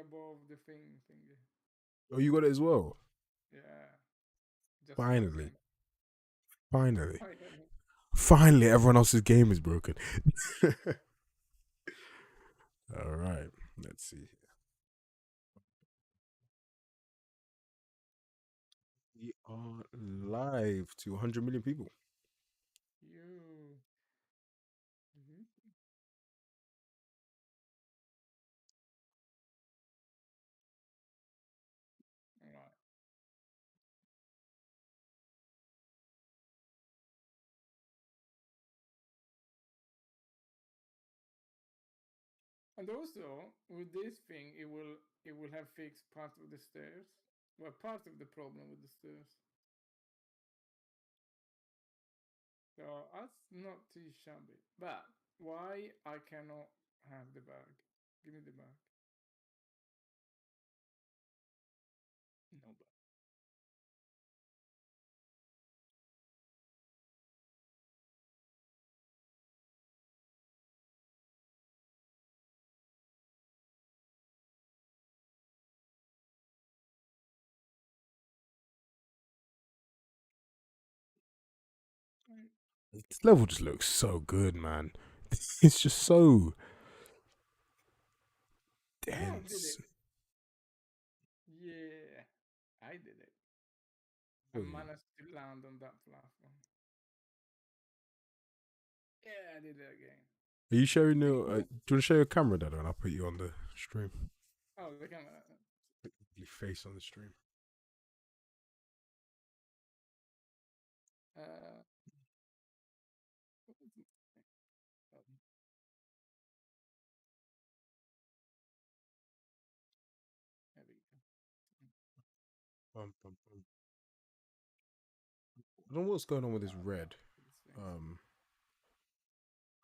above the thingy. Oh, you got it as well. Yeah, just Finally, frozen. finally, Finally. finally, everyone else's game is broken. All right, let's see. We are live to 100 million people. You. Mhm. Right. And also with this thing, it will have fixed part of the stairs. Well, part of the problem with the stairs. So that's not too shabby. But why I cannot have the bag? Give me the bag. No bag. This level just looks so good, man. It's just so Oh, I did it. dense. Yeah, I did it. I Wait, managed to land on that platform. Yeah, I did it again. are you sharing See, your? Do you want to share your camera, Dad, and I'll put you on the stream. oh, the camera. Put your face on the stream. Uh, oh, there we go. Bum. I don't know what's going on with this Oh, red. these things. Um,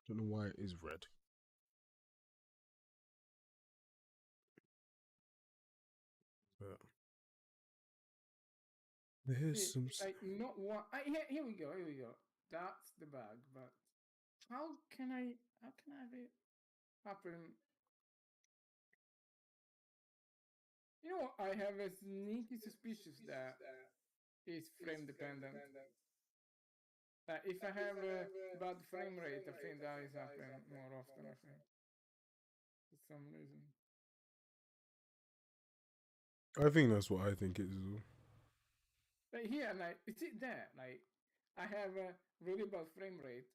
don't know why it is red. But there's See, some. like not one. Here we go. Here we go. That's the bag. But how can I? How can I have it happen? You know, I have a sneaky suspicious that it's frame dependent. If I have a bad frame rate, I think that is happening more often. I think for some reason. I think that's what I think it is. Like here, like it's it there. Like I have a really bad frame rate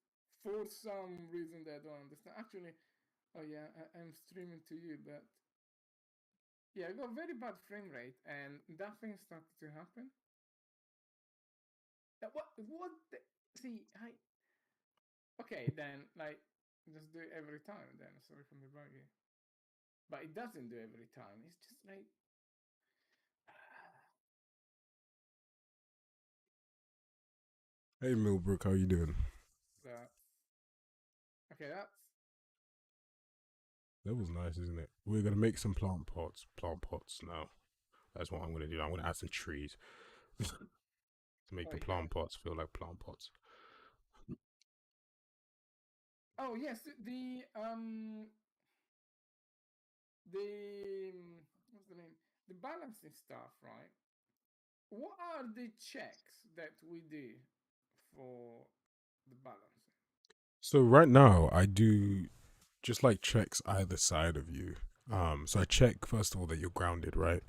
for some reason that I don't understand. Actually, oh yeah, I'm streaming to you, but yeah, I got very bad frame rate, and that thing started to happen. What? What? See, I okay then. Like just do it every time. Then sorry for the buggy, but it doesn't do every time. It's just like Hey Millbrook, how you doing? that. Okay, that's That was nice, isn't it? We're gonna make some plant pots. Plant pots now. That's what I'm gonna do. I'm gonna add some trees to make oh the yeah. plant pots feel like plant pots. Oh yes, the what's the name? The balancing stuff, right? What are the checks that we do for the balancing? So right now I do just like checks either side of you. So I check first of all that you're grounded, right?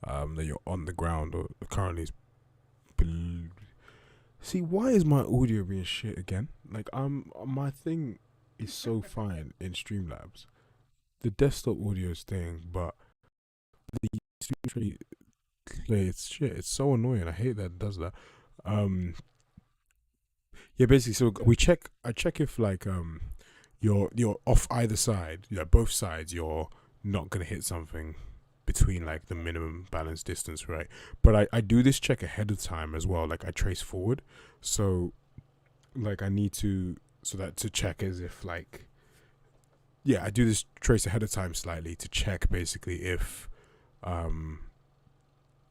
That you're on the ground or currently. See, why is my audio being shit again? Like, my thing is so fine in Streamlabs. The desktop audio is staying, but the Stream play, it's shit. It's so annoying. I hate that it does that. Um, yeah, basically, so we check. I check if like you're off either side. Yeah, both sides. You're not gonna hit something between Right, like the minimum balance distance, right? But I do this check ahead of time as well. Like I trace forward, so like I need to so that to check as if like yeah I do this trace ahead of time slightly to check basically if um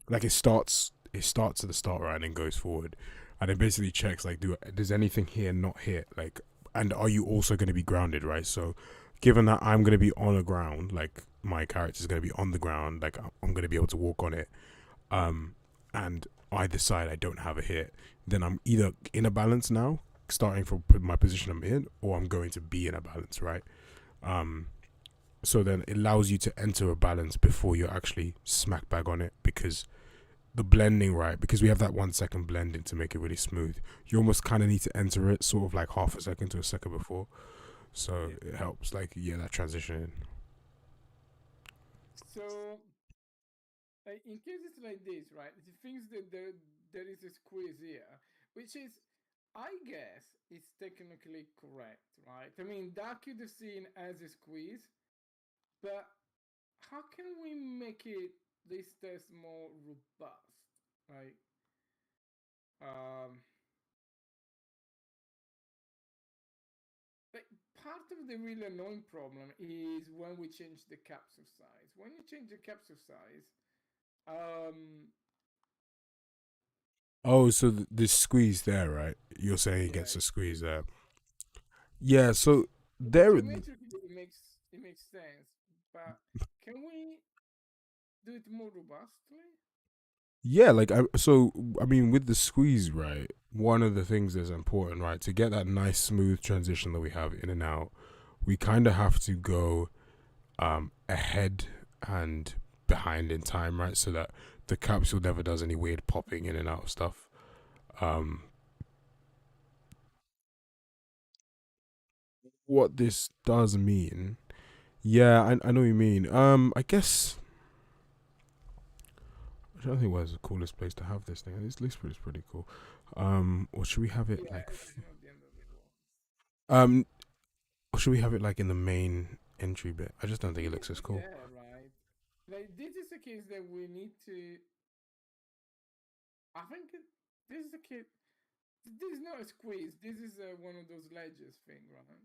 like it starts at the start right and then goes forward and it basically checks like does anything here not hit like and are you also going to be grounded right so given that I'm going to be on the ground like my character's going to be on the ground, like I'm going to be able to walk on it, um, and I decide I don't have a hit, then I'm either in a balance now, starting from my position I'm in, or I'm going to be in a balance, right? Um, so then it allows you to enter a balance before you're actually smack bag on it, because the blending, right? Because we have that 1 second blending to make it really smooth. You almost kind of need to enter it sort of like half a second to a second before, so Yeah. it helps, like, yeah, that transition. So, in cases like this, right, it thinks that there is a squeeze here, which is, I guess, is technically correct, right? I mean, that could have seen as a squeeze, but how can we make it this test more robust, right? Um, but part of the really annoying problem is when we change the capsule size. When you change the capsule size, um, Oh, so this squeeze there, right? You're saying yeah, against a squeeze there. Yeah, so there. geometrically it makes sense, but can we do it more robustly? Yeah, like I mean, with the squeeze, right? One of the things that's important, right, to get that nice smooth transition that we have in and out, we kind of have to go ahead and behind in time, right? So that the capsule never does any weird popping in and out of stuff. Um, what this does mean, yeah, I know what you mean. I guess I don't think where's the coolest place to have this thing. This looks pretty cool. Or should we have it Yeah, like, it's not the end of the world. um, or should we have it like in the main entry bit? I just don't think it Leave looks it as cool. there, right? Like, this is a case that we need to. I think this is a case. This is not a squeeze. This is one of those ledges thing, right?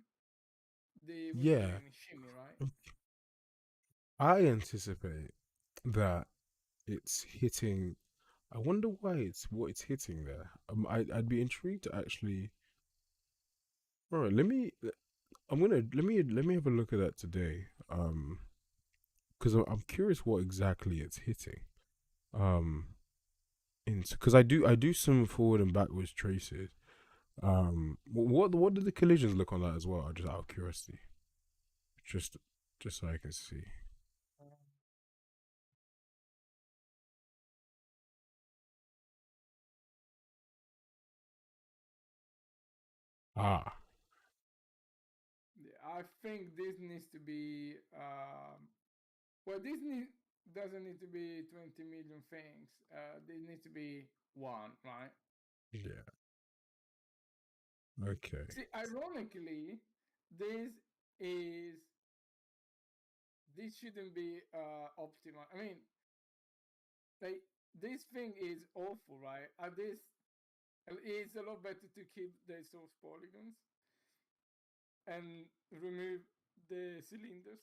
The when you're Yeah, doing a shimmy, right? I anticipate that it's hitting. I wonder why it's what it's hitting there. I'd be intrigued to actually. All right, let me. I'm gonna let me have a look at that today. Because I'm curious what exactly it's hitting. Um, because I do some forward and backwards traces. What did the collisions look on that as well? Just out of curiosity, just just so I can see. Ah, Yeah, I think this needs to be. Well, this doesn't need to be 20 million things. There needs to be one, right? yeah. Okay. See, ironically, this is this shouldn't be optimal. I mean, like this thing is awful, right? This it's a lot better to keep the source polygons and remove the cylinders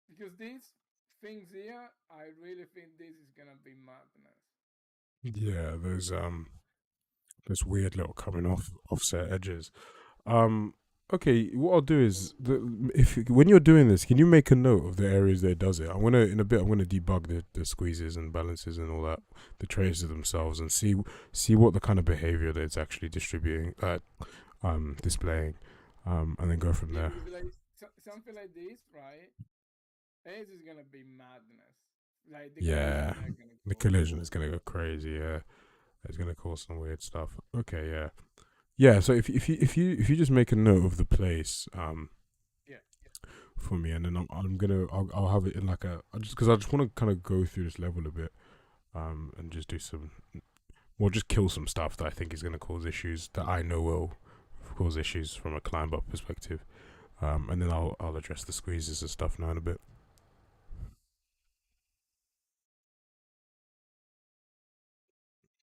because these things here, I really think this is gonna be madness. Yeah, those weird little coming off offset edges. Okay, what I'll do is if when you're doing this, can you make a note of the areas that it does it? I'm gonna in a bit. I'm gonna debug the squeezes and balances and all that, the traces themselves, and see what the kind of behavior that it's actually distributing, displaying, and then go from Yeah, there. because like something like this, right? This is gonna be madness. Like the Yeah, collision are gonna the go. collision is gonna go crazy. Yeah, it's gonna cause some weird stuff. Okay, yeah, yeah. So if you just make a note of the place, Yeah, for me, and then I'm gonna I'll have it in like a I just because I just want to kind of go through this level a bit, and just do some, well, just kill some stuff that I think is gonna cause issues that I know will cause issues from a climb up perspective, and then I'll address the squeezes and stuff now in a bit.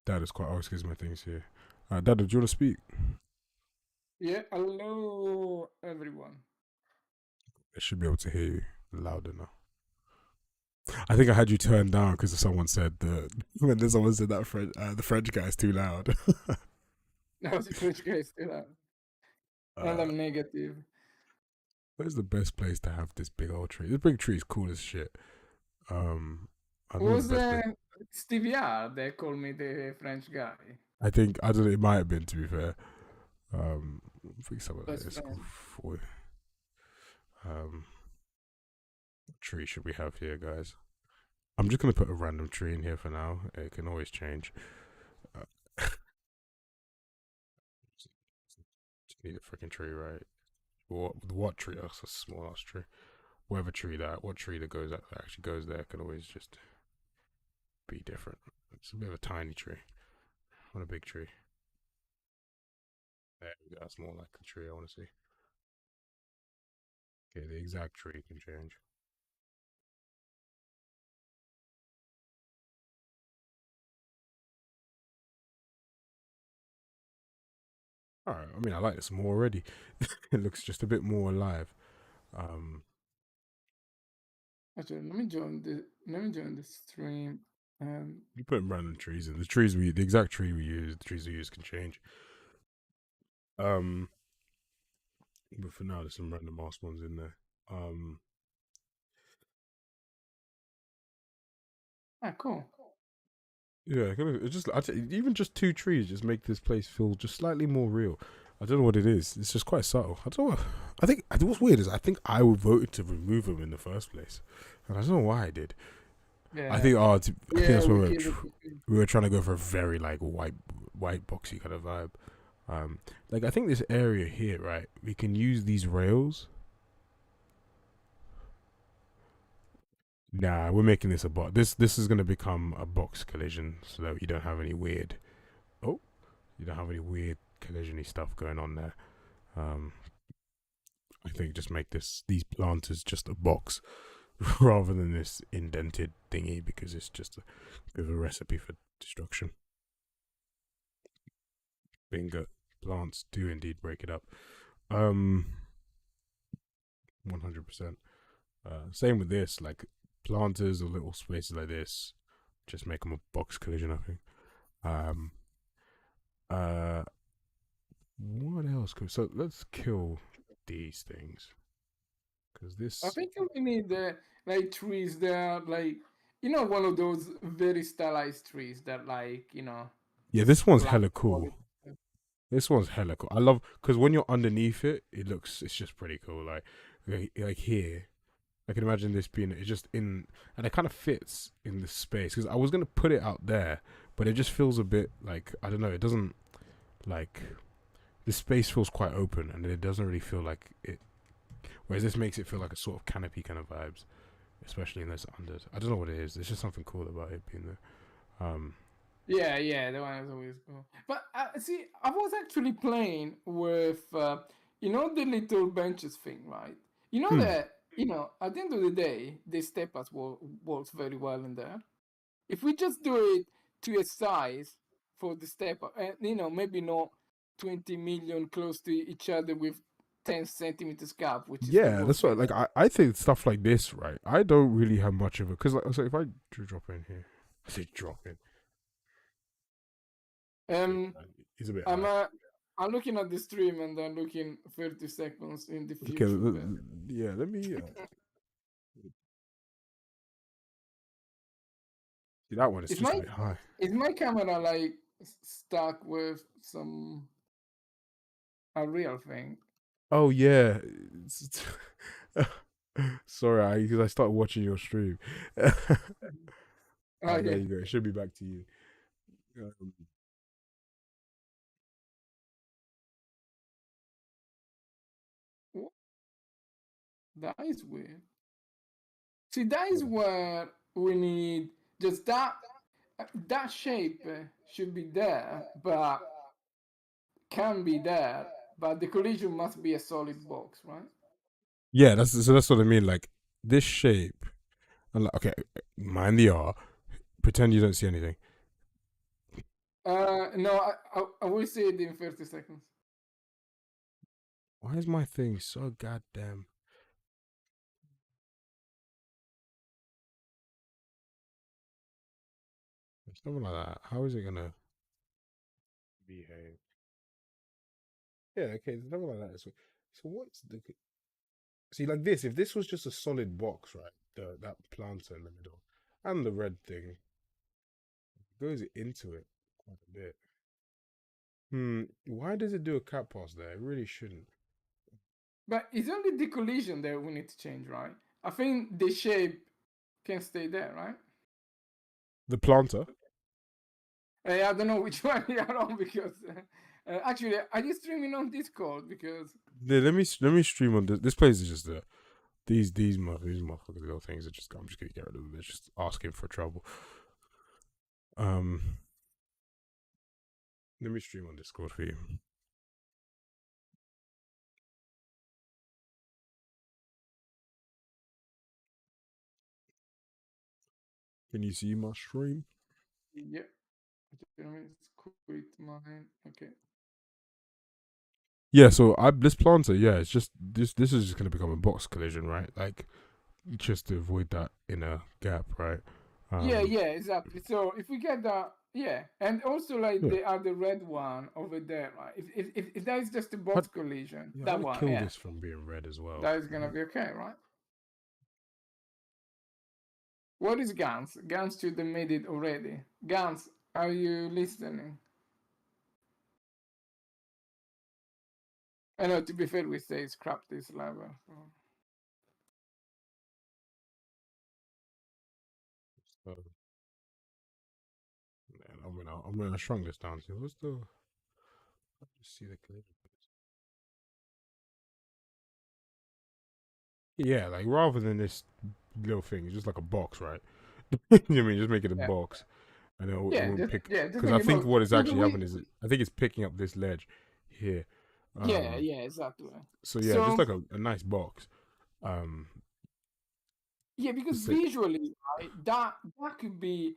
Dad is quite. Oh, excuse my things here. Dad, do you want to speak? yeah. Hello, everyone. I should be able to hear you louder now. I think I had you turned down because someone said that when someone said that the French guy is too loud. Now the French guy is still out, and uh, I'm negative. Where's the best place to have this big old tree? This big tree is cool as shit. I don't know the Was best way. Stevie R that called me the French guy? I think I don't know. It might have been, to be fair. I think some of Best this friend. for um what tree should we have here, guys? I'm just gonna put a random tree in here for now. It can always change. Uh, just need a freaking tree, right? What tree? Oh, it's a small ass tree. Whatever tree that, what tree that goes that actually goes there can always just be different. It's a bit of a tiny tree, not a big tree. There we go. That's more like the tree I want to see. Okay, the exact tree can change. All right. I mean, I like this more already. It looks just a bit more alive. Um, Actually, let me join the stream. you put random trees in. The exact tree we use, the trees we use can change. Um, but for now, there's some random ass ones in there. Um, Cool. yeah, it's just even just two trees just make this place feel just slightly more real. I don't know what it is. It's just quite subtle. I don't know. I think what's weird is I think I would voted to remove them in the first place, and I don't know why I did. I Yeah. think I think Yeah, that's when we keep it. we were trying to go for a very like white boxy kind of vibe. Like I think this area here, right? We can use these rails. Nah, we're making this a box. This is gonna become a box collision, so that you don't have any weird. Oh, you don't have any weird collisiony stuff going on there. Um, I think just make these planters just a box rather than this indented thingy because it's just a bit of a recipe for destruction. Bingo. Plants do indeed break it up. 100%. Same with this, like planters or little spaces like this, just make them a box collision. I think. Um. Uh. What else? So let's kill these things because I this. think we need like trees that are like one of those very stylized trees that Yeah, this one's black hella cool. solid. This one's hella cool. I love because when you're underneath it, it's just pretty cool. Like here, I can imagine this being it's just in, and it kind of fits in the space because I was gonna put it out there, but it just feels a bit like I don't know. It doesn't like the space feels quite open, and it doesn't really feel like it. Whereas this makes it feel like a sort of canopy kind of vibes, especially in this under. I don't know what it is. There's just something cool about it being there. Yeah, the one is always cool. But see, I was actually playing with the little benches thing, right? You know Hmm. that at the end of the day, the steppers works very well in there. If we just do it to a size for the stepper, and maybe not 20 million close to each other with 10 centimeters gap, which is the Yeah, worst that's what. thing. Like I think stuff like this, right? I don't really have much of it because, like, so if I drop in here, I say drop in. Um, He's a bit I'm high. uh, I'm looking at the stream and I'm looking 30 seconds in the Okay, future. But yeah. Let me. See that one. It's is just my a bit high. is my camera like stuck with a real thing? Oh yeah. Sorry, because I started watching your stream. Oh There yeah. you go. It should be back to you. Um, That is weird. See, that is where we need just that shape should be there, but can be there, but the collision must be a solid box, right? yeah, that's what I mean. Like this shape. And like, okay, mind the R. Pretend you don't see anything. No, I will say it in 30 seconds. Why is my thing so goddamn? Something like that. How is it gonna behave? Yeah, okay, there's nothing like that. So what's the see like this? If this was just a solid box, right? that planter in the middle, and the red thing goes into it quite a bit. Why does it do a cat pass there? It really shouldn't. But it's only the collision that we need to change, right? I think the shape can stay there, right? The planter. I don't know which one you are on because actually, are you streaming on Discord? Because Yeah, let me stream on this. This place is just these motherfuckers little things are just I'm just gonna get rid of them. They're just asking for trouble. Um, let me stream on Discord for you. Can you see my stream? yeah, let me quit mine. Okay. Yeah, so this planter, yeah, it's just this is just gonna become a box collision, right? Like just to avoid that inner gap, right? Yeah, exactly. So if we get that, yeah, and also like Yeah. the other red one over there, right? If that is just a How, box collision, yeah, how that to one, kill yeah, this from being red as well? that is gonna be okay, right? What is Gans? Gans should have made it already. Gans, are you listening? I know, to be fair, we say scrap this level. So, man, I'm gonna shrunk this down. So what's the? Just see the collision. Yeah, like rather than this little thing, it's just like a box, right? You know what I mean? Just make it a Yeah, box, and it won't pick. just Because I make it think box. what is Because actually happening is I think it's picking up this ledge here. Um, yeah, exactly. so yeah, just So like a nice box. Um, yeah, because just say, visually, right, that could be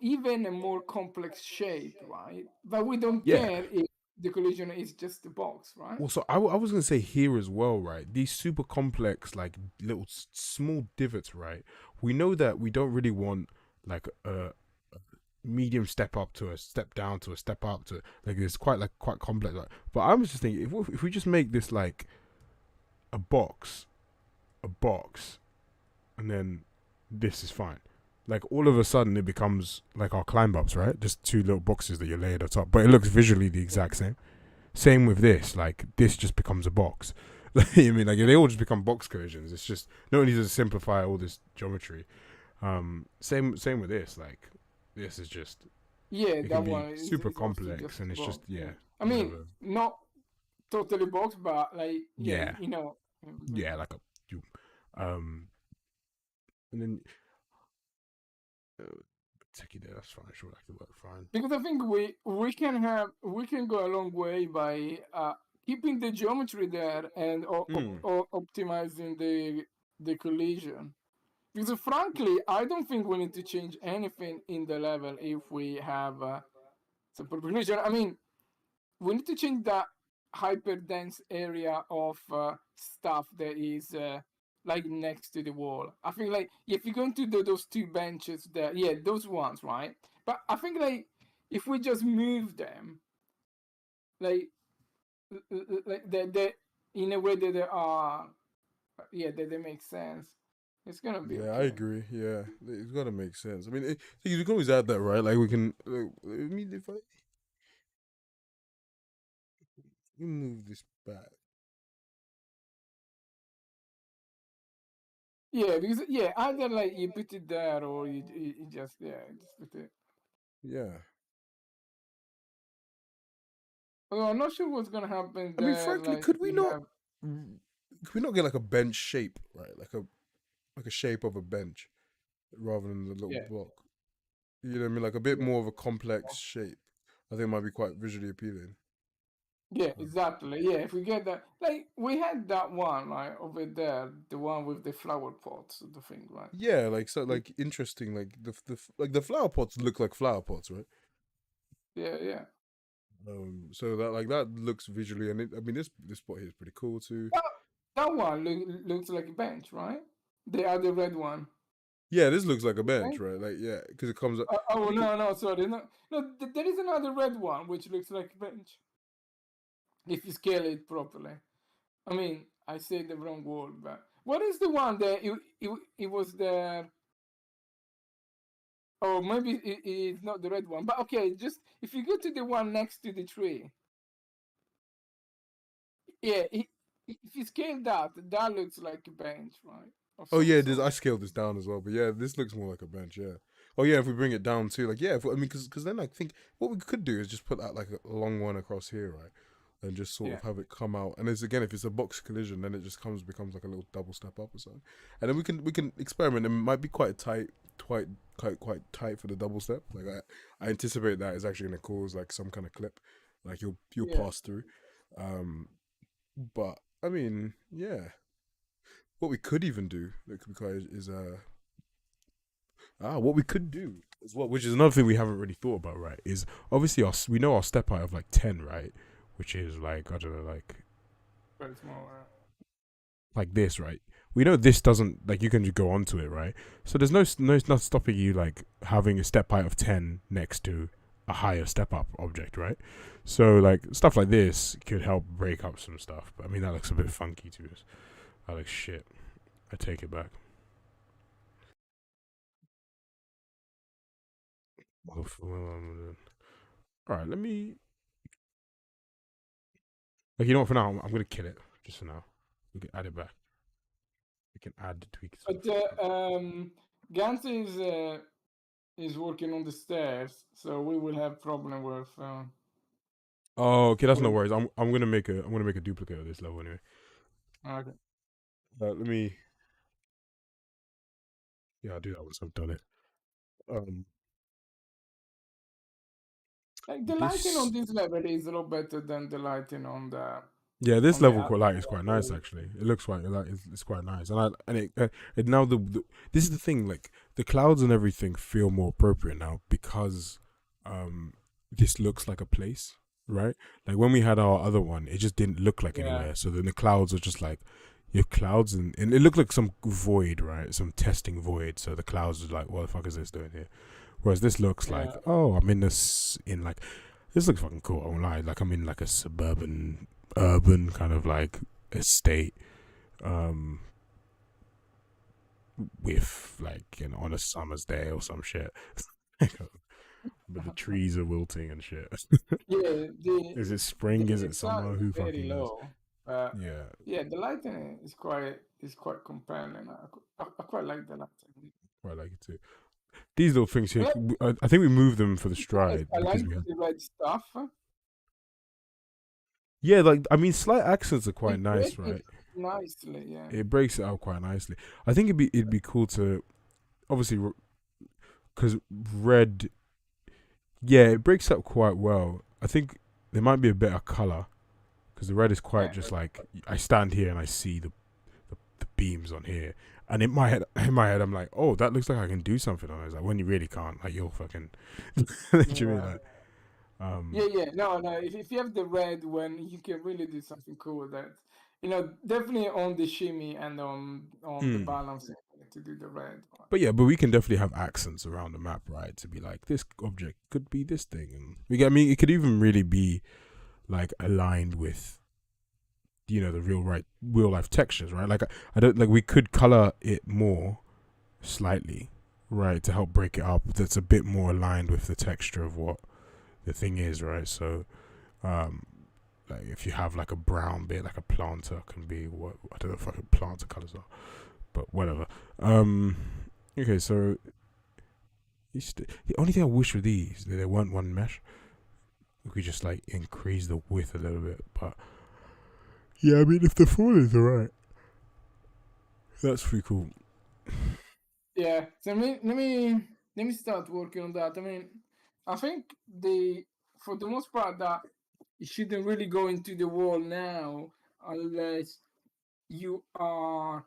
even a more complex shape, right? But we don't yeah. care if the collision is just a box, right? Well, so I was gonna say here as well, right? These super complex, like little small divots, right? We know that we don't really want like a medium step up to a step down to a step up to like it's quite complex. Right? But I was just thinking if we just make this like a box, and then this is fine. Like all of a sudden it becomes like our climb ups, right? Just two little boxes that you lay at the top, but it looks visually the exact same. Same with this, like this just becomes a box. I mean, like they all just become box collisions. It's just no one needs to simplify all this geometry. Same with this. Like this is just Yeah, it that can be one super is also just complex, and it's box. just Yeah, yeah, I bit mean, of a not totally box, but like yeah, yeah, you know. yeah, like a um, and then techie there. That's fine. Sure, that could work fine. Because I think we can go a long way by keeping the geometry there and optimizing the collision. Because frankly, I don't think we need to change anything in the level if we have super collision. I mean, we need to change that hyper dense area of stuff that is like next to the wall. I think like if you're going to do those two benches there, yeah, those ones, right? But I think like if we just move them, like like they in a way that they are, yeah, that they make sense. It's gonna be Yeah, I okay. agree. Yeah, it's got to make sense. I mean, you can always add that, right? Like we can. I mean, if I you move this back, Yeah, because yeah, either like you put it there or you just just put it. yeah. Although I'm not sure what's gonna happen I mean, there. frankly, Like could we we not? have Could we not get like a bench shape, right? Like a shape of a bench rather than the little yeah block. You know what I mean? Like a bit yeah more of a complex shape. I think might be quite visually appealing. yeah Um, exactly yeah. If we get that, like we had that one right over there, the one with the flower pots, the thing, right? yeah, like so, like interesting. Like like the flower pots look like flower pots, right? Yeah. So that like that looks visually, and I mean this spot here is pretty cool too. That, that one looks like a bench, right? The other red one. Yeah, this looks like a bench, Right? right? Like yeah, because it comes up. Oh You can, no, sorry, no. There is another red one which looks like a bench if you scale it properly. I mean, I say the wrong word, but What is the one that it was the? Oh, maybe it's not the red one. But okay, just if you go to the one next to the tree, yeah, if you scale that, that looks like a bench, right? Of Oh some yeah, I sort. scaled this down as well, but yeah, this looks more like a bench. Yeah. Oh yeah, if we bring it down too, like yeah, I mean, because then I think what we could do is just put that like a long one across here, right, and just sort Yeah, of have it come out. And it's again, if it's a box collision, then it just becomes like a little double step up or something. And then we can experiment. It might be quite tight, quite tight for the double step. Like I anticipate that is actually going to cause like some kind of clip, like you'll yeah. pass through. Um, but I mean, yeah. What we could even do that could be quite is what we could do is what, which is another thing we haven't really thought about, right? Is obviously we know our step height of like 10, right? Which is like I don't know, Very small. like this, right? We know this doesn't like you can just go onto it, right? So there's no not stopping you like having a step height of 10 next to a higher step up object, right? So like stuff like this could help break up some stuff. But I mean that looks a bit funky to us. That looks shit. I take it back. All right, let me. Like you know what? For now, I'm gonna kill it. Just for now, we can add it back. We can add the tweaks But back. Gans is working on the stairs, so we will have problem with. Oh, okay, that's no With worries. I'm gonna make a duplicate of this level anyway. okay. Let me. Yeah, I'll do that once I've done it. Um, Like the lighting on this. this level is a lot better than the lighting Yeah, this on the level other light is quite nice level. actually. It looks quite like it's quite nice, and now this is the thing. Like the clouds and everything feel more appropriate now because this looks like a place, right? Like when we had our other one, it just didn't look like Yeah, anywhere. So then the clouds are just like your clouds, and it looked like some void, right? Some testing void. So the clouds are like, what the fuck is this doing here? Whereas this looks like, yeah, oh, I'm in this in like this looks fucking cool. I won't lie. Like I'm in like a suburban, urban kind of like estate, um, with like on a summer's day or some shit. But the trees are wilting and shit. yeah. Is it spring? Is The it sun summer? is Who very fucking knows? low, but Yeah, yeah, the lighting is quite compelling. I quite like the lighting. I like it too. These little things I here, like, I think we moved them for the to be honest, stride I because like we had. the red stuff. Yeah, like I mean, slight accents are quite It nice, breaks it right? nicely. Yeah, It breaks it out quite nicely. I think it'd be cool to obviously because red, yeah, it breaks up quite well. I think there might be a better color because the red is quite yeah, just like I stand here and I see the beams on here, and in my head, I'm like, oh, that looks like I can do something on it. It's like when you really can't, like you're fucking. Do you mean yeah. like, Yeah, yeah. No, no. If you have the red one, you can really do something cool with that. Definitely on the shimmy and on the mm. balancing to do the red one. But yeah, but we can definitely have accents around the map, right? To be like this object could be this thing, and we get. I mean, it could even really be like aligned with the real life textures, right? Like I don't like we could color it more slightly, right, to help break it up. That's a bit more aligned with the texture of what the thing is, right? So, um, like if you have like a brown bit, like a planter can be what I don't know if fucking planter colors are, but whatever. Um, okay, so the only thing I wish with these that they weren't one mesh. We could just like increase the width a little bit, but yeah, I mean if the fall is alright, that's pretty cool. Yeah. So let me start working on that. I mean, I think the for the most part that you shouldn't really go into the wall now unless you are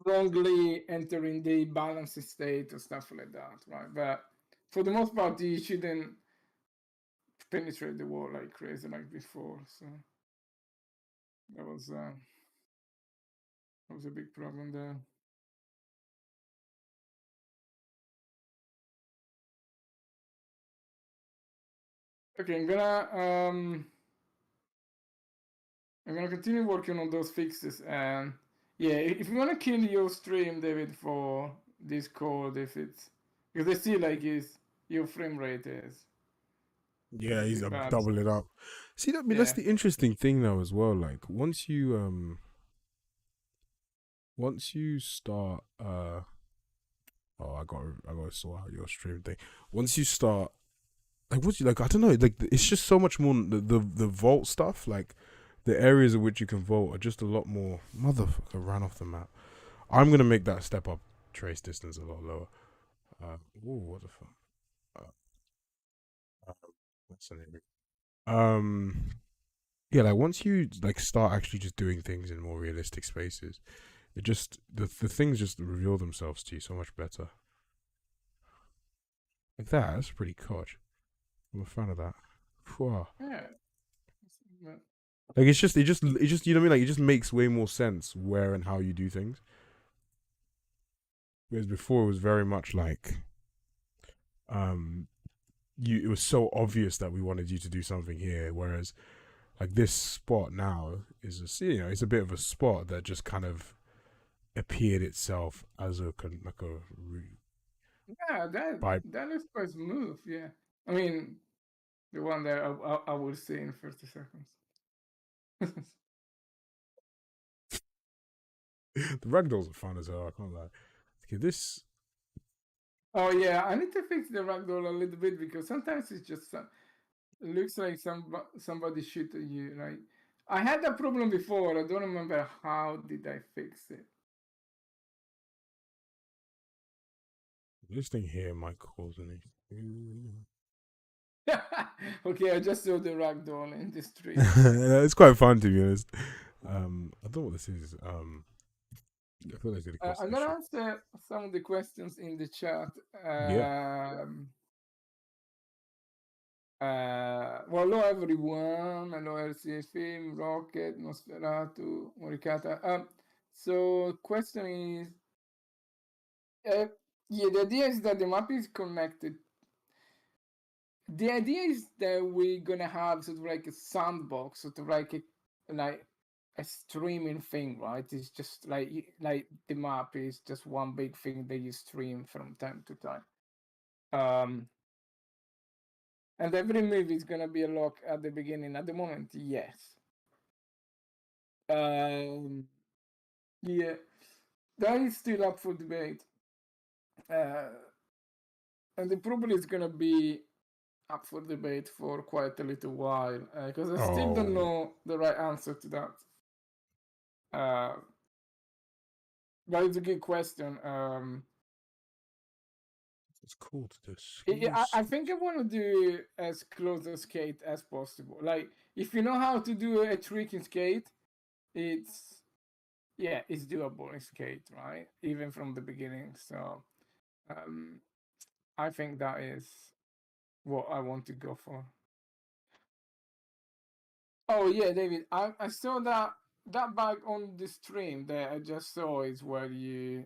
wrongly entering the balancing state or stuff like that, right? But for the most part, you shouldn't penetrate the wall like crazy like before. So that was uh, that was a big problem there. Okay, I'm gonna I'm gonna continue working on those fixes, and yeah, if you wanna kill your stream, David, for Discord, if it's because they see like your frame rate is Yeah, a he's bit bad. double it up. See, that, I mean, that's Yeah, the interesting thing now as well. Like once you start oh, I gotta sort out your stream thing. Once you start, like, what you like, I don't know, like, it's just so much more. The vault stuff, like, the areas in which you can vault are just a lot more. Motherfucker ran off the map. I'm gonna make that step up trace distance a lot lower. Ooh, what the fuck? Uh, what's the name? Um, yeah, like, once you like start actually just doing things in more realistic spaces, it just the things just reveal themselves to you so much better. Like that, that's pretty coach. I'm a fan of that. Phew. yeah. Like it just you know what I mean? Like, it just makes way more sense where and how you do things. Whereas before it was very much like um it was so obvious that we wanted you to do something here. Whereas like this spot now is it's a bit of a spot that just kind of appeared itself as like a Yeah, by that is quite smooth. Yeah, I mean the one that I will see in 30 seconds. the ragdolls are fun as hell. I can't lie. Okay, this Oh yeah, I need to fix the ragdoll a little bit because sometimes it's just it looks like somebody shoot at you. Like I had that problem before. I don't remember how did I fix it. this thing here might cause an issue. Okay, I just saw the ragdoll in the street. It's quite fun, to be honest. I don't know what this is. I feel like it's gonna cause I'm an gonna issue. answer some of the questions in the chat. Yeah. Well, hello everyone. Hello RCA Film, Rocket, Nosferatu, Moricata. So question is, uh, yeah, the idea is that the map is connected. The idea is that we're gonna have sort of like a sandbox, sort of like a streaming thing, right? It's just like the map is just one big thing that you stream from time to time. And every move is gonna be a lock at the beginning. At the moment, yes. Yeah, that is still up for debate. Uh, and it probably is gonna be up for debate for quite a little while because I still don't Oh, know the right answer to that. But it's a good question. it's cool to do smooth. I think I want to do as close to skate as possible. Like, if you know how to do a trick in skate, it's it's doable in skate, right? Even from the beginning. So, um, I think that is what I want to go for. Oh yeah, David, I saw that bag on the stream that I just saw is where you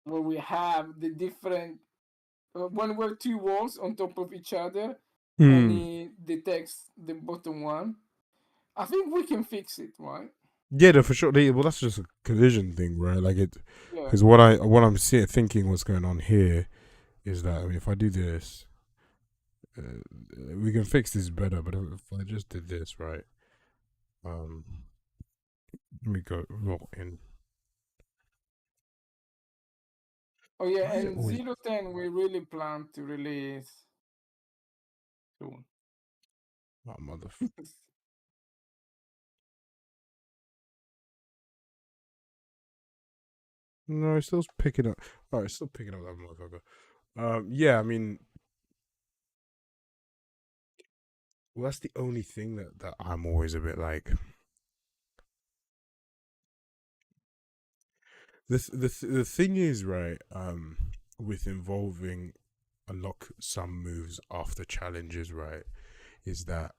where we have the different when we're two walls on top of each other and Hmm. it detects the bottom one. I think we can fix it, right? Yeah, no, for sure. Well, that's just a collision thing, right? Like it, Yeah. because what I'm thinking what's going on here is that, I mean, if I do this, we can fix this better. But if I just did this, right? Um, let me go roll in. Oh yeah, Why is it and always? 010 we really plan to release soon. Oh, mother. No, it's still picking up. Oh, it's still picking up that motherfucker. Yeah, I mean, well, that's the only thing that I'm always a bit like. The thing is, right, with involving unlock some moves after challenges, right, is that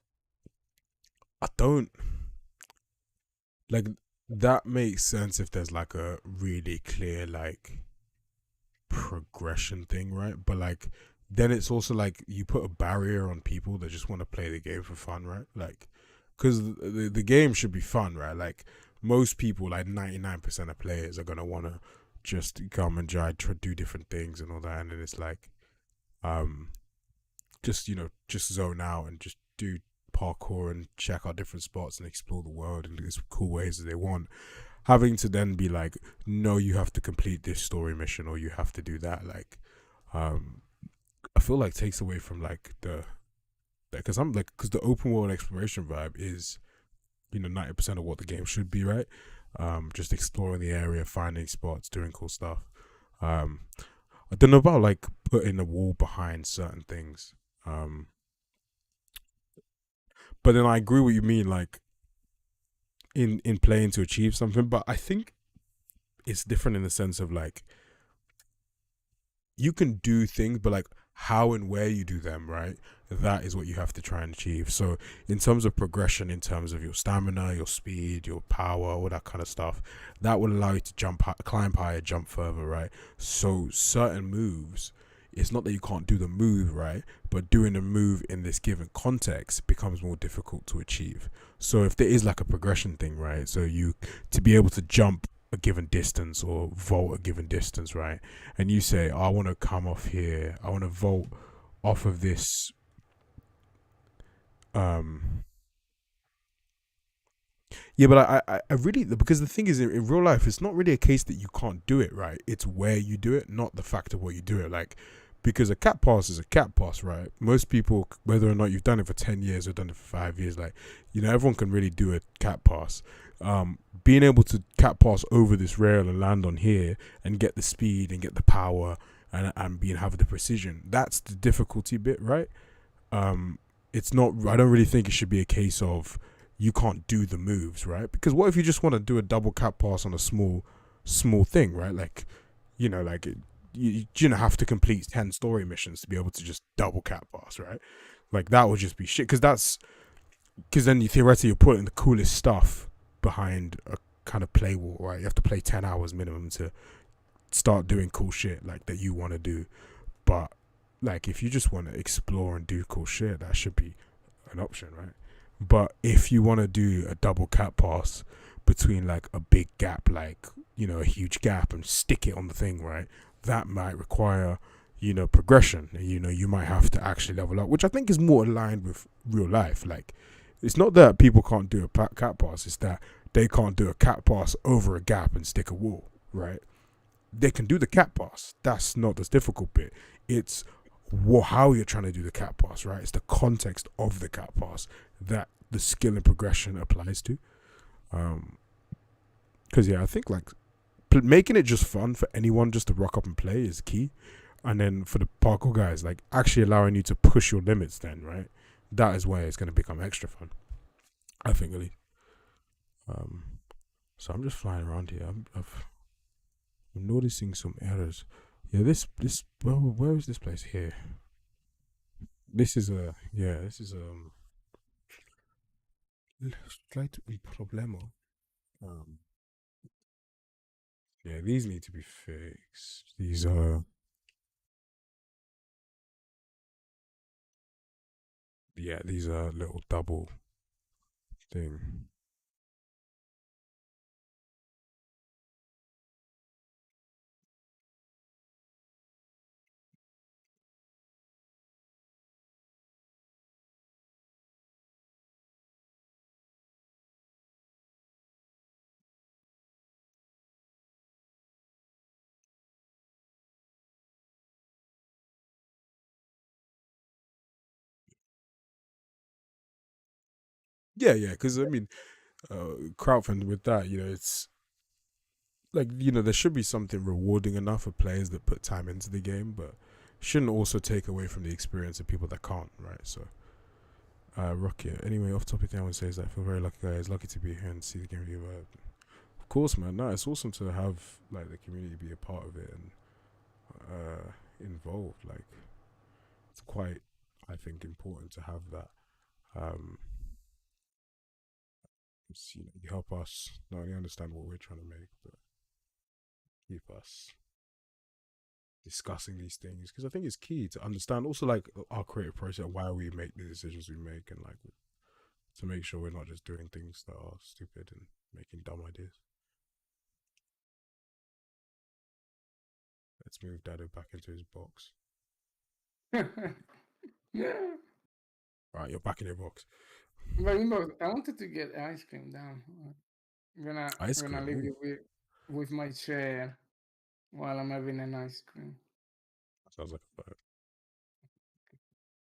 I don't like that makes sense if there's like a really clear like progression thing, right? But like then it's also like you put a barrier on people that just want to play the game for fun, right? Like, because the game should be fun, right? Like, most people, like 99% of players, are gonna want to just come and try do different things and all that, and then it's like, um, just just zone out and just do parkour and check out different spots and explore the world in as cool ways as they want. Having to then be like, no, you have to complete this story mission or you have to do that, like, um, I feel like takes away from like the because I'm like because the open world exploration vibe is 90% of what the game should be, right? Just exploring the area, finding spots, doing cool stuff. Um, I don't know about like putting a wall behind certain things. Um, but then I agree what you mean, like in playing to achieve something. But I think it's different in the sense of like you can do things, but like how and where you do them, right? That is what you have to try and achieve. So, in terms of progression, in terms of your stamina, your speed, your power, all that kind of stuff, that will allow you to climb higher, jump further, right? So, certain moves, it's not that you can't do the move, right? But doing the move in this given context becomes more difficult to achieve. So, if there is like a progression thing, right? So, you to be able to jump a given distance or vault a given distance, right? And you say, oh, I want to come off here, I want to vault off of this. Um, yeah, but I really because the thing is in real life, it's not really a case that you can't do it, right? It's where you do it, not the fact of what you do it. Like, because a cat pass is a cat pass, right? Most people, whether or not you've done it for 10 years or done it for 5 years, like everyone can really do a cat pass. Being able to cat pass over this rail and land on here and get the speed and get the power and being have the precision, that's the difficulty bit, right? um it's not, I don't really think it should be a case of you can't do the moves, right? Because what if you just want to do a double cap pass on a small thing, right? Like, like you don't have to complete 10 story missions to be able to just double cap pass, right? Like that would just be shit, because then you theoretically you're putting the coolest stuff behind a kind of play wall, right? You have to play 10 hours minimum to start doing cool shit like that you want to do. But like, if you just want to explore and do cool shit, that should be an option, right? But if you want to do a double cap pass between like a big gap, like a huge gap, and stick it on the thing, right? That might require progression. You might have to actually level up, which I think is more aligned with real life. Like, it's not that people can't do a cap pass; it's that they can't do a cap pass over a gap and stick a wall, right? They can do the cat pass. That's not the difficult bit. It's how you're trying to do the cat pass, right? It's the context of the cat pass that the skill and progression applies to. Um, because yeah, I think like making it just fun for anyone just to rock up and play is key. And then for the parkour guys, like actually allowing you to push your limits, then right, that is where it's going to become extra fun. I think really. Um, so I'm just flying around here. I'm noticing some errors. Yeah, this where is this place here? This is a yeah. This is slight problemo. Um, yeah, these need to be fixed. These are yeah, these are little double thing. Yeah, yeah. Because I mean, crowdfunding with that, it's like there should be something rewarding enough for players that put time into the game, but shouldn't also take away from the experience of people that can't, right? So, Rocky. Anyway, off topic thing I would say is that I feel very lucky, guys. Lucky to be here and see the game review. Of course, man. No, it's awesome to have like the community be a part of it and involved. Like, it's quite, I think, important to have that. Um, you help us not only understand what we're trying to make, but keep us discussing these things because I think it's key to understand also like our creative process, why we make the decisions we make, and like to make sure we're not just doing things that are stupid and making dumb ideas. Let's move Dado back into his box. Yeah. Right, you're back in your box. But you know, I wanted to get ice cream down. Ice Gonna cream. leave Ooh, you with my chair while I'm having an ice cream sounds like a vibe.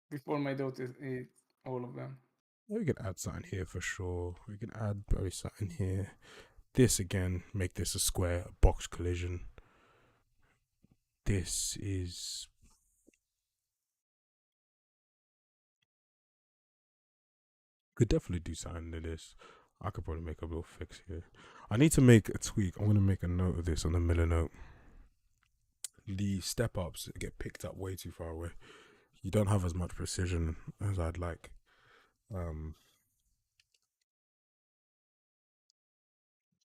before my daughter eats all of them. We can add something here for sure. We can add probably something here. This again, make this a square, a box collision. This is could definitely do something to this. I could probably make a little fix here. I need to make a tweak. I'm gonna make a note of this on the middle note. The step ups get picked up way too far away. You don't have as much precision as I'd like.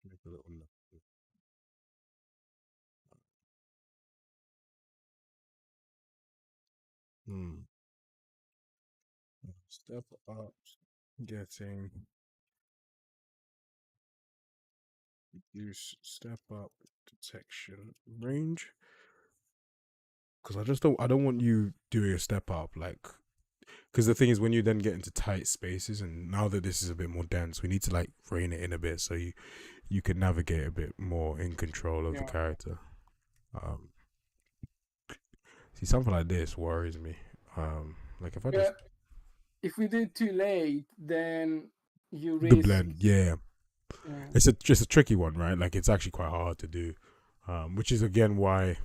Make a little note. Hmm. Step ups getting use step up detection range because I don't want you doing a step up like because the thing is when you then get into tight spaces and now that this is a bit more dense we need to like rein it in a bit so you can navigate a bit more in control of the Yeah. character. um See, something like this worries me. Like if I just But if we do it too late, then you the risk. blend, yeah, Yeah. it's just a tricky one, right? Like it's actually quite hard to do, which is again why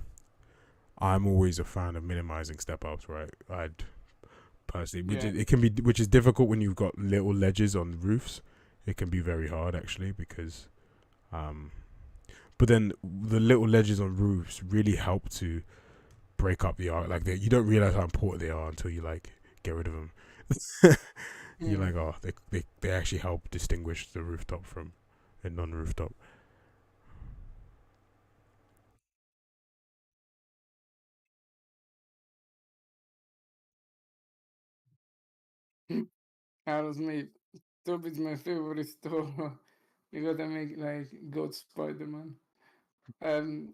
I'm always a fan of minimizing step ups, right? I'd personally, Yeah. it can be, which is difficult when you've got little ledges on roofs. It can be very hard actually because, um, but then the little ledges on roofs really help to break up the art. Like you don't realize how important they are until you like get rid of them. You're like, Mm. oh, they actually help distinguish the rooftop from a non-rooftop. Aerosmith. Top is my favorite store. You gotta make like God Spider Man.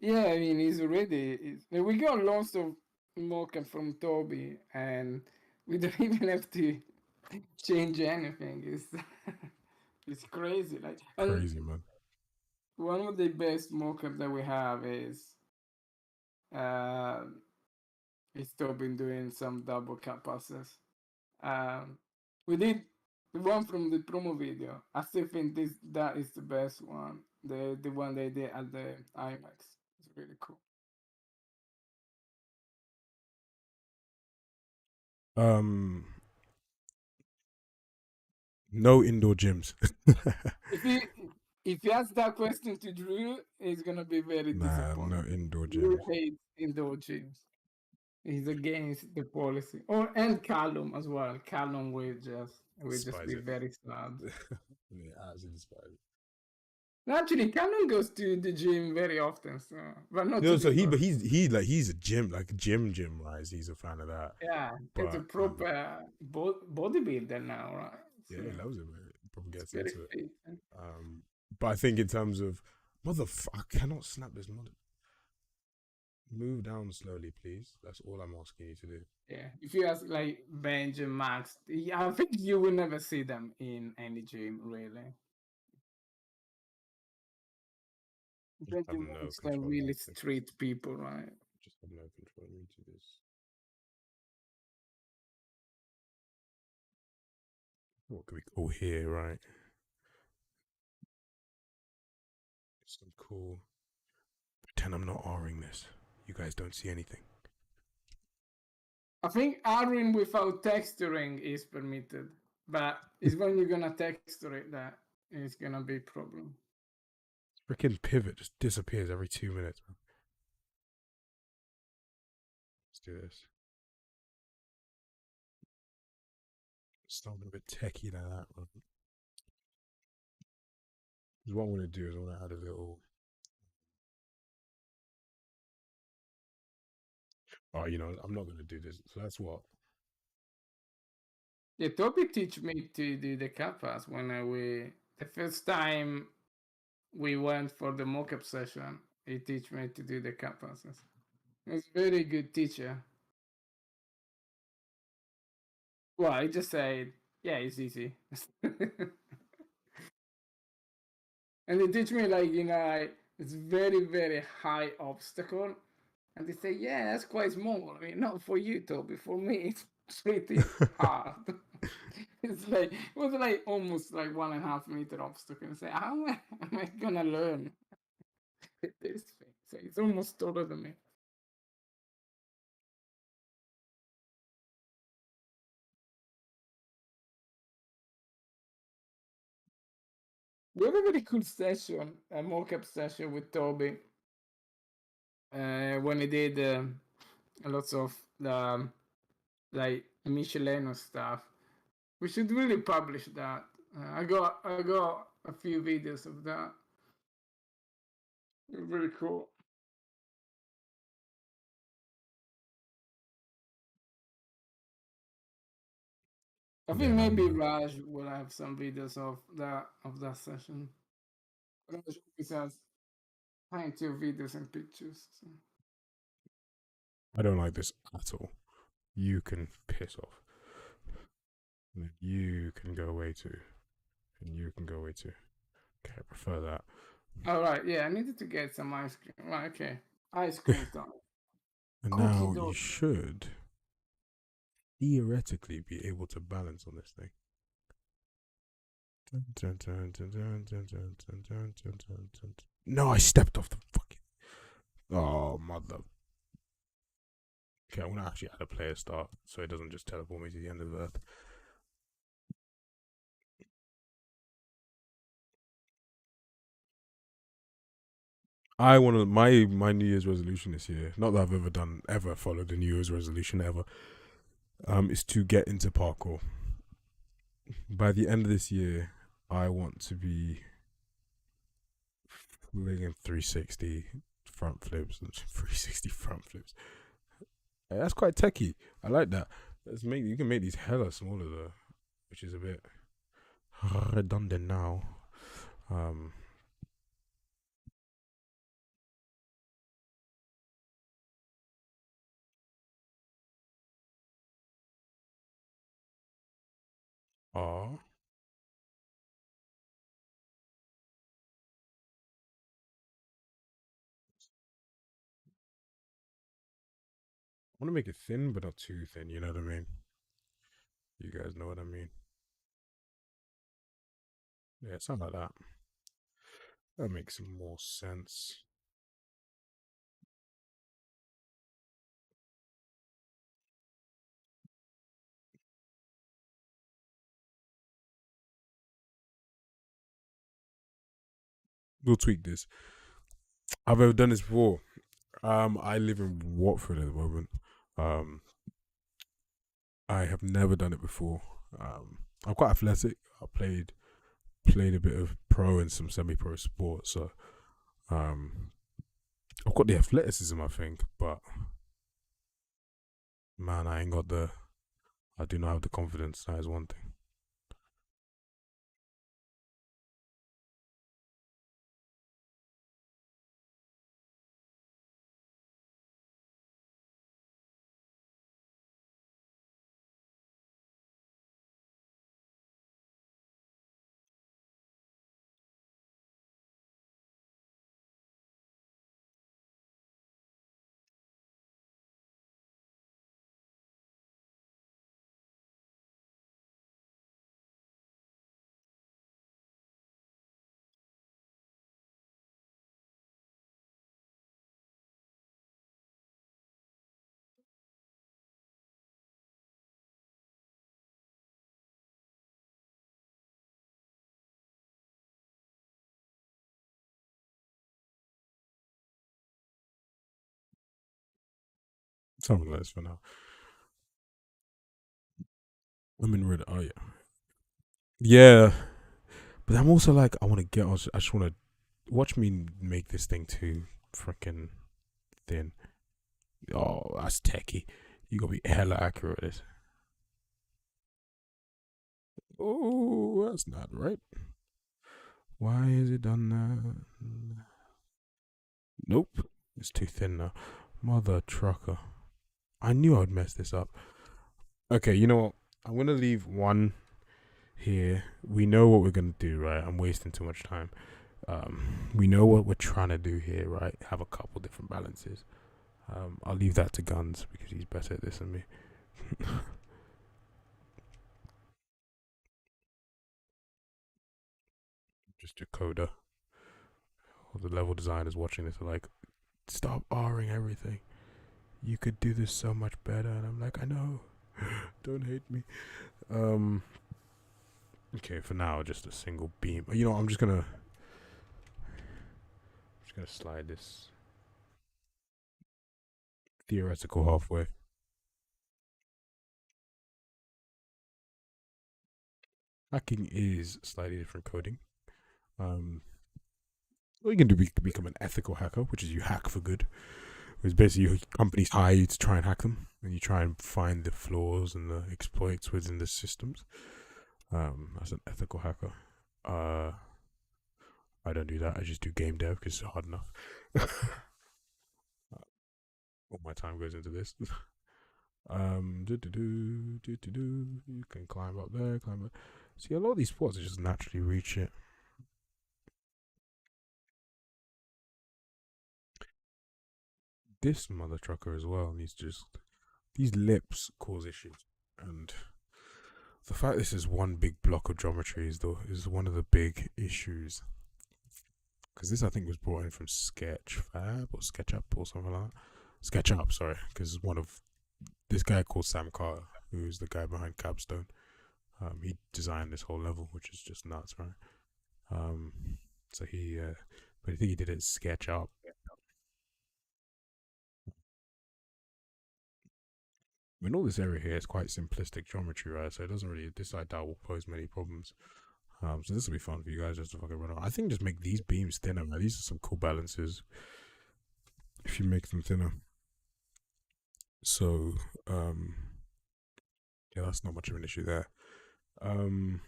Yeah, I mean, we got lots of mocha from Toby, and we don't even have to change anything. It's it's crazy. Like, and Crazy man. one of the best mocha that we have uh, is Toby doing some double cut passes. Um, we did the one from the promo video. I still think that is the best one. The one they did at the IMAX. It's really cool. Um, no indoor gyms. If you if you ask that question to Drew, he's gonna be very Nah, no disappointed. indoor Drew gyms. hates indoor gyms. He's against the policy. Or and Callum as well. Callum will just Spies be it. very sad. Yeah, absolutely spies it. Actually, Callum goes to the gym very often, so but not to No, the so indoor. he's a gym like gym wise. He's a fan of that. Yeah, it's a But proper bodybuilder now, right? yeah, he loves it, man. He probably It's gets very into it. fit. But I think in terms of I cannot snap this mother. Move down slowly, please. That's all I'm asking you to do. Yeah, if you ask like Benj and Max, I think you will never see them in any gym, really. Just Benj have and no Max are control of really me. street people, right? Just have no control of me to this. What can we call here, right? Some cool. Pretend I'm not R-ing this. You guys don't see anything. I think Arwin without texturing is permitted, but it's when you're gonna texture it that it's gonna be a problem. Freaking pivot just disappears every 2 minutes. Let's do this. Something a bit techie like that. Because what I'm gonna do is I'm gonna add a little Oh, I'm not gonna do this. So that's what. Yeah, Toby teach me to do the kappas when the first time we went for the mock-up session. He teach me to do the kappas. He's a very good teacher. Well, I just said, yeah, it's easy. And they teach me it's very very high obstacle, and they say, yeah, that's quite small. I mean, not for you, Toby. For me, it's pretty hard. It was like almost like 1.5 meter obstacle. And say, how am I gonna learn this thing? So it's almost taller than me. We have a very cool session, a mock-up session with Toby, when he did lots of the like Michelin stuff. We should really publish that. I got a few videos of that. Very cool. I think Yeah, maybe Raj will have some videos of that session. Raj always has plenty of videos and pictures. So. I don't like this at all. You can piss off. And you can go away too. And you can go away too. Okay, I prefer that. All right, yeah, I needed to get some ice cream. Right, okay, ice cream's done. And Cookie now dough. you should theoretically be able to balance on this thing. No, I stepped off the fucking. Oh, mother. Okay, I'm gonna actually add a player start so it doesn't just teleport me to the end of the earth. I want to my New Year's resolution this year. Not that I've ever followed a New Year's resolution ever. Is to get into parkour. By the end of this year, I want to be flinging 360 front flips and 360 front flips. That's quite techie. I like that. You can make these hella smaller though, which is a bit redundant now. Um, I want to make it thin, but not too thin. You know what I mean? You guys know what I mean? Yeah, something like that. That makes more sense. We'll tweak this. I've ever done this before. I live in Watford at the moment. Um, I have never done it before. I'm quite athletic. I played a bit of pro and some semi-pro sports, so um, I've got the athleticism, I think, but man, I do not have the confidence. That is one thing. Something like this for now. I'm in red. Oh yeah, yeah. But I'm also like, I want to get. I just want to watch me make this thing too freaking thin. Oh, that's techie. You gotta be hella accurate with this. Oh, that's not right. Why is it done that? Nope. It's too thin now. Mother trucker. I knew I'd mess this up. Okay, you know what? I'm gonna leave one here. We know what we're gonna do, right? I'm wasting too much time. We know what we're trying to do here, right? Have a couple different balances. I'll leave that to Guns because he's better at this than me. Just your coder or the level designers watching this are like, stop R-ing everything. You could do this so much better. And I'm like, I know. Don't hate me. Um. Okay, for now, just a single beam. You know, I'm just gonna slide this theoretical halfway. Hacking is slightly different coding. Um, what you can do, become an ethical hacker, which is you hack for good. It's basically companies hire you to try and hack them, and you try and find the flaws and the exploits within the systems. As an ethical hacker, uh, I don't do that. I just do game dev because it's hard enough. All my time goes into this. You can climb up there, climb up. See, a lot of these spots are just naturally reach it. This mother trucker as well needs to just. These lips cause issues, and the fact this is one big block of geometry is one of the big issues. Because this I think was brought in from Sketchfab or SketchUp or something like that. SketchUp, sorry, because one of this guy called Sam Carter, who's the guy behind Capstone. He designed this whole level, which is just nuts, right? Um, so but I think he did it SketchUp. I mean, all this area here is quite simplistic geometry, right? So it doesn't really, this side that will pose many problems. So this will be fun for you guys just to fucking run on. I think just make these beams thinner, man. These are some cool balances if you make them thinner. So, yeah, that's not much of an issue there. Um,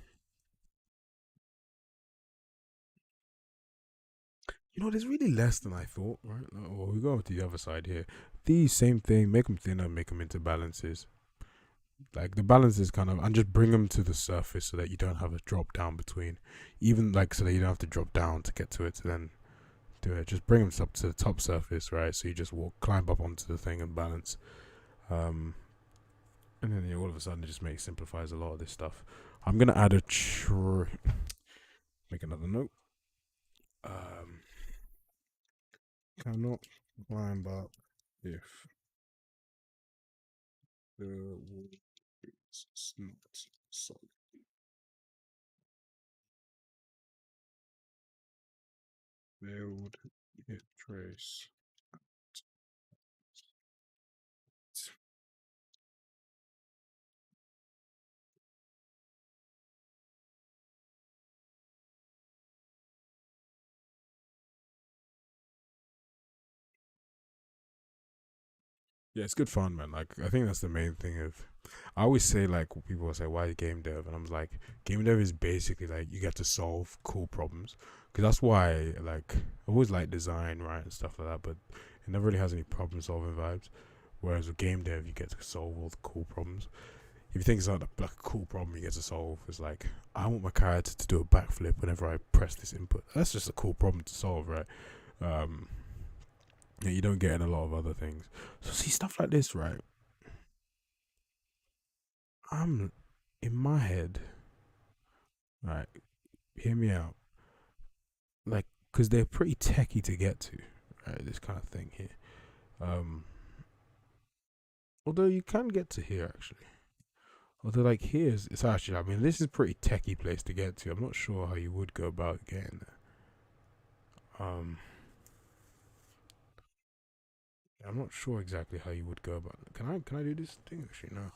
there's really less than I thought, right? Well, we go to the other side here. These same thing, make them thinner, make them into balances. Like the balances kind of, and just bring them to the surface so that you don't have a drop down between. Even like so that you don't have to drop down to get to it to then do it. Just bring them up to the top surface, right? So you just climb up onto the thing and balance. Um, and then all of a sudden it just simplifies a lot of this stuff. I'm gonna add make another note. Um, cannot climb up if the wall is not solid. Build it trace. Yeah, it's good fun, man. Like I think that's the main thing of. I always say like people will say why game dev, and I'm like game dev is basically like you get to solve cool problems because that's why like I always like design right and stuff like that, but it never really has any problem solving vibes. Whereas with game dev, you get to solve all the cool problems. If you think it's like a cool problem you get to solve, it's like I want my character to do a backflip whenever I press this input. That's just a cool problem to solve, right? Um, yeah, you don't get in a lot of other things. So see stuff like this, right? I'm in my head, right? Hear me out, like, because they're pretty techy to get to, right? This kind of thing here. Um, although you can get to here actually. Although like here's it's actually I mean this is a pretty techy place to get to. I'm not sure how you would go about getting there. I'm not sure exactly how you would go about it. Can I do this thing actually? No.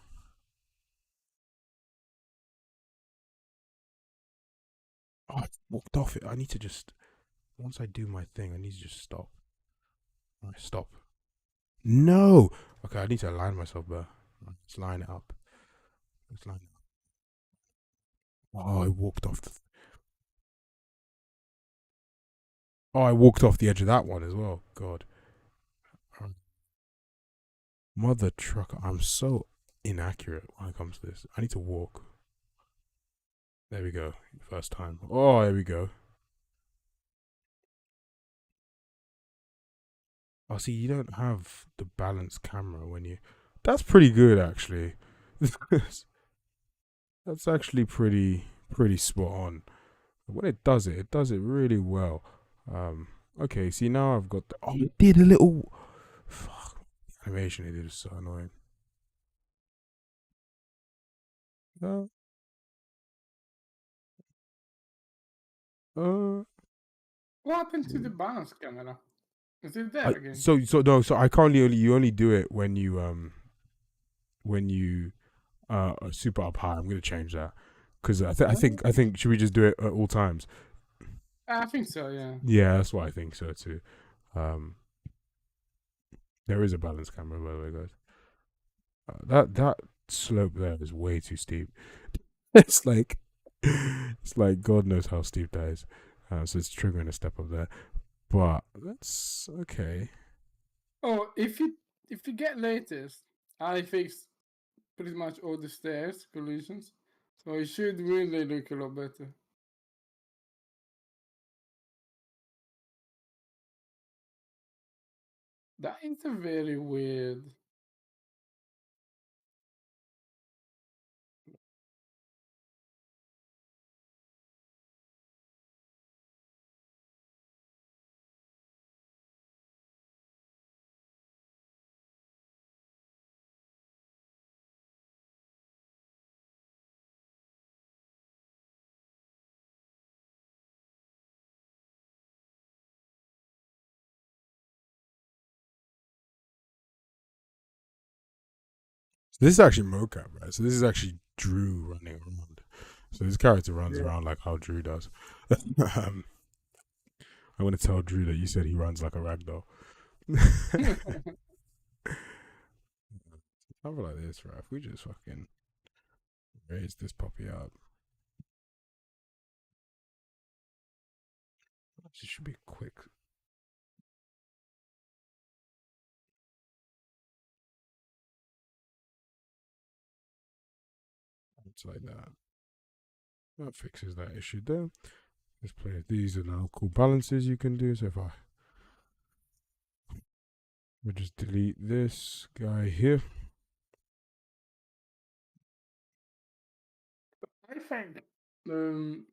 Oh, I walked off it. I need to just once I do my thing, I need to just stop. All right, stop. No. Okay, I need to align myself better. Let's line it up. Let's line it up. Oh, I walked off. Oh, I walked off the edge of that one as well. God. Mother trucker. I'm so inaccurate when it comes to this. I need to walk. There we go. First time. Oh, there we go. Oh, see, you don't have the balanced camera when you. That's pretty good, actually. That's actually pretty spot on. When it does it really well. Um, okay, see now I've got. Oh, it did a little. Fuck, animation it did is so annoying. Uh, uh, What happened to the balance camera? Is it there I again? so no so I can't only you only do it when you are super up high. I'm gonna change that because I think should we just do it at all times? I think so, yeah. Yeah, that's what I think so too. Um, there is a balance camera by the way, guys. That slope there is way too steep. It's like God knows how steep that is. So it's triggering a step up there. But that's okay. Oh, if you get latest, I fixed pretty much all the stairs collisions, so it should really look a lot better. That is a very weird. So this is actually mocap, right? So this is actually Drew running around. So this character runs Yeah. around like how Drew does. I'm gonna tell Drew that you said he runs like a ragdoll. How about like this, right? If we just fucking raise this puppy up, it should be quick. It's like that. That fixes that issue there. Let's play. These are now cool balances you can do. So if I we just delete this guy here. I think um,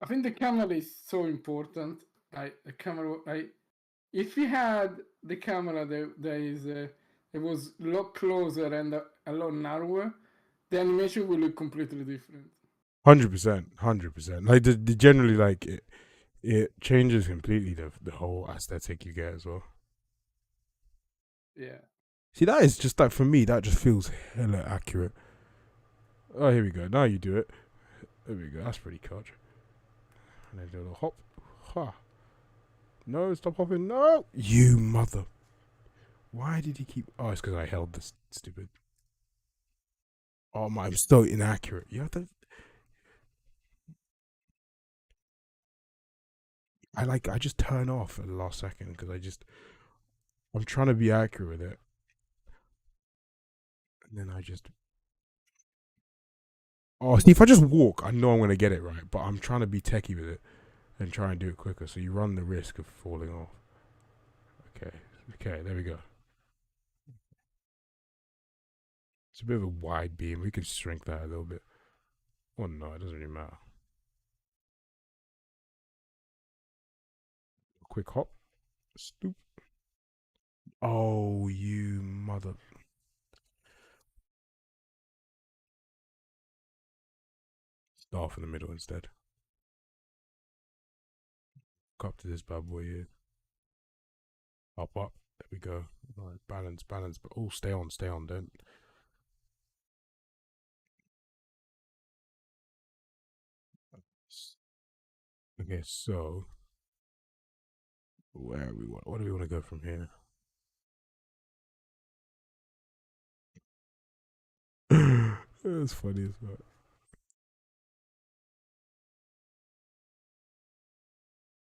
I think the camera is so important. The camera, if we had the camera that is it was a lot closer and a lot narrower, the animation will look completely different. 100%, 100%. Like the generally like it changes completely the whole aesthetic you get as well. Yeah. See, that is just like for me, that just feels hella accurate. Oh, here we go. Now you do it. There we go. That's pretty clutch. And then do a little hop. Ha. No, stop hopping. No, you mother. Why did he keep? Oh, it's because I held this stupid. Oh my, I'm so inaccurate. You have to. I just turn off at the last second because I'm trying to be accurate with it, and then I just. Oh, see, if I just walk, I know I'm gonna get it right, but I'm trying to be techie with it and try and do it quicker, so you run the risk of falling off. Okay, okay, there we go. It's a bit of a wide beam. We can shrink that a little bit. Oh no, it doesn't really matter. Quick hop. Stoop. Oh, you mother. Start in the middle instead. Go up to this bad boy here. Up, up. There we go. All right, balance, balance. But oh, stay on, stay on. Don't. Okay, so Where we want? What do we want to go from here? It's funny as well.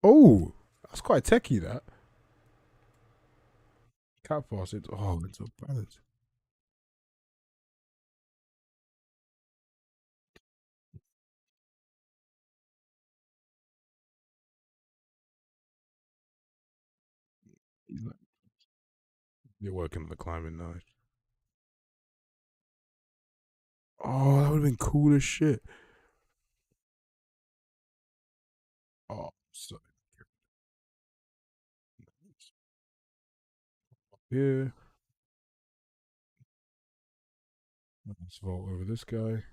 Oh, that's quite techie. That cat pass. It's a balance. He's like, you're working on the climbing now. Oh, that would have been cool as shit. Oh, so yeah. Let's vote over this guy.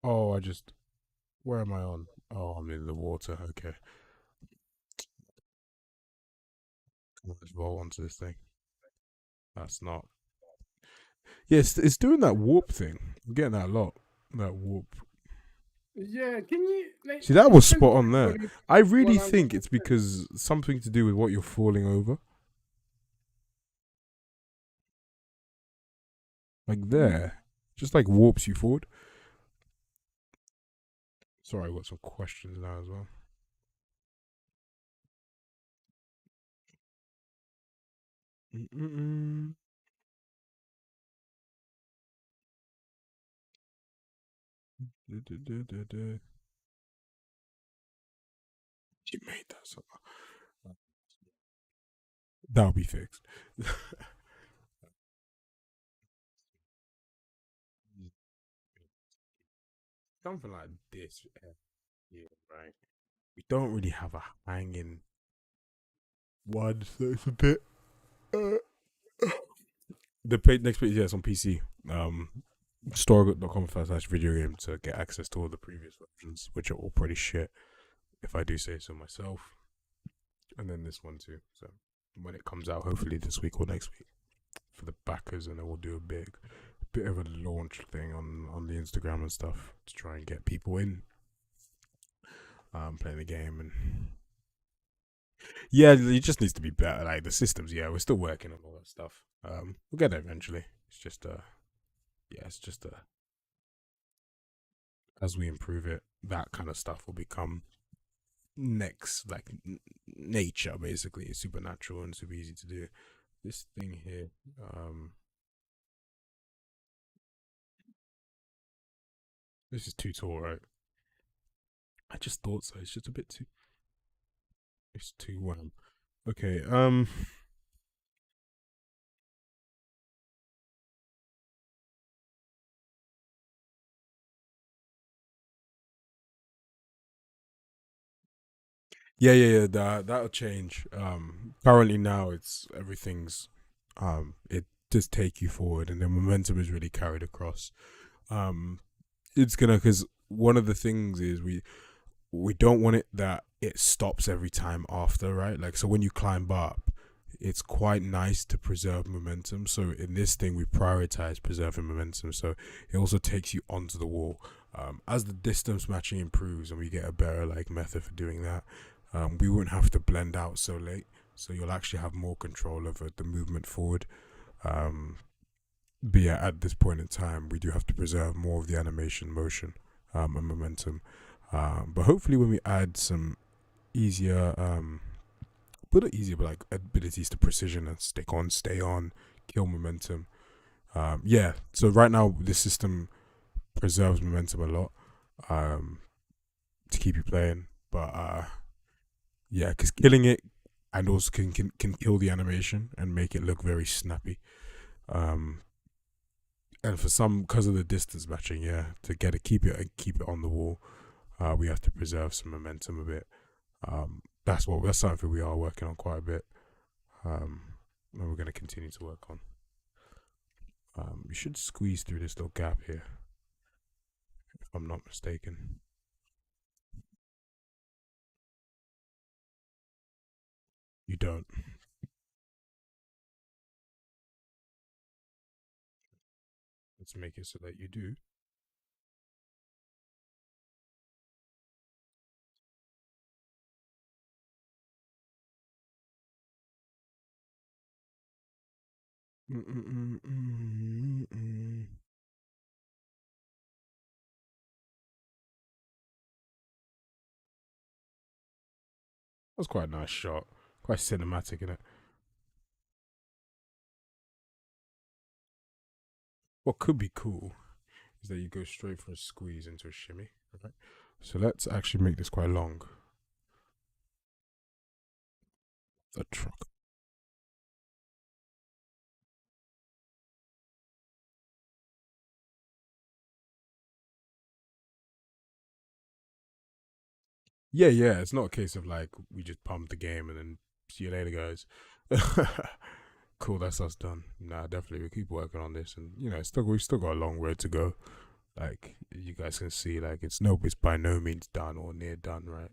Oh, I just. Where am I on? Oh, I'm in the water. Okay. Come on, let's roll onto this thing. That's not. Yes, it's doing that warp thing. I'm getting that a lot. That warp. Yeah, can you like See, that you was can spot do on it for there. it I really think it's 100%? because something to do with what you're falling over. Like Mm, there. Just like warps you forward. Sorry, I've got some questions now as well. Mm-mm-mm. Du-du-du-du-du. You made that so. That'll be fixed. Something like this. Yeah, right. We don't really have a hanging one, so it's a bit. Uh, next page, yeah, it's on PC. Store.com/video game to get access to all the previous versions, which are all pretty shit, if I do say so myself. And then this one too. So when it comes out, hopefully this week or next week for the backers, and then we'll do a bit of a launch thing on the Instagram and stuff to try and get people in, playing the game. And yeah, it just needs to be better. Like the systems, yeah, we're still working on all that stuff. We'll get there eventually. It's just yeah, it's just as we improve it, that kind of stuff will become next, like nature, basically. It's supernatural and super easy to do. This thing here, this is too tall, right? I just thought so. It's just a bit too. It's too wham. Okay. Yeah, yeah, yeah. That'll change. Currently now it's everything's. It does take you forward, and the momentum is really carried across. Um, it's gonna because one of the things is we don't want it that it stops every time after, right? Like, so when you climb up, it's quite nice to preserve momentum. So in this thing, we prioritize preserving momentum. So it also takes you onto the wall. As the distance matching improves and we get a better like method for doing that, we won't have to blend out so late. So you'll actually have more control over the movement forward. Um, but yeah, at this point in time, we do have to preserve more of the animation, motion, and momentum. But hopefully, when we add some easier, but not easier, but like abilities to precision and stick on, stay on, kill momentum. Yeah. So right now, this system preserves momentum a lot to keep you playing. But yeah, because killing it and also can kill the animation and make it look very snappy. Um, and for some, because of the distance matching, yeah, to get it, keep it on the wall, we have to preserve some momentum a bit. That's something we are working on quite a bit. Um, and we're going to continue to work on. You should squeeze through this little gap here, if I'm not mistaken. You don't. Let's make it so that you do. That's quite a nice shot. Quite cinematic, in it. What could be cool is that you go straight from a squeeze into a shimmy. Right? So let's actually make this quite long. The truck. Yeah, yeah. It's not a case of like we just pump the game and then see you later, guys. Cool, that's us done. Nah, definitely we keep working on this, and we've still got a long road to go. Like you guys can see, like it's by no means done or near done, right?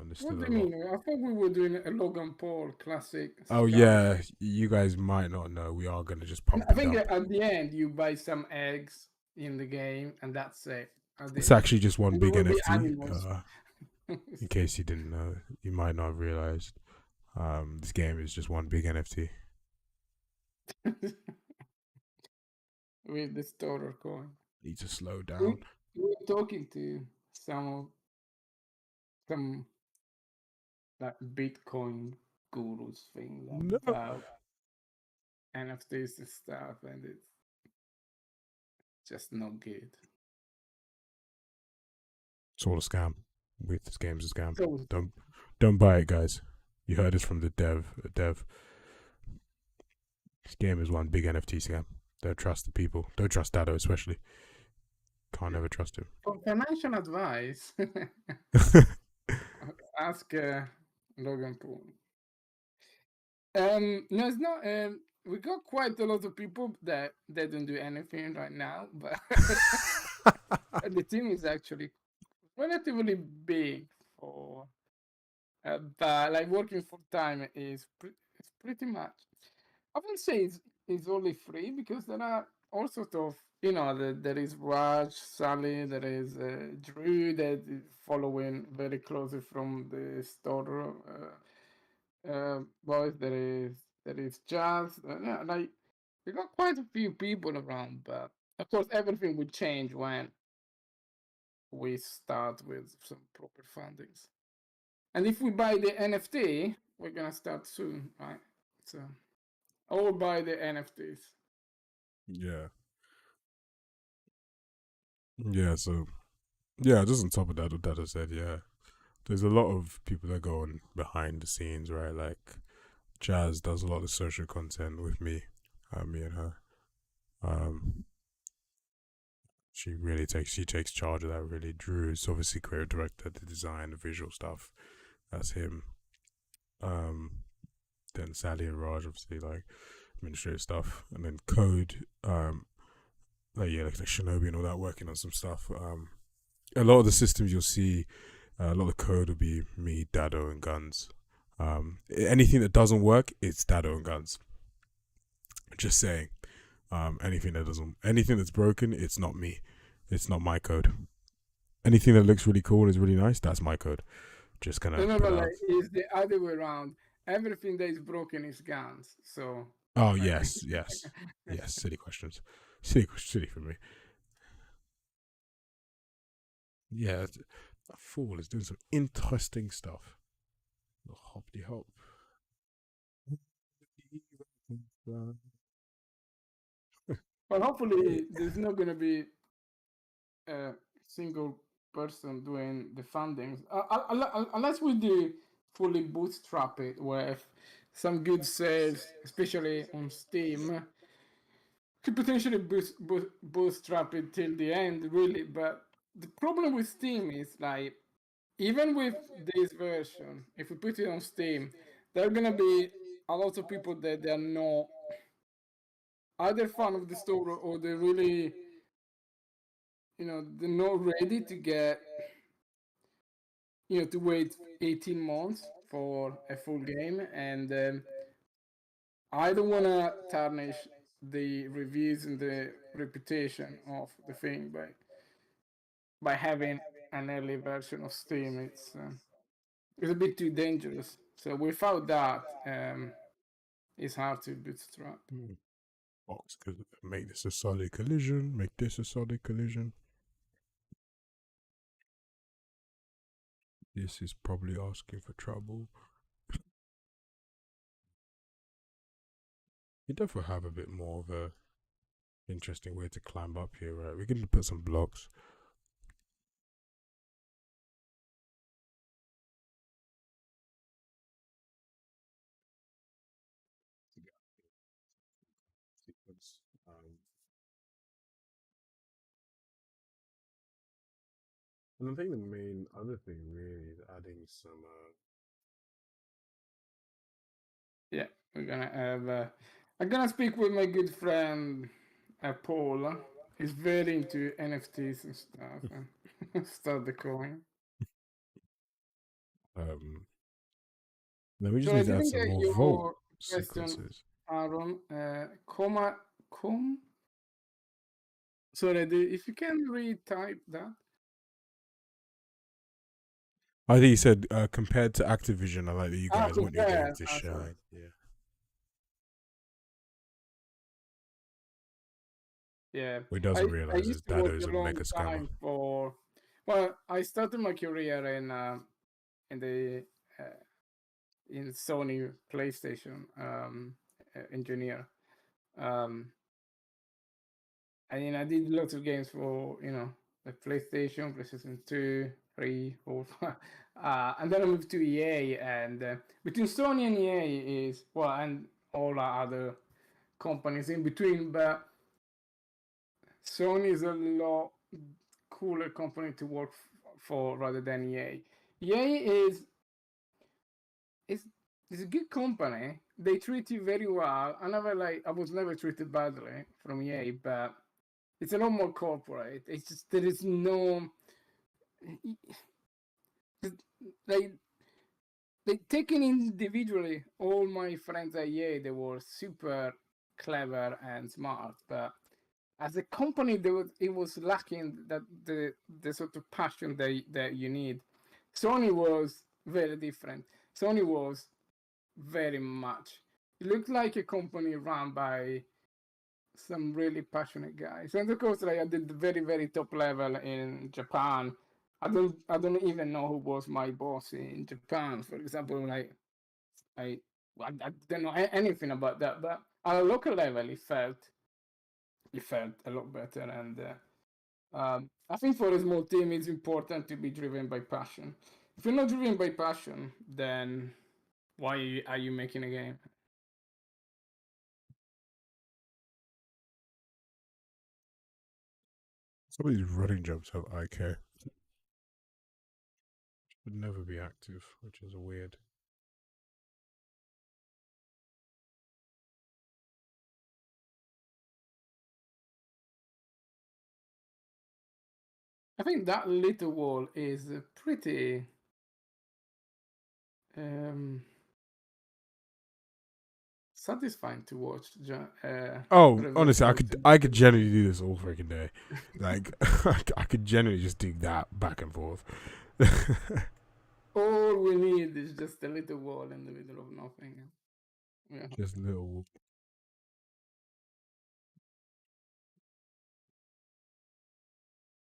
There's What still do a you lot. mean? I thought we were doing a Logan Paul classic Oh scam. yeah, you guys might not know. We are gonna just And pump I and think dump. at the end you buy some eggs in the game, and that's it. At the It's end, actually just one and there big will be NFT. animals. In case you didn't know, you might not have realized. This game is just one big NFT. With the Storer coin. Need to slow We, down. we were talking to some like Bitcoin gurus thing No, about NFTs and stuff, and it's just not good. it's all a scam. With this game's a scam. So Don't buy it, guys. You heard this from the dev. This game is one big NFT scam. Don't trust the people. Don't trust Dado, especially. Can't ever trust him. for financial advice, ask Logan Paul. No, it's not. We got quite a lot of people that they don't do anything right now, but the team is actually relatively big for. But like working full time is it's pretty much. I wouldn't say it's only free because there are all sorts of there is Raj, Sally, there is Drew that is following very closely from the store boys. There is Jazz. Yeah, like we got quite a few people around, but of course everything will change when we start with some proper fundings. And if we buy the NFT, we're gonna start soon, right? So all buy the NFTs. Yeah. Yeah, so yeah, just on top of that, what Dada said, yeah. There's a lot of people that go on behind the scenes, right? Like Jazz does a lot of social content with me and her. Um, she takes charge of that really. Drew's obviously creative director, the design, the visual stuff. That's him. Um, then Sally and Raj obviously like administrative stuff, and then Code. Like Shinobi and all that working on some stuff. A lot of the systems you'll see, a lot of the code will be me, Dado, and Guns. Anything that doesn't work, it's Dado and Guns. Just saying. Anything that's broken, it's not me. It's not my code. Anything that looks really cool and is really nice, that's my code. Just gonna No, put but out. like it's the other way around. Everything that is broken is guns. So Oh like, yes, yes, yes. Silly questions. Silly for me. Yeah, that fool is doing some interesting stuff. Hoppity hop. but Yeah. hopefully there's not gonna be a single person doing the fundings unless we do fully bootstrap it with some good sales, especially on Steam. Could potentially bootstrap it till the end, really. But the problem with Steam is like even with this version, if we put it on Steam, there are gonna be a lot of people that they are not either fan of the store or they're really, they're not ready to get, to wait 18 months for a full game. And I don't want to tarnish the reviews and the reputation of the thing by having an early version of Steam. It's a bit too dangerous. So without that, it's hard to bootstrap. box. Make this a solid collision. Make this a solid collision. This is probably asking for trouble. You definitely have a bit more of a interesting way to climb up here, right? We're going to put some blocks. Sequence. And I think the main other thing really is adding some. Yeah, we're gonna have. I'm gonna speak with my good friend Paul. He's very into NFTs and stuff, and start the coin. Um, then we just So I need to add didn't some get more vault your question, sequences. Aaron. Com. Sorry, if you can retype that. I think you said compared to Activision, I like that you Ah, guys want your game compare. to Ah, sorry. shine. Yeah. Yeah, Well, he I doesn't I realize his used to dad work is a a long mega scammer. time for. Well, I started my career in the in Sony PlayStation engineer. Um, I did lots of games for the PlayStation, PlayStation 2, 3, 4, 5. And then I moved to EA, and between Sony and EA is well, and all our other companies in between, but Sony is a lot cooler company to work for rather than EA. EA is is a good company. They treat you very well. I was never treated badly from EA, but it's a lot more corporate. It's just there is no like taken individually. All my friends at EA, they were super clever and smart, but as a company, it was lacking that the sort of passion that you need. Sony was very different. Sony was very much. It looked like a company run by some really passionate guys. And of course, like at the very, very top level in Japan, I don't even know who was my boss in Japan. For example, like I I don't know anything about that. But at a local level, it felt a lot better. And I think for a small team, it's important to be driven by passion. If you're not driven by passion, then why are you making a game? Some of these running jumps have IK. Would never be active, which is weird. I think that little wall is pretty um, satisfying to watch. Oh, honestly, Reversal. I could generally do this all freaking day. Like I could generally just do that back and forth. All we need is just a little wall in the middle of nothing. Yeah. Just little.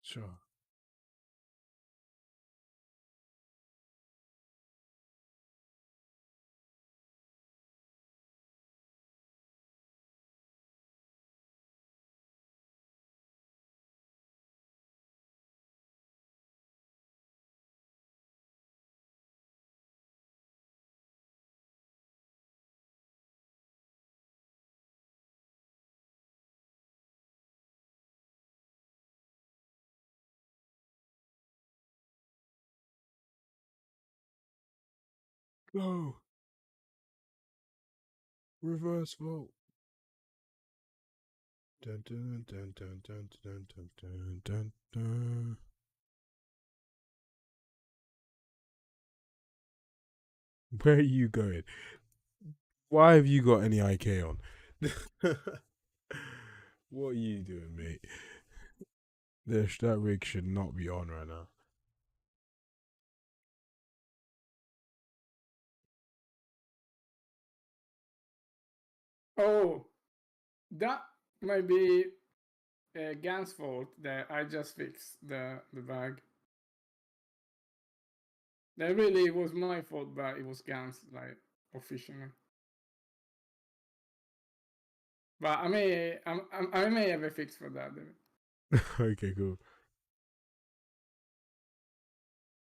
Sure. Go. Reverse vault. Dun, dun, dun, dun, dun, dun, dun, dun, dun, dun. Where are you going? Why have you got any IK on? What are you doing, mate? That rig should not be on right now. Oh, that might be Gan's fault that I just fixed the bug. That really was my fault, but it was Gan's, like, officially. But I may have a fix for that. Okay, cool.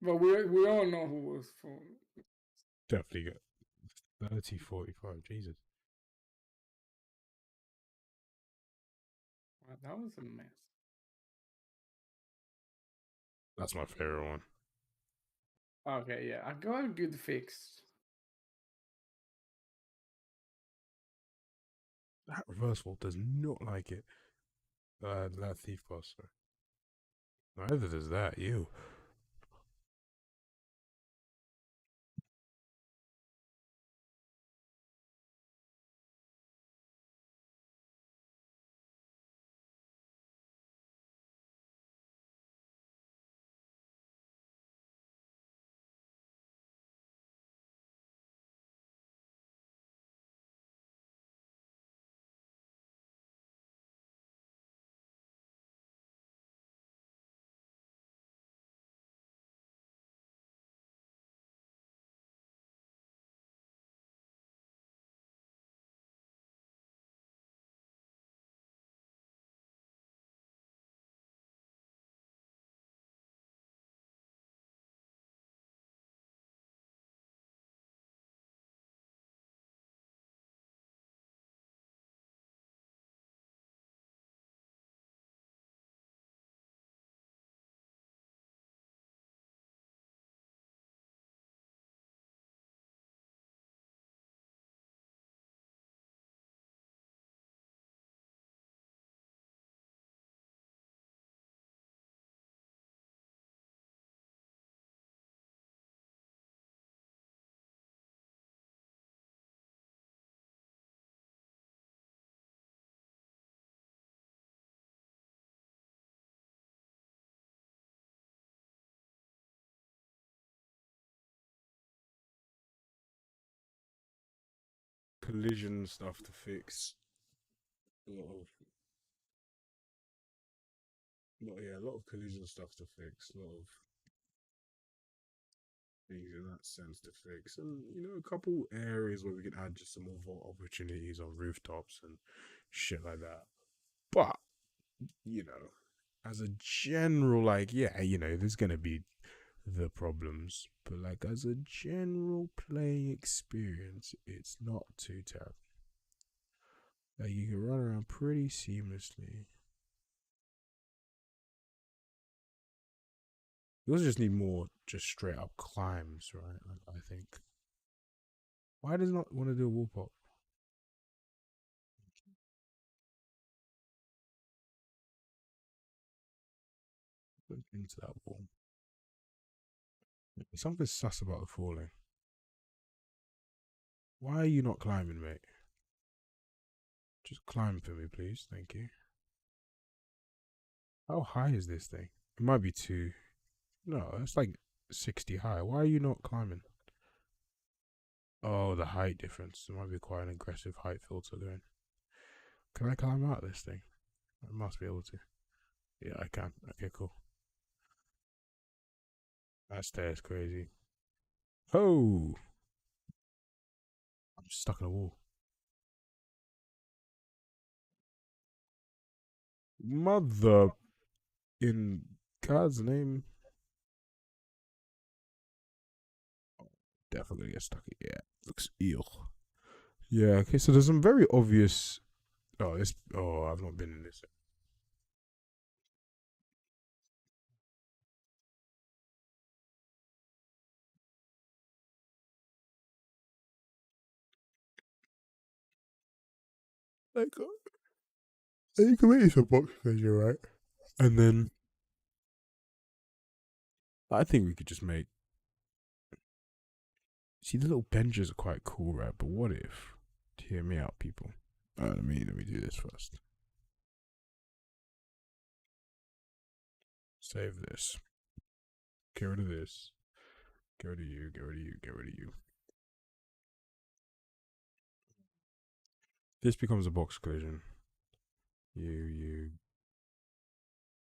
But we all know who was for. Definitely got 30-45. Jesus. Well, that was a mess. That's my favorite one. Okay, yeah, I got a good fix. That reverse vault does not like it. That thief boss, sorry. Neither does that, you. Collision stuff to fix. A lot of, a lot of collision stuff to fix. A lot of things in that sense to fix, and a couple areas where we can add just some more vault opportunities on rooftops and shit like that. But as a general, like, yeah, there's gonna be the problems, but like as a general playing experience, it's not too terrible. Like you can run around pretty seamlessly. You also just need more just straight up climbs, right? Like, I think. Why does it not want to do a wall pop? Look into that wall. There's something sus about the falling. Why are you not climbing, mate? Just climb for me, please. Thank you. How high is this thing? It might be too. No, it's like 60 high. Why are you not climbing? Oh, the height difference. There might be quite an aggressive height filter going. Can I climb out of this thing? I must be able to. Yeah, I can. Okay, cool. That stairs crazy. Oh! I'm stuck in a wall. Mother, in God's name. Definitely gonna get stuck. Yeah, looks ill. Yeah, okay, so there's some very obvious. Oh, this. Oh, I've not been in this. Like, you can make some box you're right? And then I think we could just make. See, the little benches are quite cool, right? But what if? Hear me out, people. Let me do this first. Save this. Get rid of this. Get rid of you. Get rid of you. Get rid of you. This becomes a box collision. You,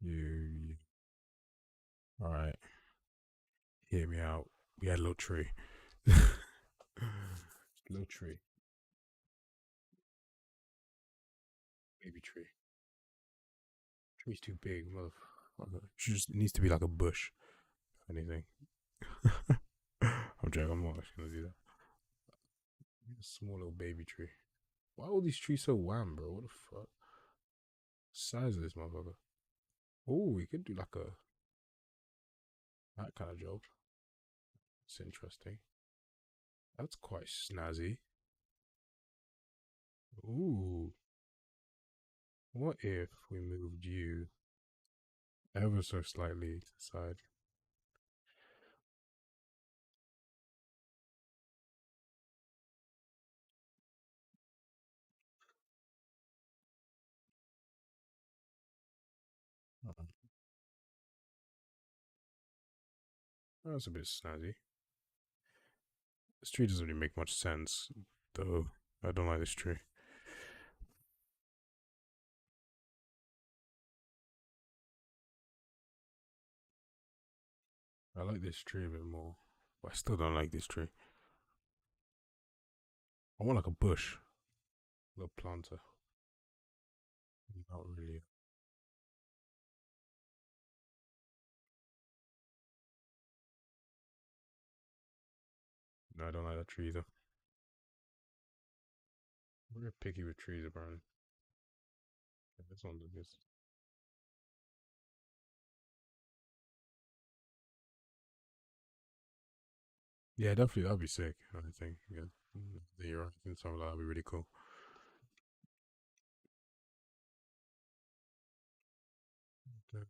you. All right, hear me out. We had a little tree. Little tree. Baby tree. Tree's too big, motherfucker. Just it needs to be like a bush. If anything. I'm joking. I'm not actually gonna do that. A small little baby tree. Why are all these trees so wham, bro? What the fuck? Size of this motherfucker. Oh, we could do like a that kind of job. It's interesting. That's quite snazzy. Ooh. What if we moved you ever so slightly to the side? Uh-uh. That's a bit snazzy. This tree doesn't really make much sense, though. I don't like this tree. I like this tree a bit more, but I still don't like this tree. I want like a bush, a little planter. Not really. No, I don't like that tree either. I'm very picky with trees, apparently. Yeah, this one's a this. Yeah, definitely that'd be sick. I think. Yeah, you're right. I think something like that'd be really cool. Dun,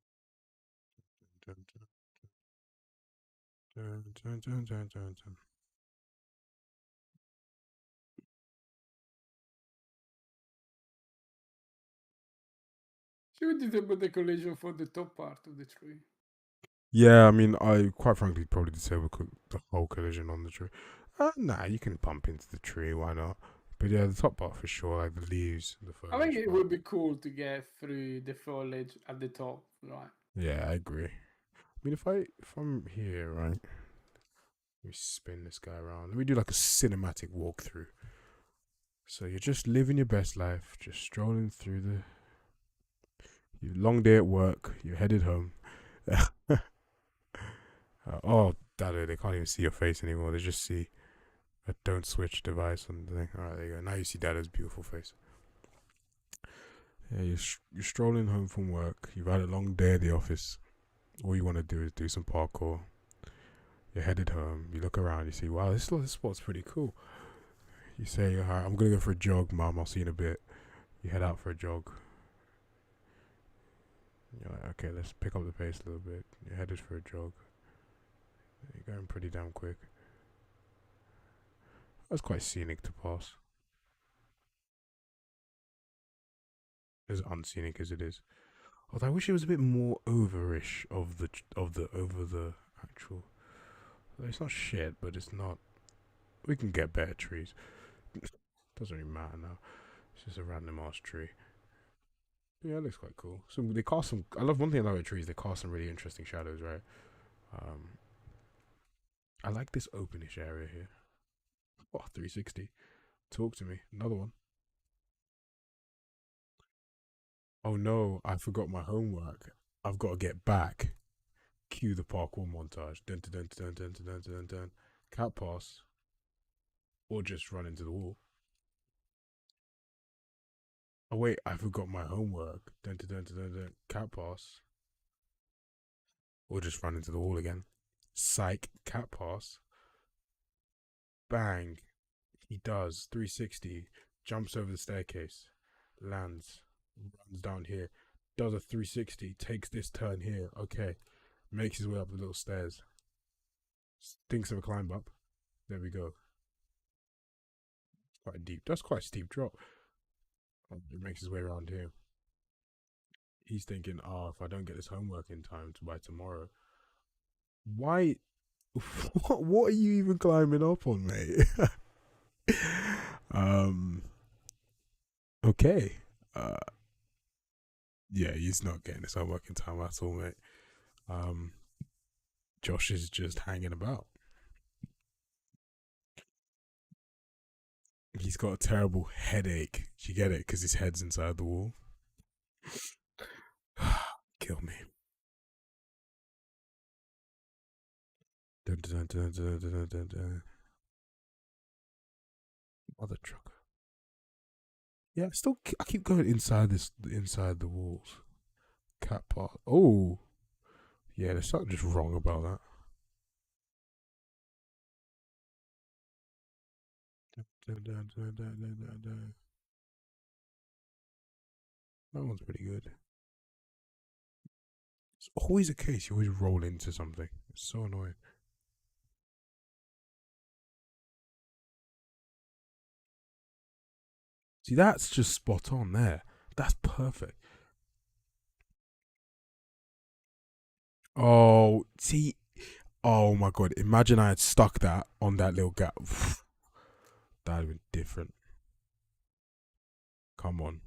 dun, dun, dun, dun, dun, dun, dun. Should we disable the collision for the top part of the tree? Yeah, I mean, I quite frankly probably disable the whole collision on the tree. Nah, you can bump into the tree. Why not? But yeah, the top part for sure, like the leaves, the I think foliage it part. would be cool to get through the foliage at the top, right? Yeah, I agree. I mean, if I'm here, right, let me spin this guy around. Let me do like a cinematic walkthrough. So you're just living your best life, just strolling through the long day at work. You're headed home. Oh, Dado, they can't even see your face anymore. They just see a don't switch device on the thing. All right, there you go. Now you see Dado's beautiful face. Yeah, you're strolling home from work. You've had a long day at the office. All you want to do is do some parkour. You're headed home. You look around. You see, wow, this spot's pretty cool. You say, all right, I'm gonna go for a jog, mum. I'll see you in a bit. You head out for a jog. You're like, okay, let's pick up the pace a little bit. You're headed for a jog. You're going pretty damn quick. That's quite scenic to pass. As unscenic as it is. Although I wish it was a bit more overish of the over the actual. It's not shit, but it's not. We can get better trees. Doesn't really matter now. It's just a random ass tree. Yeah, it looks quite cool. So they cast some. I love one thing about trees. They cast some really interesting shadows, right? Um, I like this openish area here. Oh, 360. Talk to me. Another one. Oh no, I forgot my homework. I've got to get back. Cue the parkour montage. Dun dun dun dun dun dun dun dun. Dun. Cat pass, or just run into the wall. Oh wait, I forgot my homework. Dun dun dun dun dun. Dun. Cat pass, or just run into the wall again. Psych. Cat pass. Bang. He does 360. Jumps over the staircase. Lands. Runs down here. Does a 360. Takes this turn here. Okay. Makes his way up the little stairs. Thinks of a climb up. There we go. Quite deep. That's quite a steep drop. He makes his way around here. He's thinking, oh, if I don't get this homework in time to by tomorrow, why? What are you even climbing up on, mate? um. Okay. Yeah, he's not getting his homework in time at all, mate. Um, Josh is just hanging about. He's got a terrible headache. Do you get it? Because his head's inside the wall. Kill me. Dun, dun, dun, dun, dun, dun, dun, dun. Mother trucker. Yeah, still, I keep going inside the walls. Cat part. Oh, yeah, there's something just wrong about that. Dun, dun, dun, dun, dun, dun, dun. That one's pretty good. It's always a case. You always roll into something. It's so annoying. See, that's just spot on there. That's perfect. Oh, see. Oh my god. Imagine I had stuck that on that little gap. That'd have been different. Come on.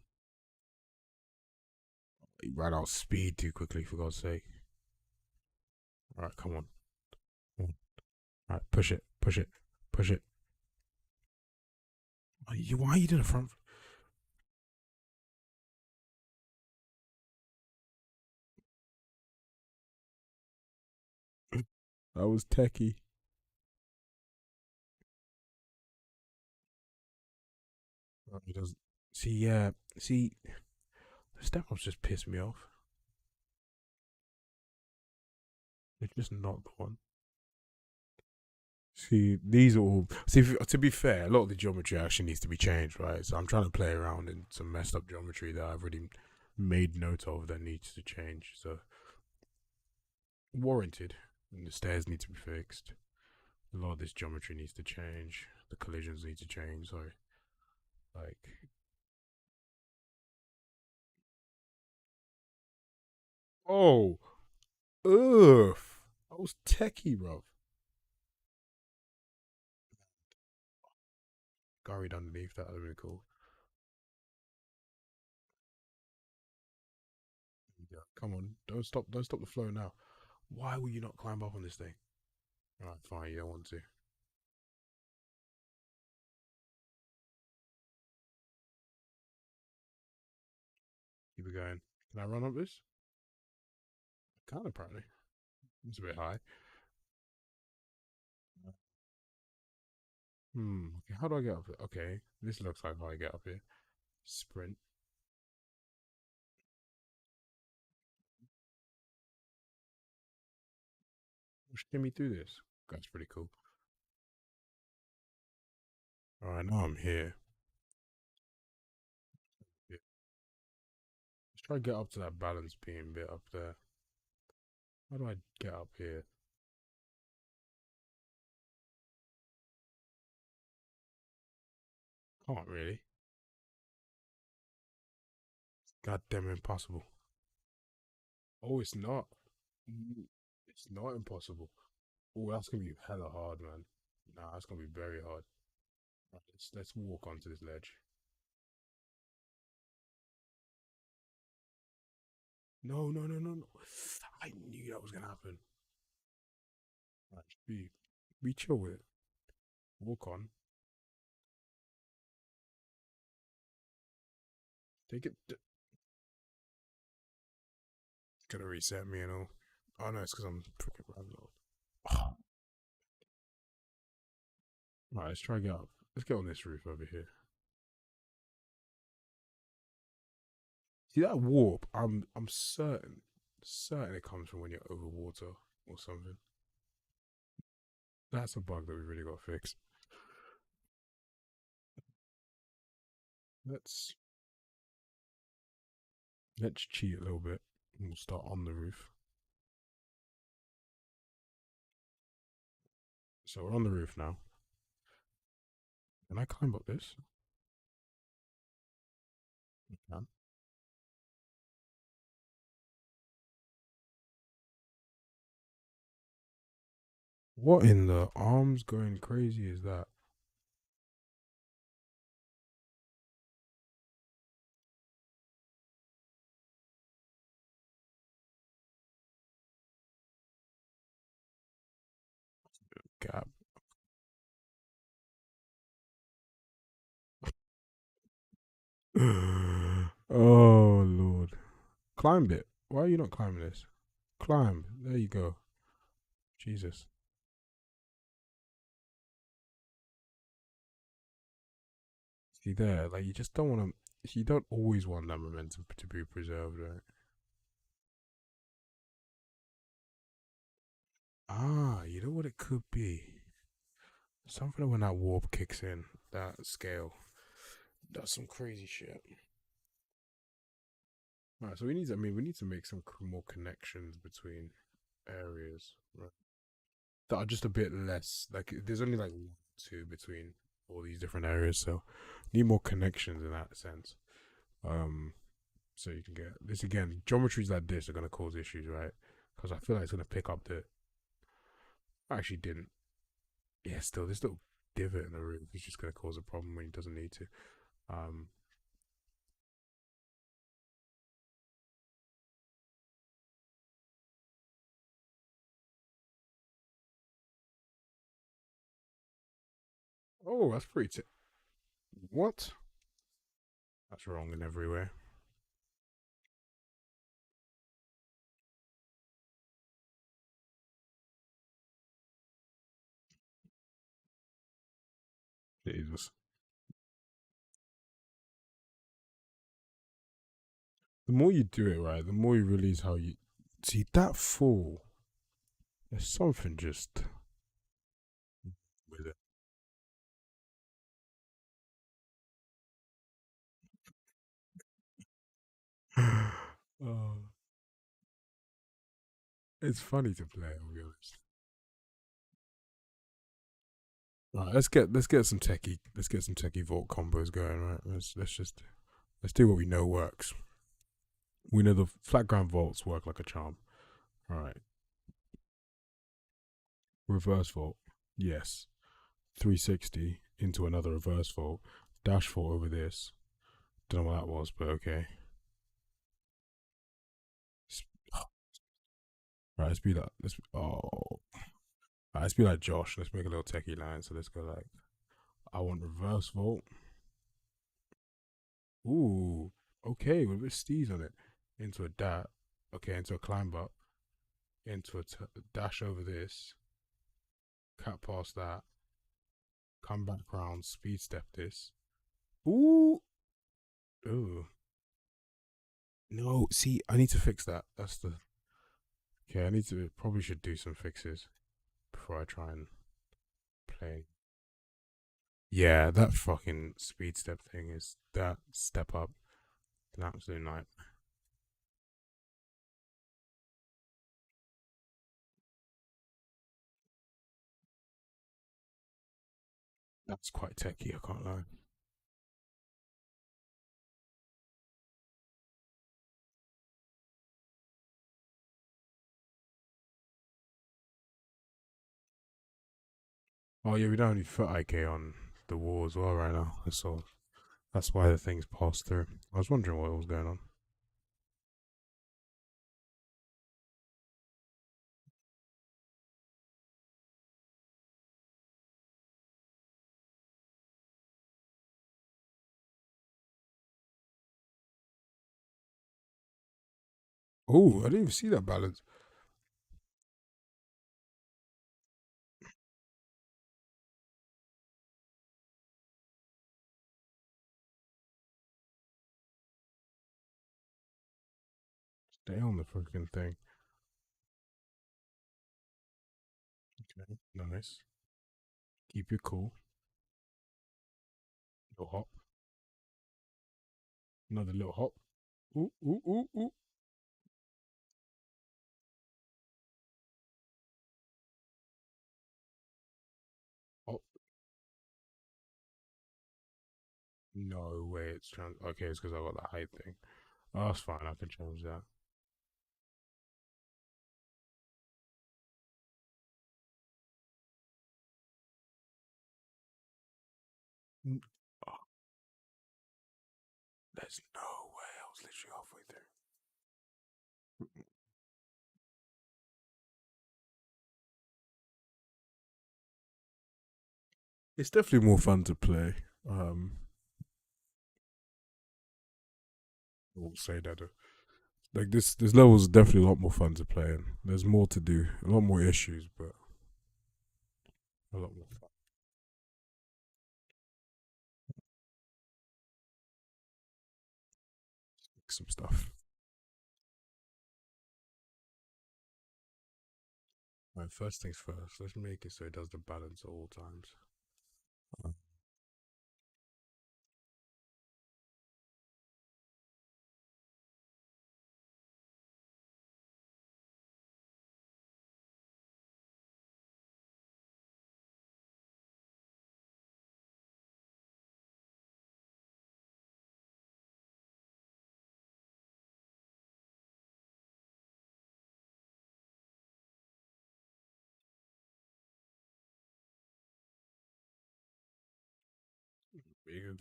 He ran out of speed too quickly, for God's sake. Alright, come on. Alright, push it. Push it. Push it. Why are you doing the front? That was techie. He doesn't. See, yeah. See, the step ups just pissed me off. They're just not the one. See, these are all. See, to be fair, a lot of the geometry actually needs to be changed, right? So I'm trying to play around in some messed up geometry that I've already made note of that needs to change. So warranted. And the stairs need to be fixed. A lot of this geometry needs to change. The collisions need to change. So, like, oh, ugh, that was techie, bro. Guried underneath that would have been cool. Yeah, come on, don't stop the flow now. Why will you not climb up on this thing? All right, fine, you don't want to. Keep it going. Can I run up this? Kind of, apparently. It's a bit high. Okay, how do I get up here? Okay, this looks like how I get up here. Sprint. Get me through this. That's pretty cool. All right, now I'm here. Yeah. Let's try to get up to that balance beam bit up there. How do I get up here? Can't really. Goddamn impossible. Oh, it's not. It's not impossible. Oh, that's gonna be hella hard, man. Nah, that's gonna be very hard. Right, let's walk onto this ledge. No, no, no, no, no. I knew that was gonna happen. Right, be chill with it. Walk on. Take it. Gonna reset me and all. Oh no, it's because I'm freaking random. Oh. Right, let's try to get up. Let's get on this roof over here. See that warp? I'm certain it comes from when you're over water or something. That's a bug that we really got to fix. Let's let's cheat a little bit. We'll start on the roof. So we're on the roof now. Can I climb up this? I can. What in the arms going crazy is that? Gap. Oh Lord. Climb it. Why are you not climbing this? Climb. There you go. Jesus. See there, like you just don't want to. You don't always want that momentum to be preserved, right? Ah, you know what it could be? Something when that warp kicks in, that scale, that's some crazy shit. All right, so we need to. I mean, we need to make some more connections between areas, right? That are just a bit less. Like, there's only like one, two between all these different areas, so need more connections in that sense. Um, so you can get this again. Geometries like this are gonna cause issues, right? Because I feel like it's gonna pick up the. I actually didn't. Yeah, still this little divot in the roof is just gonna cause a problem when it doesn't need to. Um. Oh, that's pretty. What? That's wrong in every way. Jesus. The more you do it right, the more you realize how you see that fall. There's something just with it. Oh, it's funny to play. I'll be honest. Right, let's get some techie vault combos going. Right, let's do what we know works. We know the flat ground vaults work like a charm. All right, reverse vault, yes. 360 into another reverse vault, dash vault over this. Don't know what that was, but okay. Right, let's be like let's be like Josh. Let's make a little techie line. So let's go like I want reverse vault. Ooh, okay, with a bit of steez on it. Into a dat. Okay, into a climb up. Into a dash over this. Cut past that. Come back round. Speed step this. Ooh. Ooh. No, see, I need to fix that. That's the. Okay, I need to. Probably should do some fixes before I try and play. Yeah, that fucking speed step thing is that step up. An absolute night. That's quite techie, I can't lie. Oh yeah, we don't have any foot IK on the wall as well right now. So that's why the things passed through. I was wondering what was going on. Oh, I didn't even see that balance. Stay on the freaking thing. Okay, nice. Keep it cool. Little hop. Another little hop. Ooh, ooh, ooh, ooh. Hop. No way it's trans. Okay, it's because I got the height thing. Oh, that's fine. I can change that. Oh, there's no way. I was literally halfway through. It's definitely more fun to play. I will say that. Like this level is definitely a lot more fun to play, and there's more to do, a lot more issues, but a lot more fun. Some stuff. Right, first things first. Let's make it so it does the balance at all times. Uh,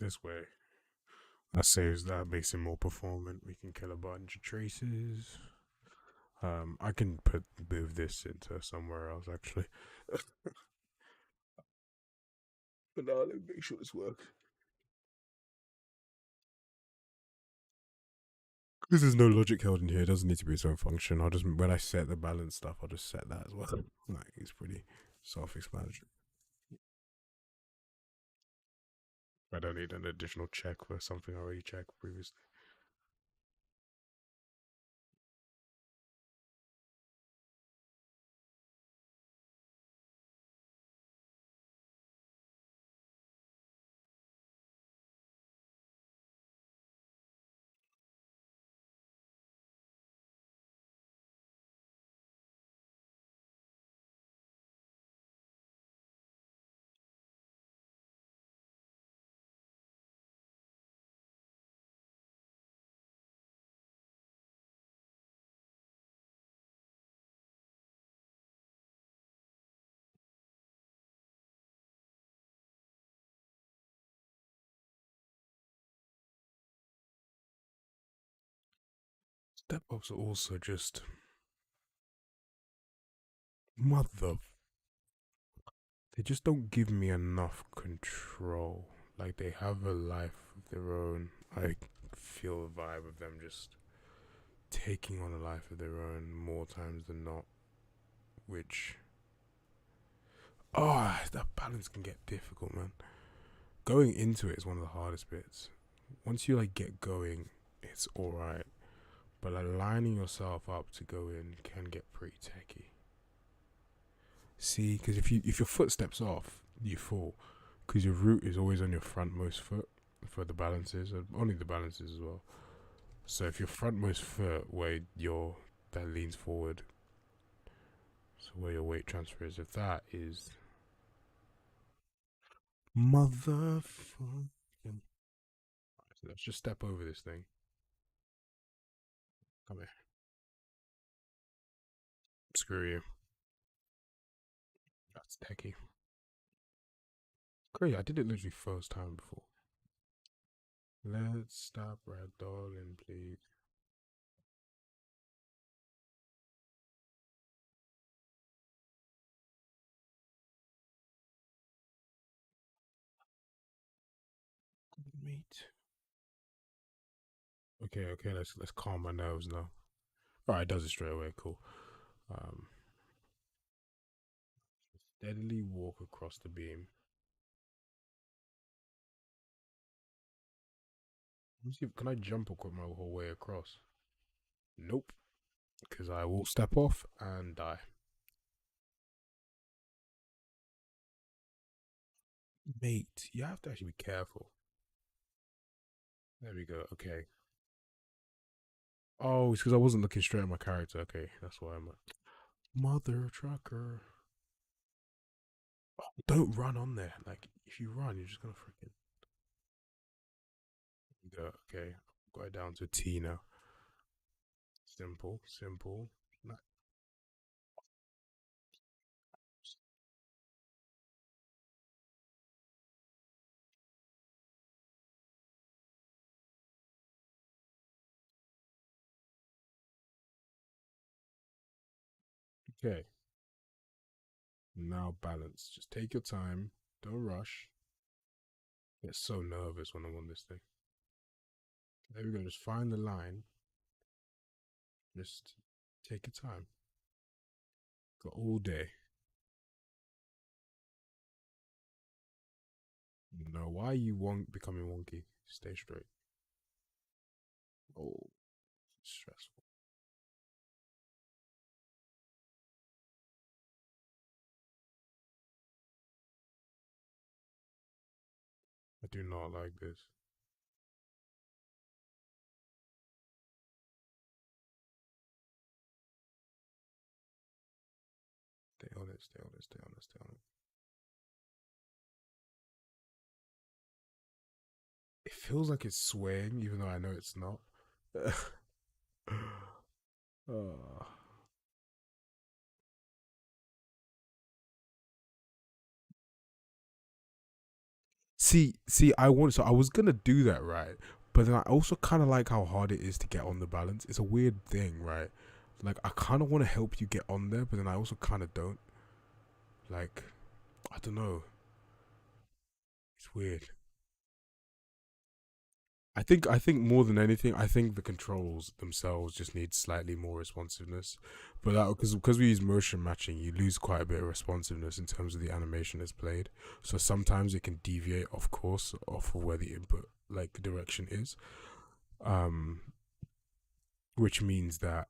this way, that makes it more performant. We can kill a bunch of traces. I can move this into somewhere else actually, but now let me make sure this works. Because there's no logic held in here, it doesn't need to be its own function. I'll just when I set the balance stuff, I'll just set that as well. Like it's pretty self-explanatory. I don't need an additional check for something I already checked previously. Step ups are also just mother. They just don't give me enough control. Like they have a life of their own. I feel the vibe of them just taking on a life of their own more times than not. Which, that balance can get difficult, man. Going into it is one of the hardest bits. Once you like get going, it's all right. But like lining yourself up to go in can get pretty techy. See, because if your foot steps off, you fall. Because your root is always on your frontmost foot for the balances, and only the balances as well. So if your frontmost foot, where your that leans forward, so where your weight transfer is, if that is motherfucking, so let's just step over this thing. Come here, screw you. That's techie. Great, I did it literally first time before. Let's stop ragdolling, please. Meat. Okay, let's calm my nerves now. Alright, it does it straight away, cool. Um Steadily walk across the beam. Let's see, can I jump my whole way across? Nope. Because I will step off and die. Mate, you have to actually be careful. There we go, okay. Oh, it's because I wasn't looking straight at my character. Okay, that's why I'm like, mother trucker. Oh, don't run on there. Like, if you run, you're just gonna freaking go. Okay, got it down to T now. Simple, simple. Okay, now balance. Just take your time. Don't rush. I get so nervous when I'm on this thing. There we go. Just find the line. Just take your time. Got all day. No, why are you becoming wonky? Stay straight. Oh, stressful. I do not like this. Stay on it, stay on it, stay on it, stay on it. It feels like it's swaying, even though I know it's not. uh, I was gonna do that, right? But then I also kind of like how hard it is to get on the balance. It's a weird thing, right? Like I kind of want to help you get on there, but then I also kind of don't. Like I don't know. It's weird. I think more than anything, I think the controls themselves just need slightly more responsiveness. But that because we use motion matching, you lose quite a bit of responsiveness in terms of the animation that's played. So sometimes it can deviate off course off of where the input like direction is. Um, which means that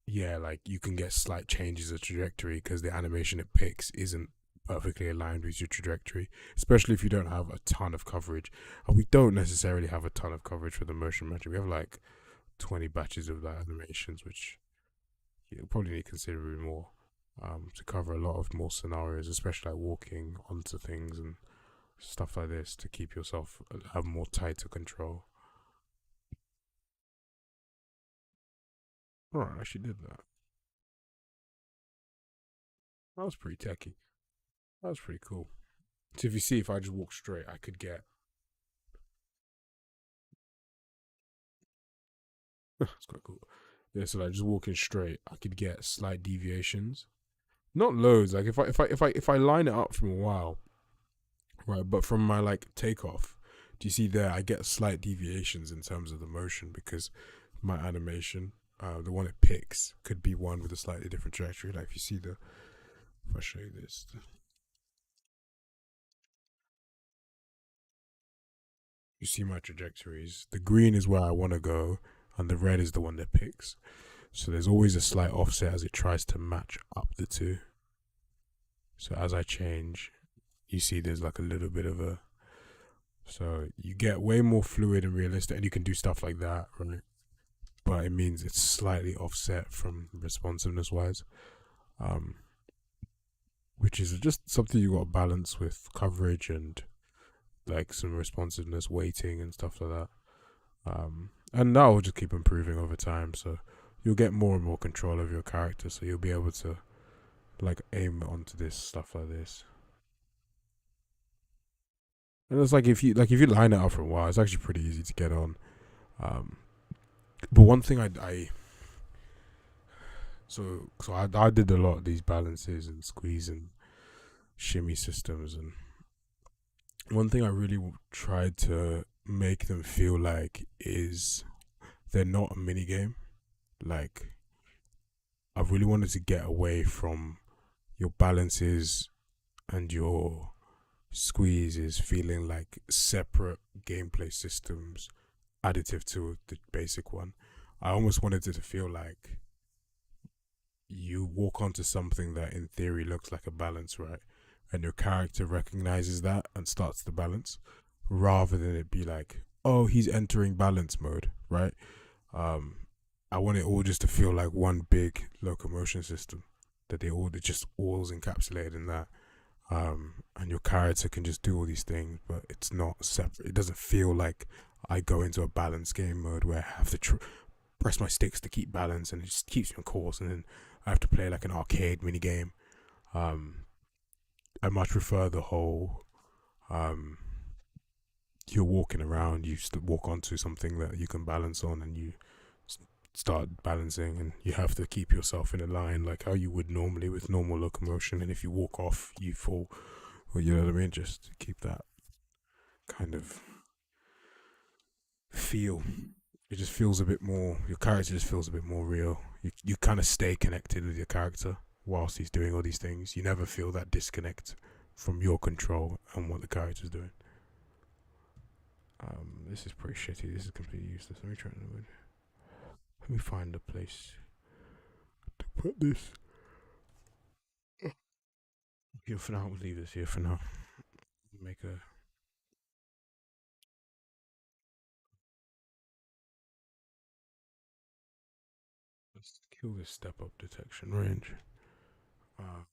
yeah, like you can get slight changes of trajectory because the animation it picks isn't perfectly aligned with your trajectory, especially if you don't have a ton of coverage. And we don't necessarily have a ton of coverage for the motion matching. We have like 20 batches of like animations, which you probably need considerably more to cover a lot of more scenarios, especially like walking onto things and stuff like this to keep yourself have more tighter control. All right, I actually did that. That was pretty techy. That was pretty cool. So if you see, if I just walk straight, I could get. It's quite cool. Yeah, so like just walking straight, I could get slight deviations. Not loads. Like if I line it up from a while, right? But from my like takeoff, do you see there? I get slight deviations in terms of the motion because my animation, the one it picks, could be one with a slightly different trajectory. Like if you see the, if I show you this, you see my trajectories. The green is where I want to go, and the red is the one that picks. So there's always a slight offset as it tries to match up the two. So as I change, you see there's like a little bit of a. So you get way more fluid and realistic, and you can do stuff like that, right? But it means it's slightly offset from responsiveness wise, um, which is just something you got to balance with coverage and like some responsiveness, weighting, and stuff like that. And that will just keep improving over time. So you'll get more and more control of your character. So you'll be able to like aim onto this stuff like this. And it's like if you line it up for a while, it's actually pretty easy to get on. Um, but one thing I did a lot of these balances and squeeze and shimmy systems, and one thing I really tried to make them feel like is they're not a mini game. Like I really wanted to get away from your balances and your squeezes feeling like separate gameplay systems additive to the basic one. I almost wanted it to feel like you walk onto something that in theory looks like a balance, right? And your character recognizes that and starts the balance rather than it be like, oh, he's entering balance mode, right? Um, I want it all just to feel like one big locomotion system that it just all's encapsulated in that. And your character can just do all these things, but it's not separate. It doesn't feel like I go into a balance game mode where I have to press my sticks to keep balance, and it just keeps me on course, and then I have to play like an arcade mini game. Um, I much prefer the whole. You're walking around, you walk onto something that you can balance on, and you start balancing, and you have to keep yourself in a line like how you would normally with normal locomotion. And if you walk off, you fall Well, you know what I mean? Just to keep that kind of feel. It just feels a bit more. Your character just feels a bit more real. You kind of stay connected with your character whilst he's doing all these things. You never feel that disconnect from your control and what the character's doing. This is pretty shitty. This is completely useless. Let me find a place to put this. Here for now. We'll leave this here for now. Make a. Let's kill this step up detection range. Uh,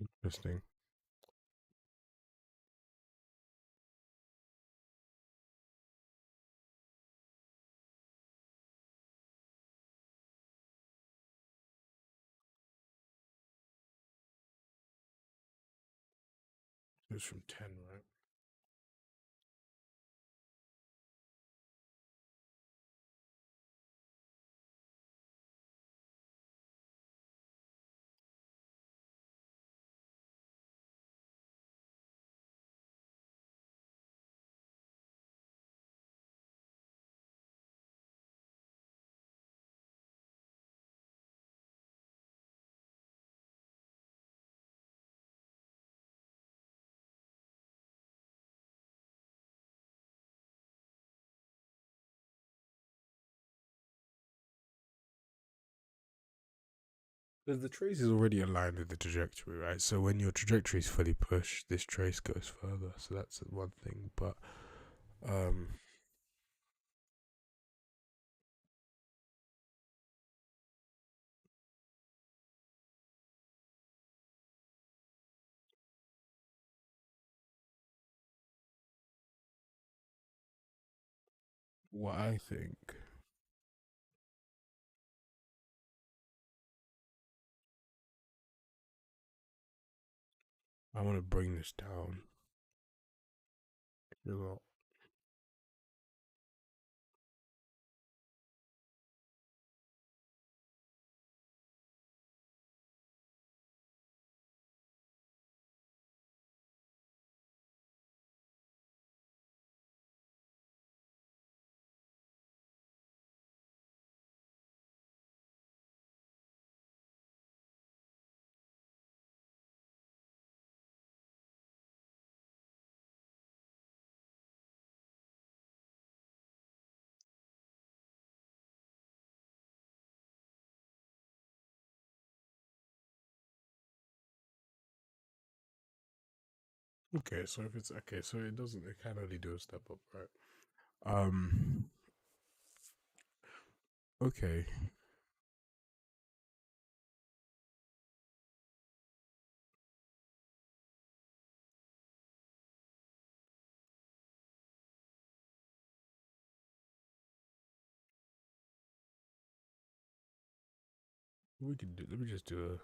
Interesting. It's from 10, right? Because the trace is already aligned with the trajectory, right? So when your trajectory is fully pushed, this trace goes further. So that's one thing. But um, what I think, I want to bring this down a lot. Okay, so if it's okay, so it doesn't. It can only do a step up, right? Um. Okay. We can do. Let me just do a.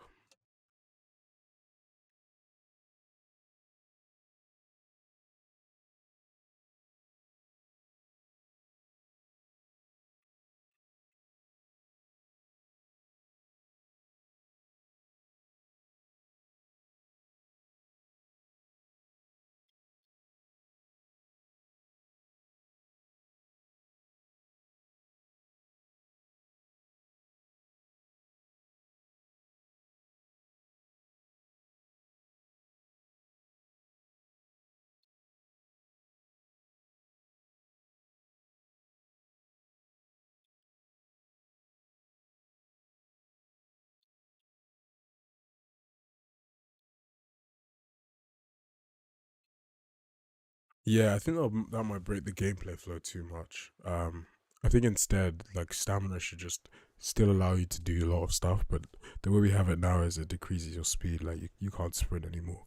Yeah, I think that might break the gameplay flow too much. I think instead, like stamina should just still allow you to do a lot of stuff, but the way we have it now is it decreases your speed. Like you can't sprint anymore.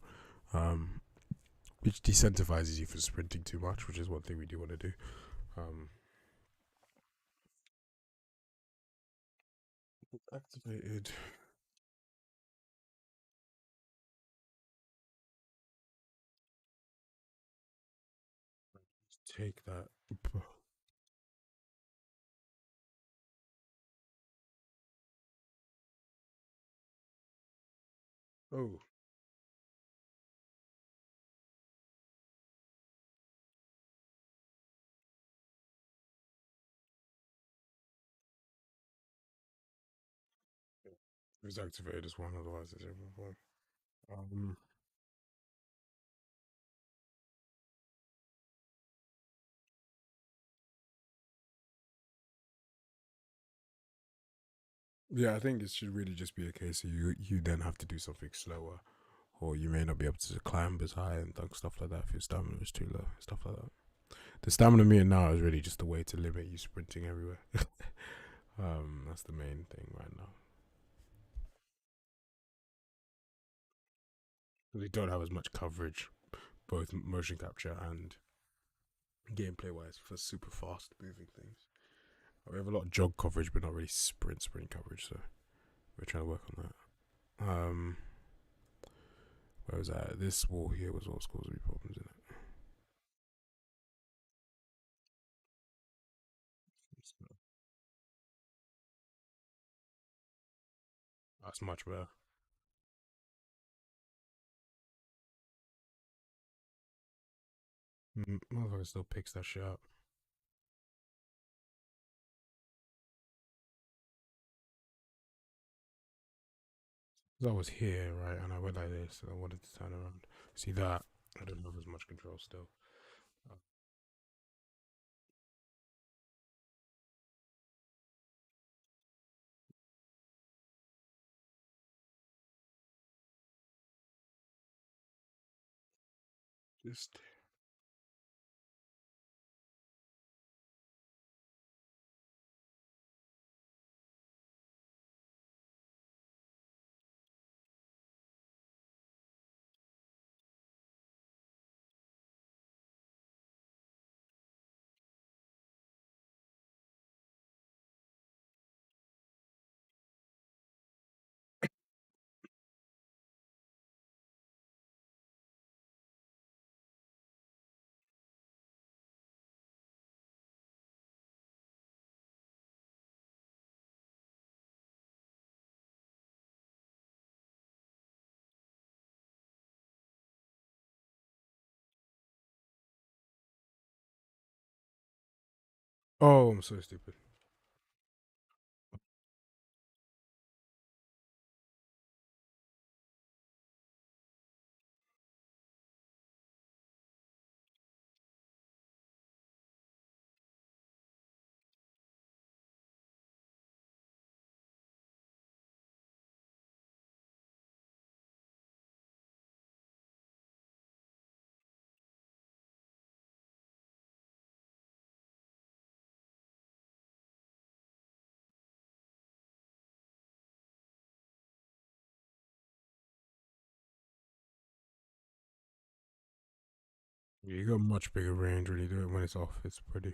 um, which decentivizes you from sprinting too much, which is one thing we do want to do. Um, activated. Take that. Oh, it was activated as one, otherwise it's everyone. Um, yeah, I think it should really just be a case of you then have to do something slower, or you may not be able to climb as high and dunk stuff like that if your stamina is too low, stuff like that. The stamina meter now is really just a way to limit you sprinting everywhere. That's the main thing right now. We don't have as much coverage, both motion capture and gameplay wise, for super fast moving things. We have a lot of jog coverage, but not really sprint coverage. So we're trying to work on that. Where was that? This wall here was what's causing me problems in it. That's much better. Motherfucker still picks that shit up. 'Cause I was here, right, and I went like this, and I wanted to turn around. See that? I don't have as much control still. Uh, Just oh, I'm so stupid. Yeah, you got much bigger range when you do it. When it's off, it's pretty.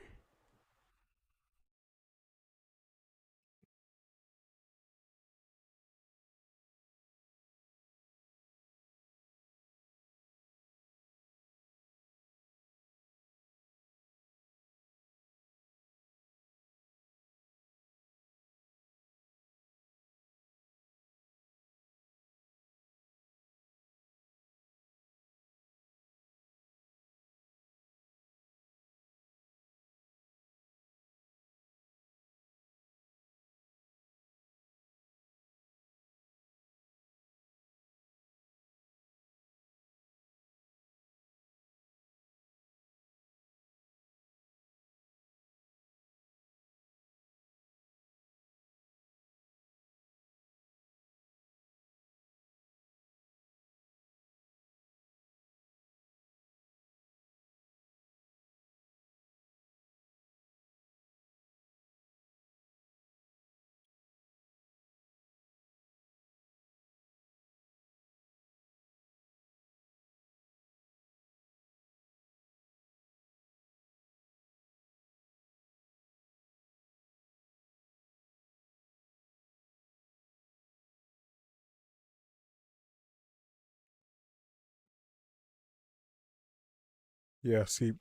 Yeah, see,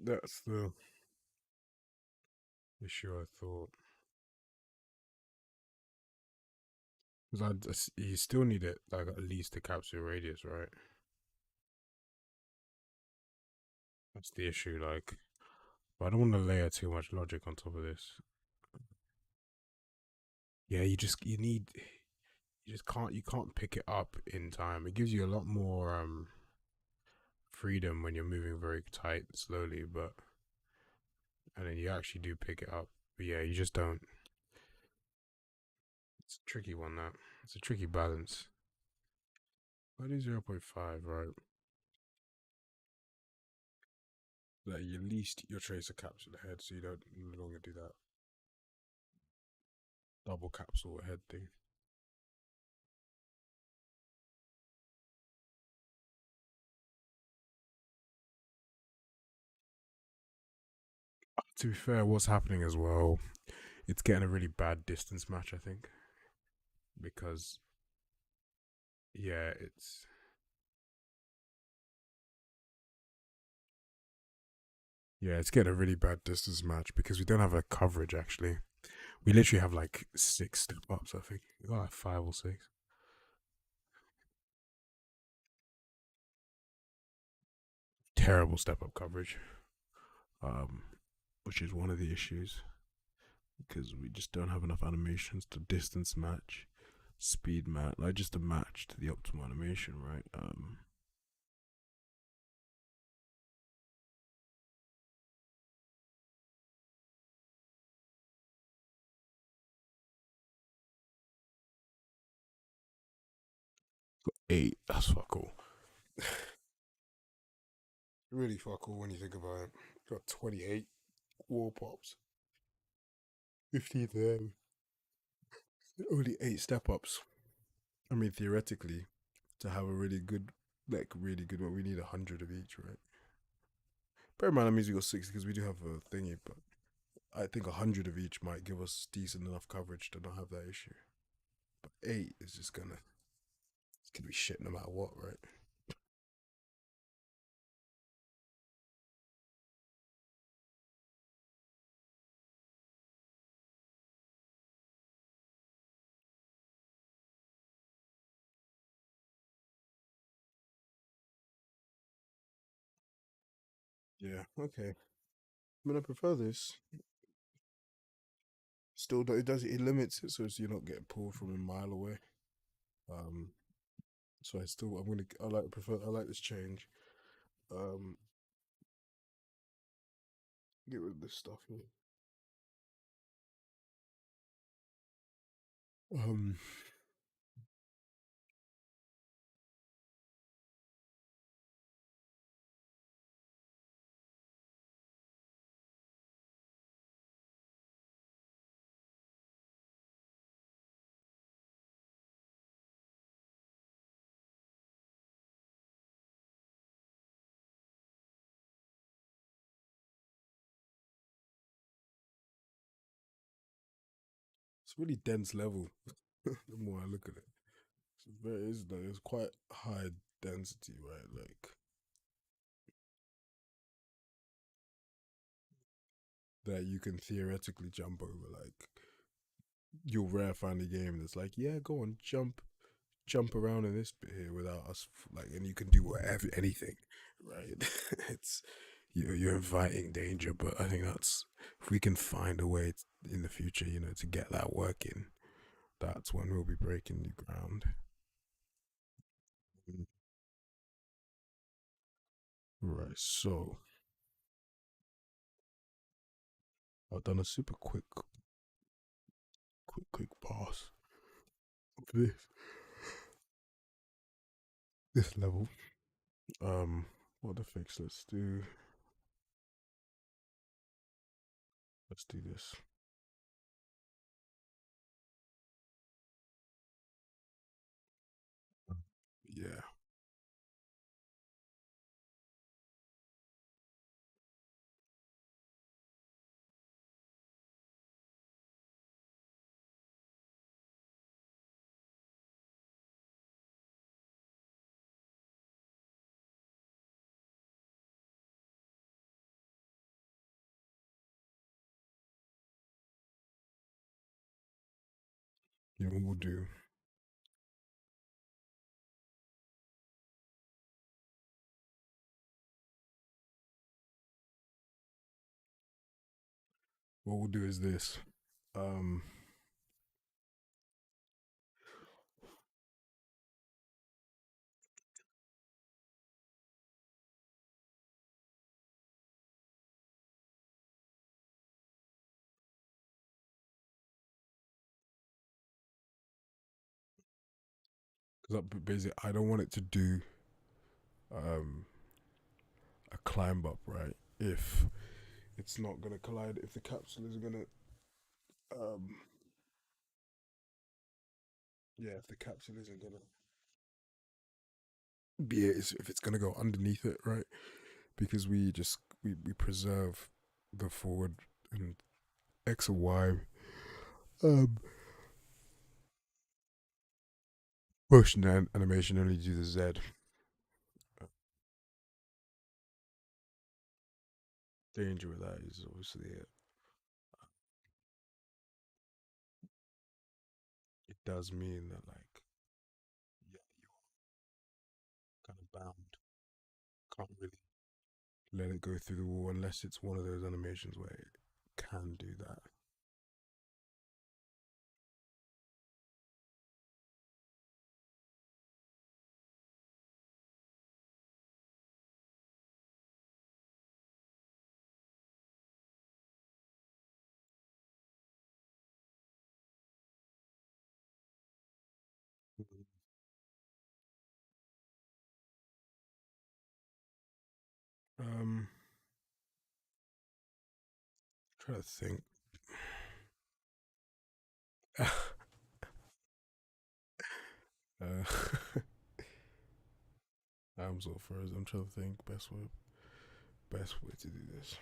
that's the issue I thought. Because you still need it, like, at least the capsule radius, right? That's the issue, like. But I don't want to layer too much logic on top of this. Yeah, you just can't pick it up in time. It gives you a lot more freedom when you're moving very tight slowly, but and then you actually do pick it up. But yeah, you just don't. It's a tricky one, that. It's a tricky balance. I do 0.5, right? Like, at least your tracer capsule ahead, so you don't no longer do that double capsule ahead thing. To be fair, what's happening as well, it's getting a really bad distance match, I think. Because, yeah, it's getting a really bad distance match because we don't have a coverage, actually. We literally have like 6 step ups, I think. We got like 5 or 6. Terrible step up coverage, um, which is one of the issues because we just don't have enough animations to distance match, speed match, like just a match to the optimal animation, right? Got 8. That's fuck all. Really fuck all when you think about it. Got 28 wall pops, 50 there. Only 8 step ups. I mean, theoretically, to have a really good, like really good one, we need 100 of each, right? Bear in mind, that means we got 60 because we do have a thingy, but I think 100 of each might give us decent enough coverage to not have that issue. But 8 is just it's gonna be shit no matter what, right? Yeah, okay. I mean, I prefer this. Still, it limits it so you're not getting pulled from a mile away. Um, so I like this change. Um, get rid of this stuff here. Um, it's really dense level. The more I look at it, it's quite high density, right? Like that you can theoretically jump over. Like you'll rare find a game that's like, yeah, go on, jump around in this bit here without us, like, and you can do whatever, anything, right? it's you're inviting danger, but I think that's if we can find a way in the future, to get that working, that's when we'll be breaking new ground. Mm. Right, so I've done a super quick pass of this level. What the fix? Let's do this. Yeah, You know what we'll do? What we'll do is this. Um, 'cause basically, I don't want it to do um a climb up, right? If it's not gonna collide, if the capsule is gonna um yeah, if the capsule isn't gonna be it, if it's gonna go underneath it, right? Because we preserve the forward and X or Y um motion and animation only do the Z. Danger with that is obviously it does mean that like yeah, you're kind of bound. Can't really let it go through the wall unless it's one of those animations where it can do that. Um, try to think. uh, I'm so frozen. I'm trying to think best way to do this,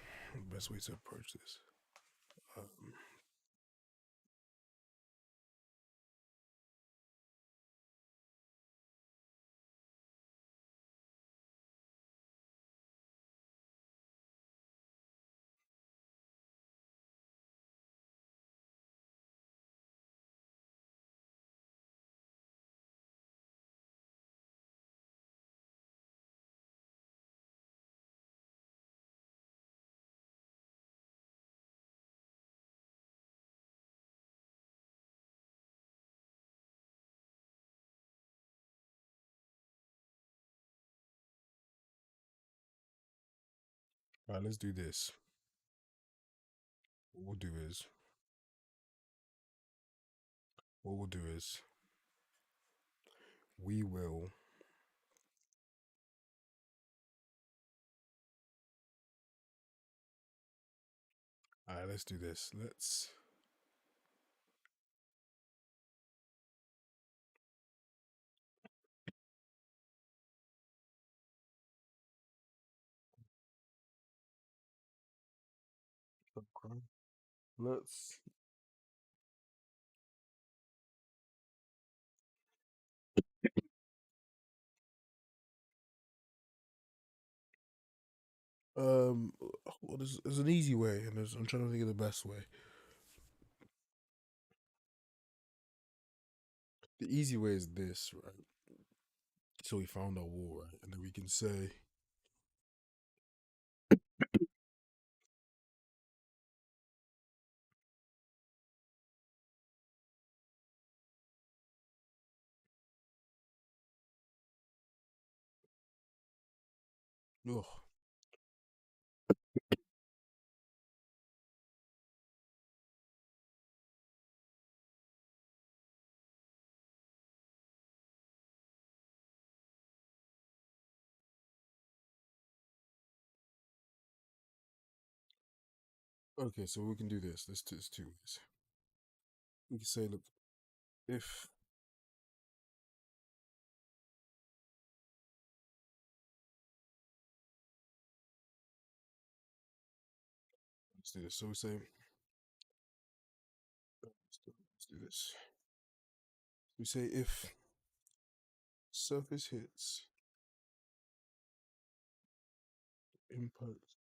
best way to approach this. Um, right, let's do this. What we'll do is, what we'll do is, we will. All right, let's do this. Let's. Well, there's an easy way, and I'm trying to think of the best way. The easy way is this, right? So we found our wall, right? And then we can say, oh, okay, so we can do this. There's two ways. We can say, look, if let's do this. So we say, let's do this. We say if surface hits impact.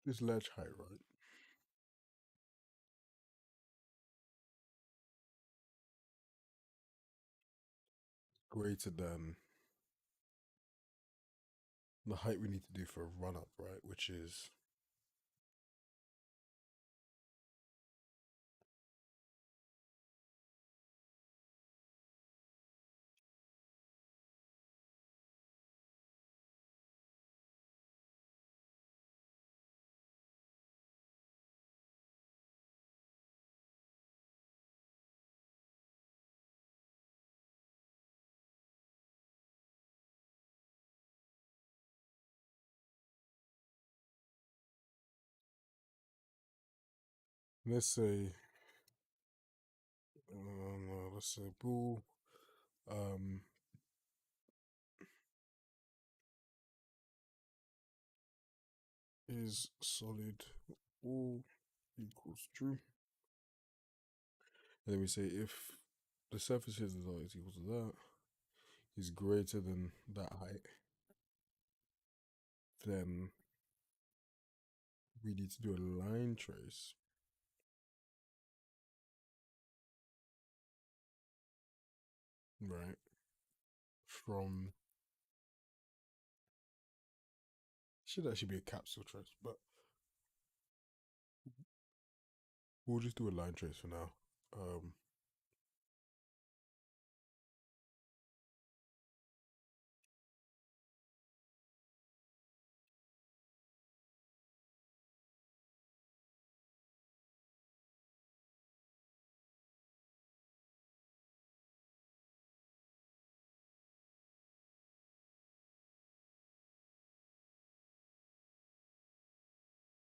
this ledge height, right, greater than the height we need to do for a run up, right? Which is, let's say, let's say ball um is solid, all equals true. And then we say if the surface is always equal to that is greater than that height, then we need to do a line trace, right? From should actually be a capsule trace, but we'll just do a line trace for now. Um,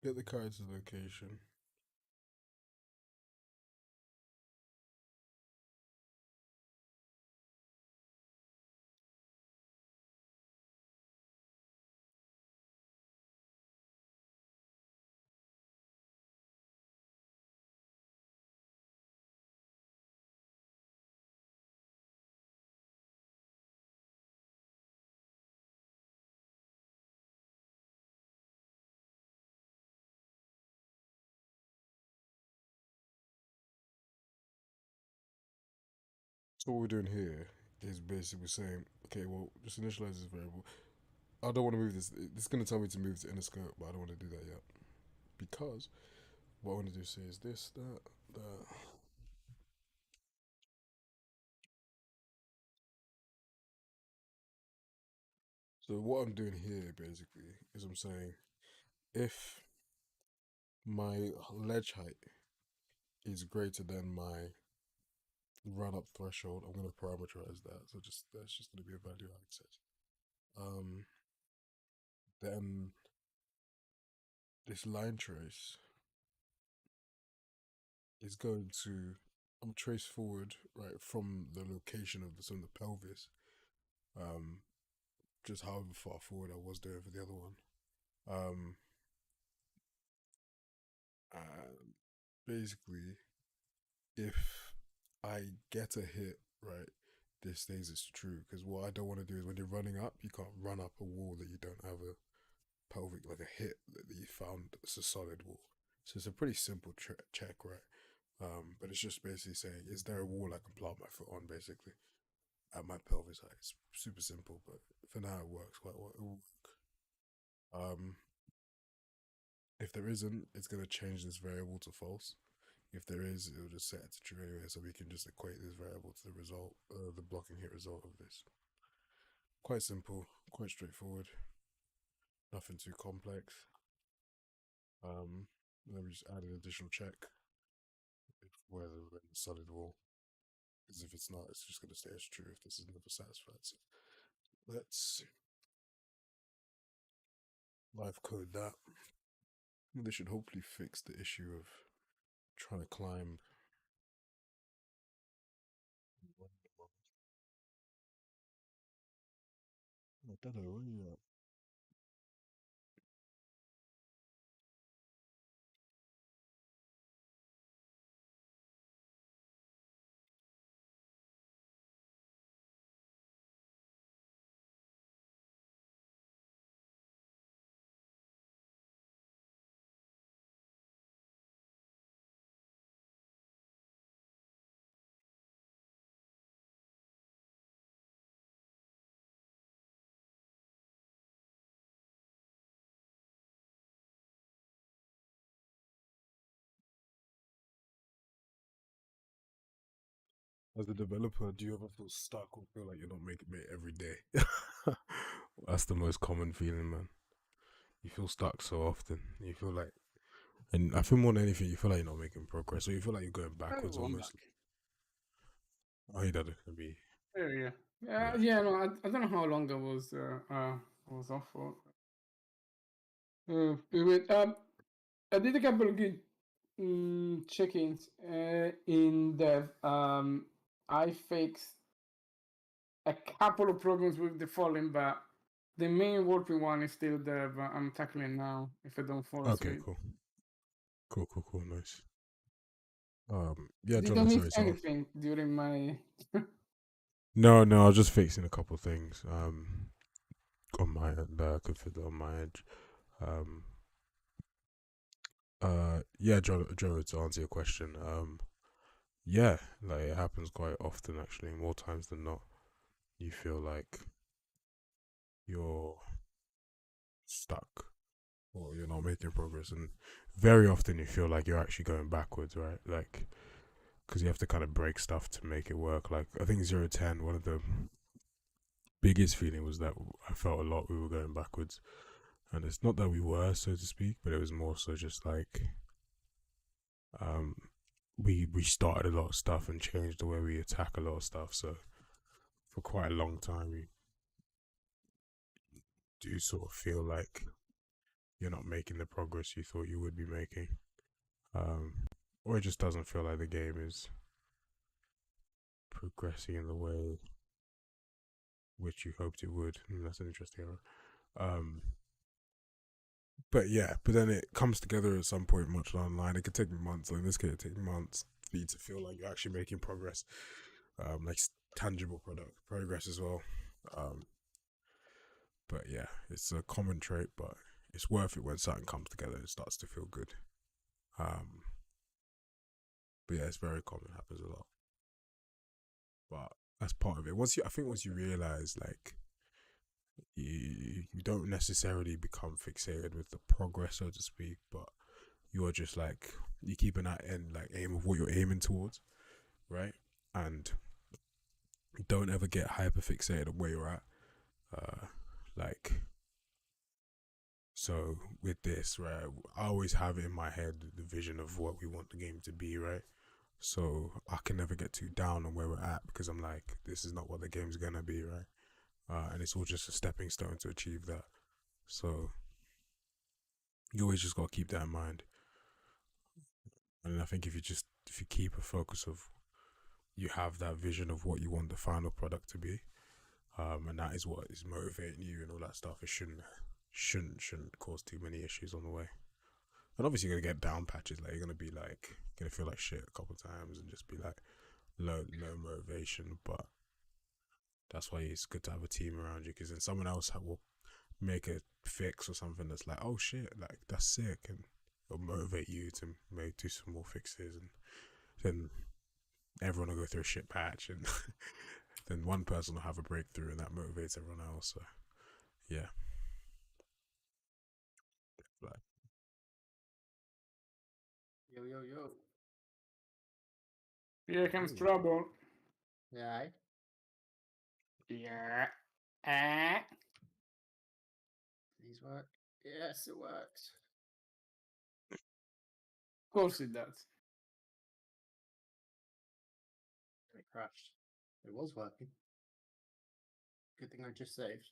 get the character's location. So what we're doing here is basically saying, okay, well, just initialize this variable. I don't want to move this. It's going to tell me to move to inner scope, but I don't want to do that yet. Because what I want to do say is this, that, that. So what I'm doing here basically is I'm saying if my ledge height is greater than my run up threshold, I'm going to parameterize that. So just that's just going to be a value I access. Then this line trace is going to trace forward right from the location of the pelvis, um, just however far forward I was doing for the other one. Um, and basically, if I get a hit, right, this stays as true. Because what I don't want to do is when you're running up, you can't run up a wall that you don't have a pelvic, like a hit that you found. It's a solid wall. So it's a pretty simple check, right? But it's just basically saying, is there a wall I can plant my foot on, basically, at my pelvis height? It's super simple, but for now it works quite well. It will work. Um, if there isn't, it's going to change this variable to false. If there is, it'll just set it to true anyway, so we can just equate this variable to the result, the blocking hit result of this. Quite simple, quite straightforward, nothing too complex. Then we just add an additional check whether we're in the solid wall, because if it's not, it's just going to stay as true if this is never satisfied. So let's live code that. This should hopefully fix the issue of trying to climb. I don't know, where you at? As a developer, do you ever feel stuck or feel like you're not making it every day? That's the most common feeling, man. You feel stuck so often. You feel like, and I feel more than anything, you feel like you're not making progress, or you feel like you're going backwards Oh, I'm almost. back. Oh, he doesn't gonna be. Yeah. Yeah. Yeah, no, I don't know how long I was off for. Wait, I did a couple of good check-ins in dev. I fixed a couple of problems with the falling, but the main warping one is still there, but I'm tackling now if I don't fall Okay, asleep. cool. Cool, nice. Yeah, Did I John, miss sorry, so anything during my... no, I was just fixing a couple things. On my end, configured on my edge. Um, yeah, Joe, to answer your question, yeah, like it happens quite often actually, more times than not. You feel like you're stuck or you're not making progress, and very often you feel like you're actually going backwards, right? Like, because you have to kind of break stuff to make it work. Like, I think 010, one of the biggest feeling was that I felt a lot we were going backwards, and it's not that we were, so to speak, but it was more so just like, um, we started a lot of stuff and changed the way we attack a lot of stuff. So for quite a long time, you do sort of feel like you're not making the progress you thought you would be making, um, or it just doesn't feel like the game is progressing in the way which you hoped it would. That's an interesting one. But yeah, but then it comes together at some point much down the line. It could take months. Like in this case, it take months for you to feel like you're actually making progress, like tangible product progress as well. Um, but yeah, it's a common trait, but it's worth it when something comes together and starts to feel good. Um, but yeah, it's very common. It happens a lot. But that's part of it. I think once you realize like you don't necessarily become fixated with the progress, so to speak, but you're just like you keep an end like aim of what you're aiming towards, right? And don't ever get hyper fixated on where you're at. Uh, like so with this, right? I always have in my head the vision of what we want the game to be, right? So I can never get too down on where we're at because I'm like, this is not what the game's gonna be, right? And it's all just a stepping stone to achieve that. So you always just gotta keep that in mind. And I think if you keep a focus of you have that vision of what you want the final product to be, and that is what is motivating you and all that stuff. It shouldn't cause too many issues on the way. And obviously you're gonna get down patches. Like you're gonna be like gonna feel like shit a couple of times and just be like low motivation. But that's why it's good to have a team around you because then someone else will make a fix or something that's like, oh shit, like that's sick, and it'll motivate you to maybe do some more fixes, and then everyone will go through a shit patch, and then one person will have a breakthrough, and that motivates everyone else. So yeah, like, Yo, yo, yo. Here comes Ooh. trouble. Yeah. Yeah. These work. Yes, it works. Of course it does. It crashed. It was working. Good thing I just saved.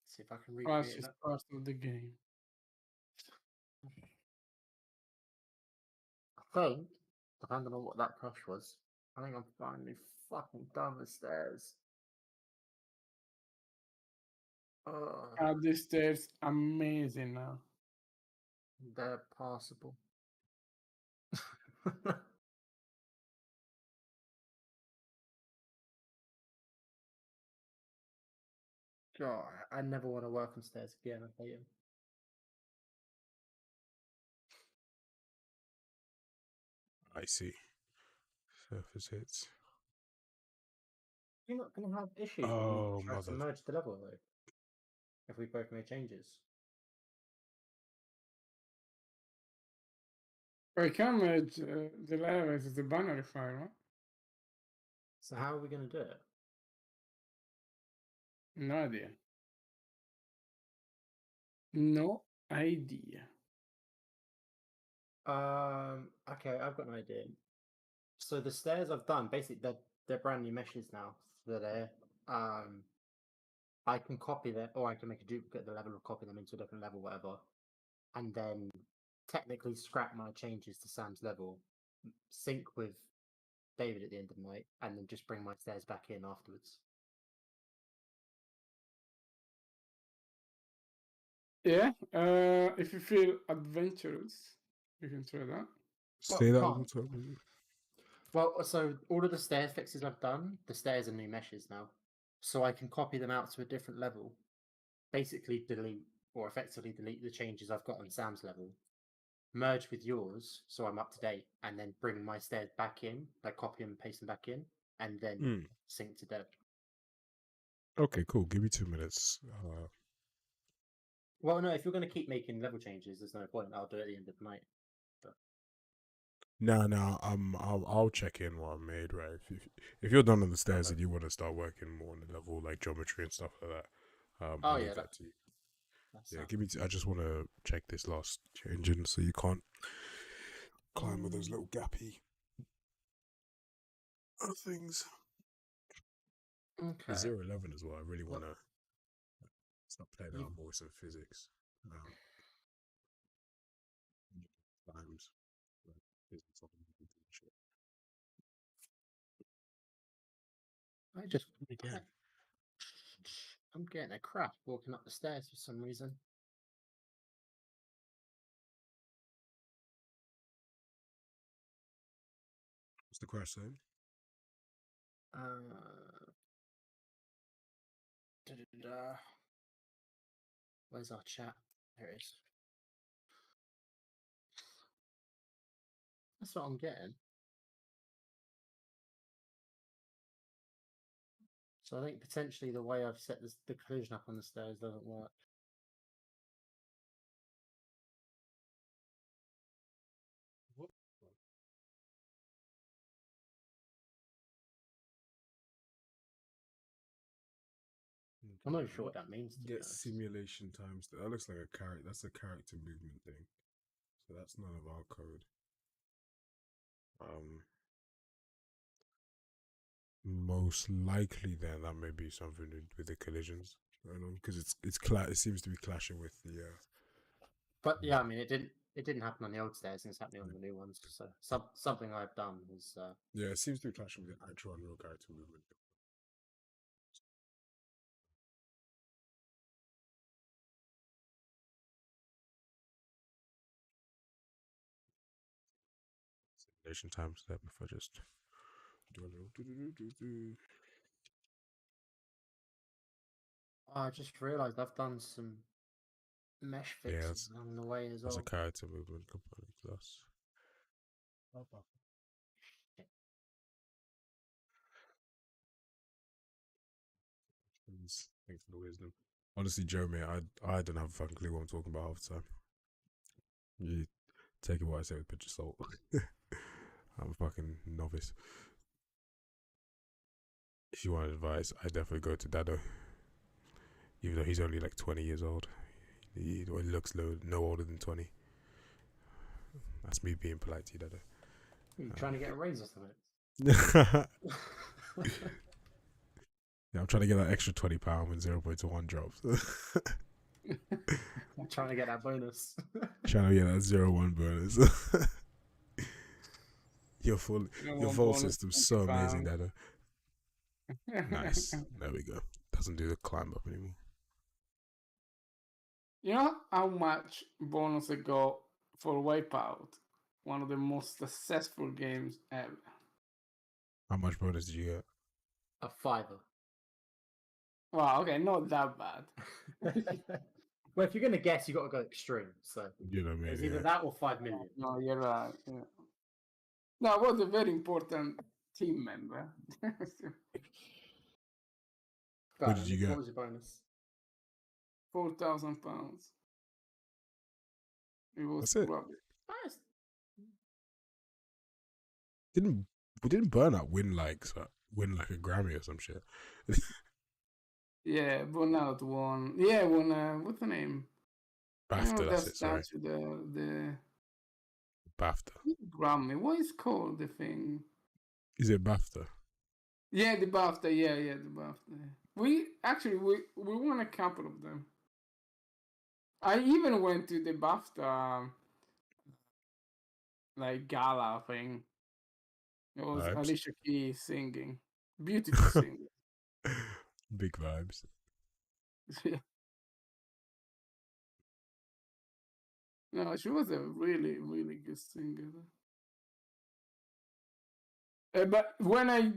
See if I can Crash recreate is that. part of the game. I think, depending on what that crash was, I think I'm finally fucking done with stairs. Oh, This stairs amazing now. they're passable. God, I never want to work on stairs again. I hate them. I see. Surface hits. You're not going to have issues when we Oh try to mother. merge the level, though. If we both made changes. I can merge the levels as a binary file, right? So how are we going to do it? No idea. No idea. Okay, I've got an idea. So the stairs I've done, basically they're brand new meshes now. So they're I can copy them, or I can make a duplicate of the level or copy them into a different level, whatever, and then technically scrap my changes to Sam's level, sync with David at the end of the night, and then just bring my stairs back in afterwards. Yeah, if you feel adventurous, you can try that. Say you that can't. one more time. Well, so all of the stair fixes I've done, the stairs are new meshes now. So I can copy them out to a different level, basically delete or effectively delete the changes I've got on Sam's level, merge with yours so I'm up to date, and then bring my stairs back in, like copy and paste them back in, and then sync to Dev. Okay, cool. Give me 2 minutes. Well, no, if you're going to keep making level changes, there's no point. I'll do it at the end of the night. But... No. I'll check in what I made. Right. If you're done on the stairs Okay. and you want to start working more on the level, like geometry and stuff like that, Oh, I'll yeah, leave that to you. Yeah, sounds give me. I just want to check this last change in, so you can't climb with those little gappy things. okay. 011 as well. I really want Well, to start playing you- out more some physics. Times. Physics on the shit. I just Again. I'm getting a crap walking up the stairs for some reason. What's the crash saying? Da-da-da-da. Where's our chat? There it is. That's what I'm getting. So I think potentially the way I've set the collision up on the stairs doesn't work. What? I'm not sure what that means. To be Get honest. simulation times. That looks like a character. That's a character movement thing. So that's none of our code. Most likely then that may be something with the collisions going on, because it seems to be clashing with the. But yeah, I mean, it didn't happen on the old stairs, and it's happening on the new ones. So something I've done is. Yeah, it seems to be clashing with the actual Unreal character movement. Simulation time step. If I just do a little. I just realised I've done some mesh fixes along the way as That's a well. character movement component class. Thanks for the wisdom. Honestly, Joe, mate, I don't have a fucking clue what I'm talking about half the time. You take it what I say with a pinch of salt. I'm a fucking novice. If you want advice, I definitely go to Dado. Even though he's only like 20 years old. He looks no older than 20. That's me being polite to you, Dado. Are you trying to get a raise or something? Yeah, I'm trying to get that extra £20 when 0.1 drops. I'm trying to get that bonus. Trying to get that 0.1 bonus. Your vault system's so amazing, Dado. Nice. There we go. Doesn't do the climb up anymore. You know how much bonus I got for Wipeout? One of the most successful games ever. How much bonus did you get? A fiver. Wow, okay, not that bad. Well, if you're going to guess, you've got to go extreme. So You know what I mean? it's either that or 5 million. No, you're right. Yeah. No, I was a very important team member. What did you get? What was your bonus? £4,000. It was That's it. rubbish. Didn't Burnout win like a Grammy or some shit? Yeah, Burnout won. Yeah, won. What's the name? You know BAFTA, that that's it. Sorry, statue, the BAFTA. Grammy. What is called the thing? Is it BAFTA? Yeah, the BAFTA. Yeah, the BAFTA. We won a couple of them. I even went to the BAFTA like gala thing. It was Vibes. Alicia Keys singing, beautiful singer. Big vibes. No, she was a really, really good singer. But when I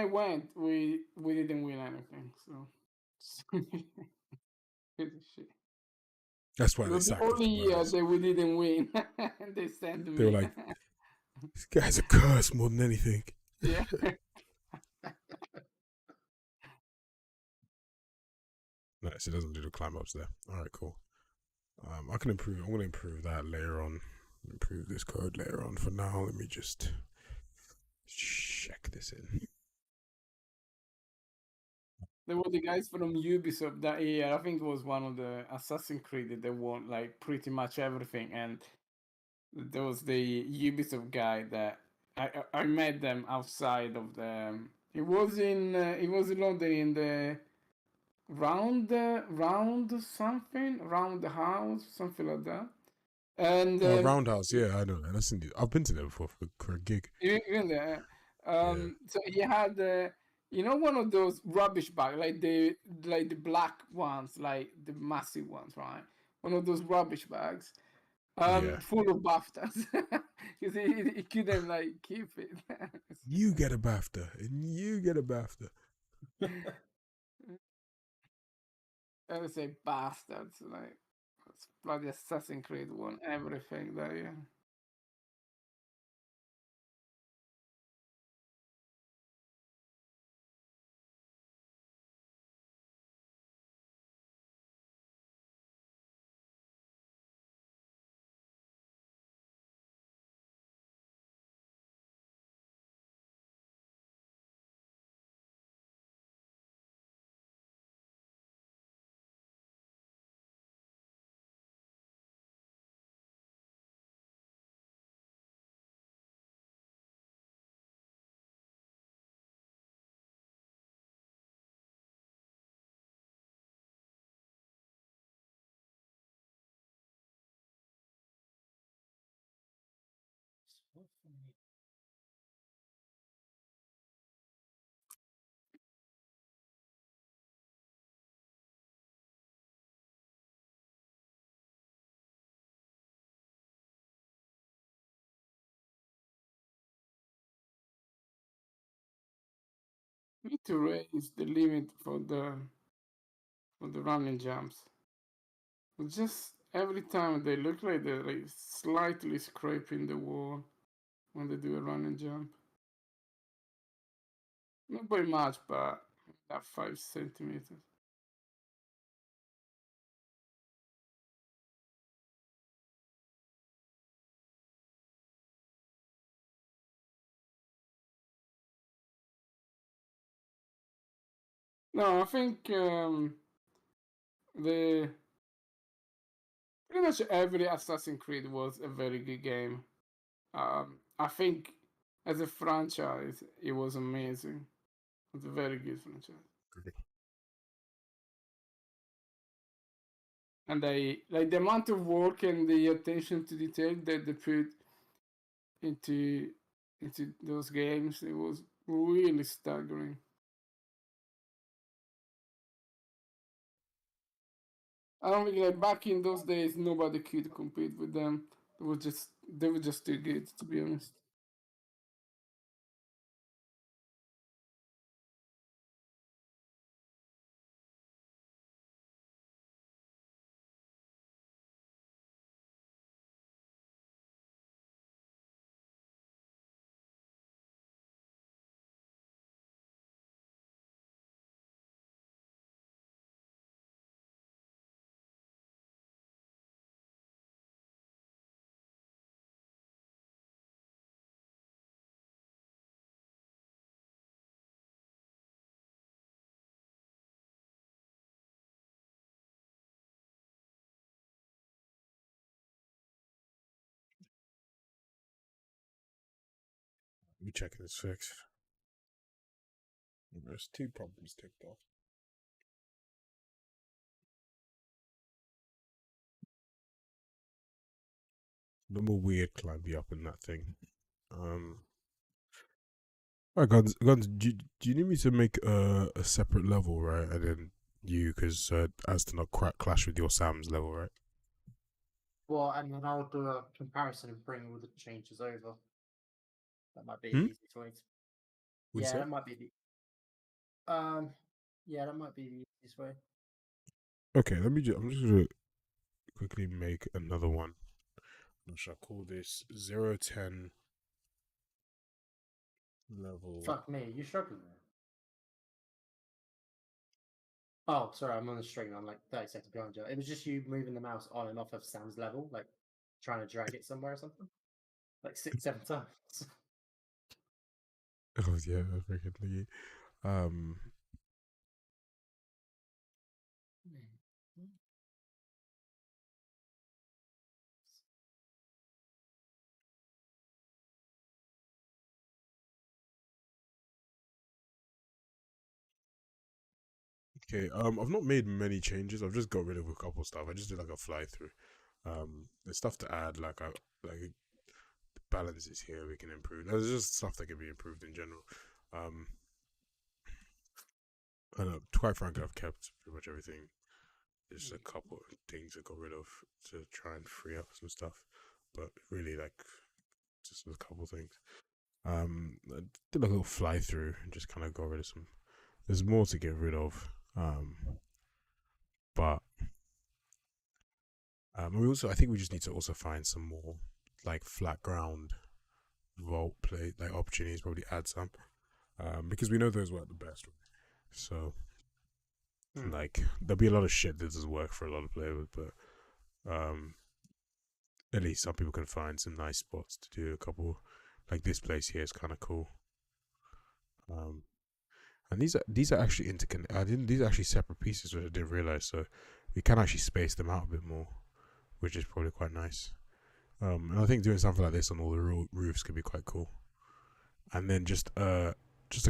went, we didn't win anything. So shit. That's It why they was the sacked us only to year Burns. that we didn't win. They sent They were me. like, "This guy's a curse more than anything." Yeah. No, she doesn't do the climb ups there. All right, cool. I can improve. I'm gonna improve that later on. Improve this code later on. For now, let me just check this in. There were the guys from Ubisoft that year. I think it was one of the Assassin's Creed that they won like pretty much everything, and there was the Ubisoft guy that I met them outside of the. It was in London in the round something round the house something like that, and Oh, Roundhouse. Yeah, I know that. I've been to there before for a gig. even there, Yeah, so he had one of those rubbish bags like the black ones, like the massive ones, right? One of those rubbish bags, yeah. full of BAFTAs, because he couldn't like keep it. You get a BAFTA, and you get a BAFTA. I would say bastards, like it's bloody Assassin's Creed won everything there. Yeah. Need to raise the limit for the running jumps. Just every time they look like they're like slightly scraping the wall when they do a running jump. Not by much, but that 5 centimeters. No, I think the pretty much every Assassin's Creed was a very good game. I think as a franchise, it was amazing. It's a very good franchise. And they like the amount of work and the attention to detail that they put into those games, it was really staggering. I don't think like back in those days nobody could compete with them. They were just too good, to be honest. me checking this fixed. There's 2 problems ticked off. No more weird climbing up in that thing. Alright, Guns, do you need me to make a separate level, right? And then because as to not clash with your Sam's level, right? Well, and then I'll do a comparison and bring all the changes over. That might be Hmm? the easiest way. What'd you Yeah, say? that might be the. Yeah, that might be the easiest way. Okay, I'm just gonna quickly make another one. What shall I call this? 010 level. Fuck me, you struggling there? Oh, sorry, I'm on the stream. I'm like 30 seconds behind you. It was just you moving the mouse on and off of Sam's level, like trying to drag it somewhere or something. Like 6, 7 times. Oh yeah, freaking thingy. Okay, I've not made many changes. I've just got rid of a couple stuff. I just did like a fly through. There's stuff to add, like the balance is here. We can improve. There's just stuff that can be improved in general. And quite frankly, I've kept pretty much everything. There's a couple of things I got rid of to try and free up some stuff, but really like just a couple things. I did like a little fly through and just kind of got rid of some. There's more to get rid of. But I think we just need to also find some more like flat ground vault play like opportunities. Probably add some, because we know those work the best. So, like there'll be a lot of shit that doesn't work for a lot of players, but at least some people can find some nice spots to do a couple. Like this place here is kind of cool. And these are actually interconnected. These are actually separate pieces, which I didn't realize. So we can actually space them out a bit more, which is probably quite nice. And I think doing something like this on all the roofs could be quite cool. And then just a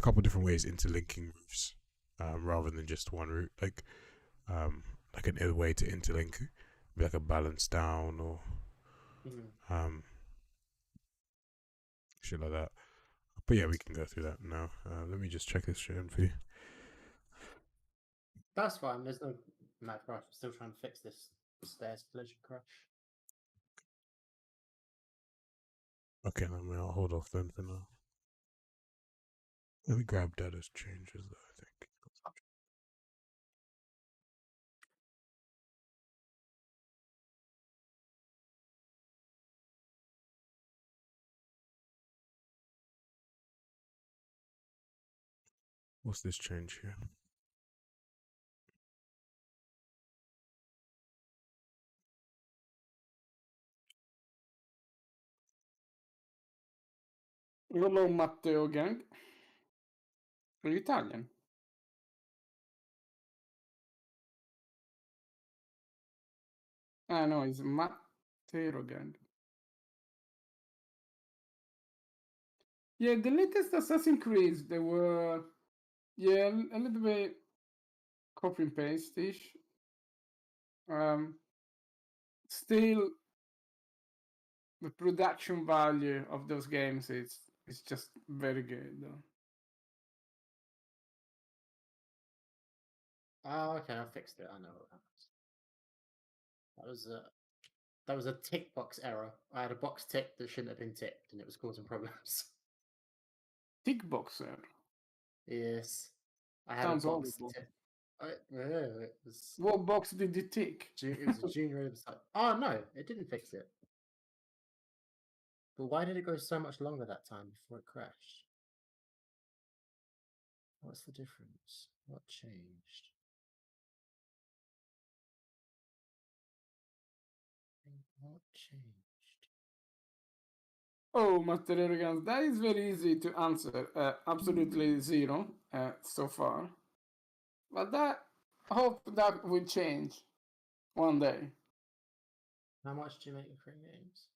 couple different ways interlinking roofs, rather than just one roof. Like a way to interlink, like a balance down or shit like that. But yeah, we can go through that now. Let me just check this shit in for you. That's fine. There's no mad rush. I'm still trying to fix this stairs collision crash. Okay, I'll hold off then for now. Let me grab Data's changes though, I think. What's this change here? Hello, Matteo gang. Are you Italian? Ah, no, it's Matteo gang. Yeah, the latest Assassin's Creed, they were, yeah, a little bit copy and paste-ish. Still, the production value of those games is just very good, though. Oh, okay, I fixed it. I know what that was. That was a tick box error. I had a box ticked that shouldn't have been ticked, and it was causing problems. Tick boxer. Yes, I had Sounds a box horrible. ticked. It was. What box did you tick? It was a junior site. Oh no, it didn't fix it. But why did it go so much longer that time before it crashed? What's the difference? What changed? What changed? Oh, Master Arrogance, that is very easy to answer. Absolutely zero so far. But I hope that will change one day. How much do you make in free games?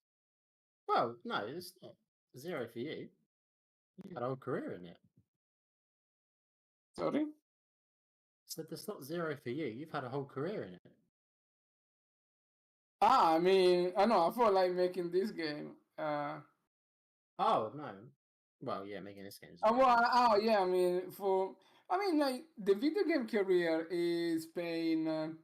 Well, no, it's not zero for you. You had a whole career in it. Sorry? So that's not zero for you. You've had a whole career in it. I mean, I know. I felt like making this game. Oh no. Well, yeah, making this game. Yeah. I mean, like the video game career is paying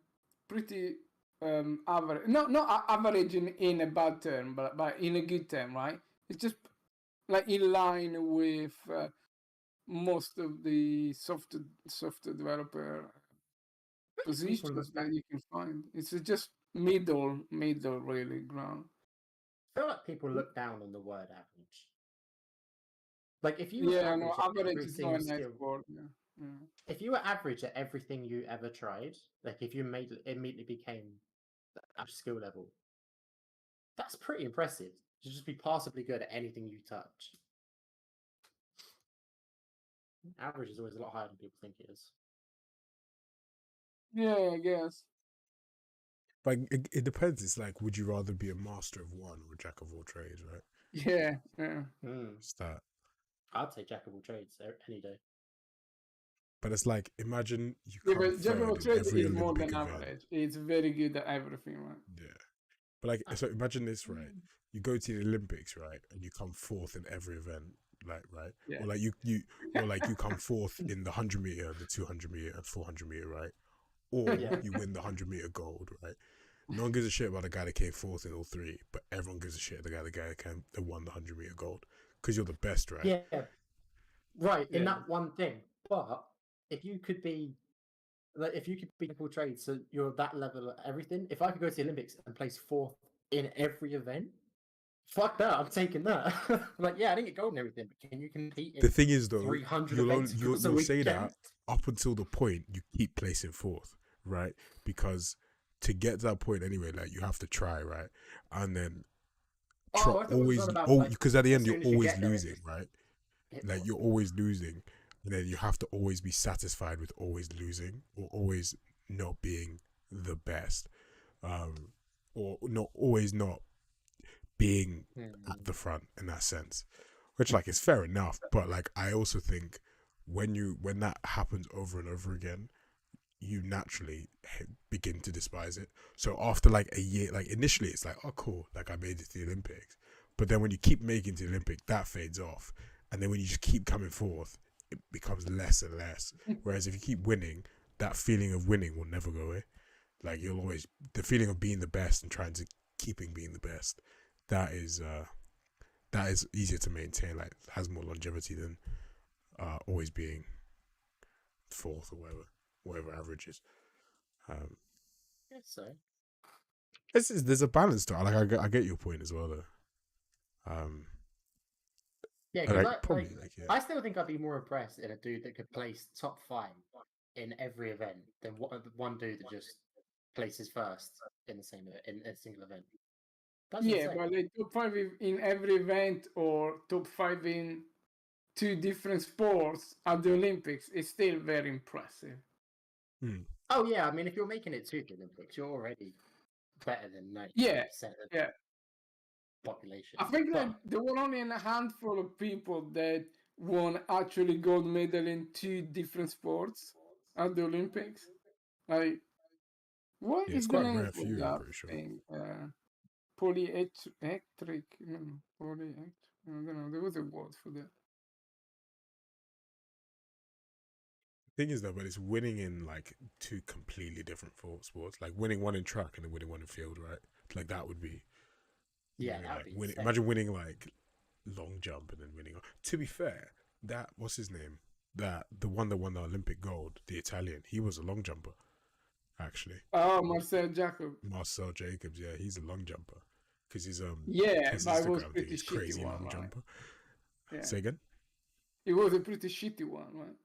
pretty average. No, not average in a bad term, but in a good term, right? It's just like in line with most of the software developer People positions look that back. you can find. It's just middle really ground. I feel like people look down on the word average. Like if you were Yeah, no, average at average is not everything a nice skill, word. Yeah. Yeah. if you were average at everything you ever tried, like if you immediately became the average skill level, that's pretty impressive. To just be passably good at anything you touch. Average is always a lot higher than people think it is. Yeah, I guess. Like it depends. It's like, would you rather be a master of one or a jack of all trades, right? Yeah, yeah. It's that. I'd say jack of all trades any day. But it's like, imagine you Yeah, come but Jack of all third in trades every is more Olympic than event. average. It's very good at everything, right? Yeah. But like, so imagine this, right? You go to the Olympics, right, and you come fourth in every event, like, right? Yeah. Or like you come fourth in the 100 meter, the 200 meter, and 400 meter, right? Or Yeah. you win the 100 meter gold, right? No one gives a shit about the guy that came fourth in all three, but everyone gives a shit the guy that won the 100 meter gold because you're the best, right? Yeah. Right, in Yeah. that one thing. But if you could be jack of all trades, so you're that level at everything. If I could go to the Olympics and place fourth in every event, fuck that, I'm taking that. Like, yeah, I didn't get gold and everything, but can you compete in The thing is, though, 300 you'll events across a you'll say weekend? that up until the point you keep placing fourth, right? Because to get to that point anyway, like you have to try, right? And then I thought it was all about, like, because at the as end you're soon as you always get there, losing, just right? hit Like fourth. you're always losing, and then you have to always be satisfied with always losing or always not being the best, or not being at the front in that sense, which like is fair enough. But like I also think when that happens over and over again, you naturally begin to despise it. So after like a year, like initially it's like, oh cool, like I made it to the Olympics, but then when you keep making it to the Olympic, that fades off, and then when you just keep coming forth, it becomes less and less. Whereas if you keep winning, that feeling of winning will never go away. Like you'll always, the feeling of being the best and trying to keeping being the best, that is easier to maintain. Like has more longevity than always being fourth or whatever average is. Yeah, so There's a balance to it. Like I get your point as well, though. yeah, And, because like probably yeah. I still think I'd be more impressed in a dude that could place top 5 in every event than one dude that just places first in a single event. That's Yeah, insane. but like top 5 in every event or top 5 in 2 different sports at the Olympics is still very impressive. Oh yeah, I mean, if you're making it to the Olympics, you're already better than 90% Yeah, of yeah. the population. I think But like there were only a handful of people that won actually gold medal in 2 different sports at the Olympics. Like, what Yeah, is it's the quite name rare for few, I'm that pretty sure. thing? Polyelectric? No, polyelectric. I don't know. There was a word for that. Thing is though, but it's winning in like 2 completely different sports. Like winning one in track and then winning one in field, right? Like that would be yeah, you know, that like would be winning. insane. Imagine winning like long jump and then winning. To be fair, that what's his name? The one that won the Olympic gold, the Italian. He was a long jumper, actually. Oh, Marcel Jacob. Marcel Jacobs, yeah, he's a long jumper because Yeah, his but it was Instagram thing pretty is shitty crazy one, long right? jumper. Yeah. Say again. It was a pretty shitty one, right?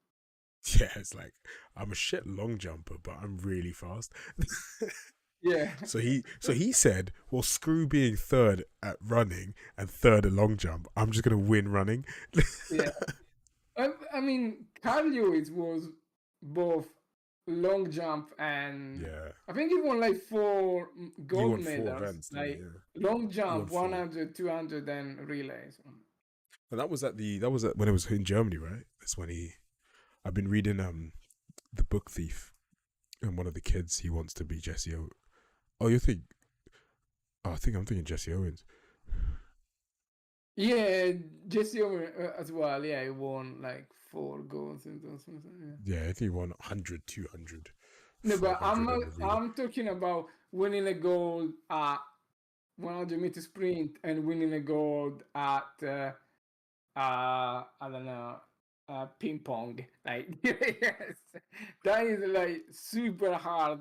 Yeah, it's like I'm a shit long jumper, but I'm really fast. Yeah. So he said, well, screw being third at running and third at long jump. I'm just gonna win running. Yeah. I mean, Carl Lewis was both long jump and Yeah. I think he won like 4 He gold won 4 medals, events, didn't he? like Yeah. long jump, won 4. 100, 200, and relays. And that was when it was in Germany, right? That's when I've been reading The Book Thief, and one of the kids, he wants to be Jesse Owens. Oh, you think? Oh, I'm thinking Jesse Owens. Yeah, Jesse Owens as well. Yeah, he won like 4 goals and something. Yeah. Yeah, I think he won 100, 200, No, but 500 in the relay. I'm talking about winning a gold at 100-meter sprint and winning a gold at I don't know, ping pong. Like yes, that is like super hard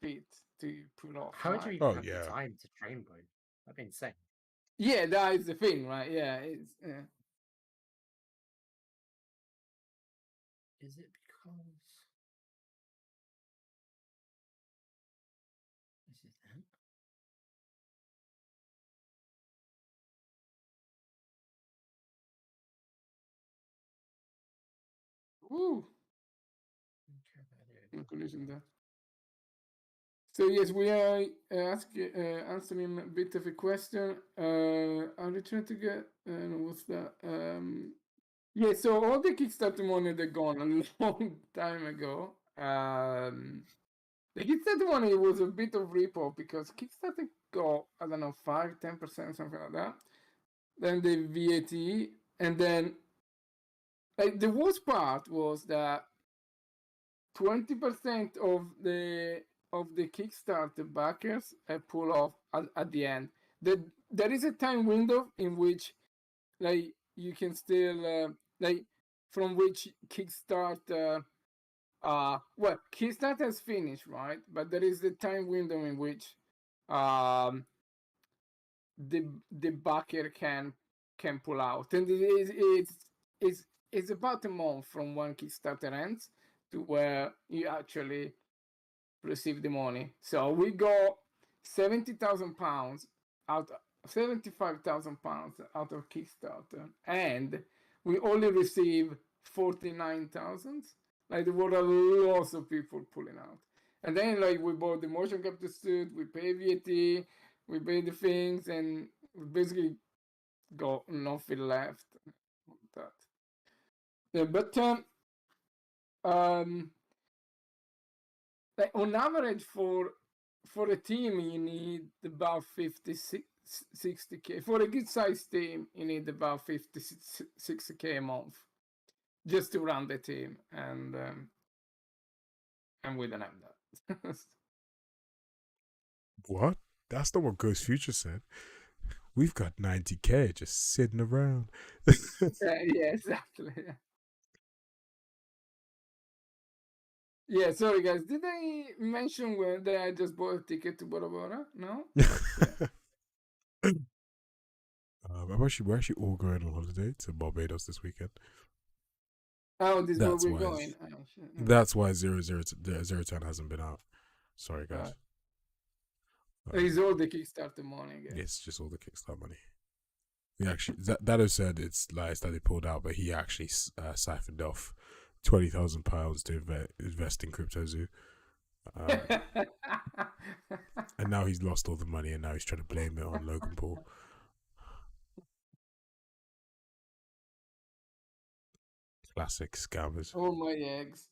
feat to pull off. How would you Right? even Oh, have yeah. the time to train, bro? That'd be insane. Yeah, that is the thing, right? Yeah, it's. Is it because? Is it that? Woo! Okay, that is. Collision there. So yes, we are answering a bit of a question. Are we trying to get? What's that? Yeah. So all the Kickstarter money they're gone a long time ago. The Kickstarter money was a bit of rip-off because Kickstarter got, I don't know, 5-10%, something like that. Then the VAT, and then like the worst part was that 20% of the Kickstarter backers pull off at the end. There is a time window in which like you can still like from which Kickstarter well, Kickstarter has finished, right? But there is the time window in which um the backer can pull out, and it's about a month from when Kickstarter ends to where you actually receive the money. So we got £70,000 out, £75,000 out of Kickstarter, and we only received 49,000. Like there were lots of people pulling out, and then like we bought the motion capture suit, we pay VAT, we pay the things, and we basically got nothing left. That. Yeah, but like on average for a team you need about 60k. For a good sized team you need about 60k a month just to run the team, and we don't have that. What? That's not what Ghost Future said. We've got 90k just sitting around. Yeah, exactly. Yeah, sorry guys. Did I mention that I just bought a ticket to Bora Bora? No? We're actually all going on holiday to Barbados this weekend. Oh, this is where That's we're why going. Oh, shit. That's why 010 hasn't been out. Sorry, guys. It's all the Kickstarter money, I guess. It's just all the Kickstarter money. We actually, Dado said it's lies that they pulled out, but he actually siphoned off £20,000 to invest in Crypto Zoo. And now he's lost all the money, and now he's trying to blame it on Logan Paul. Classic scammers. All my eggs.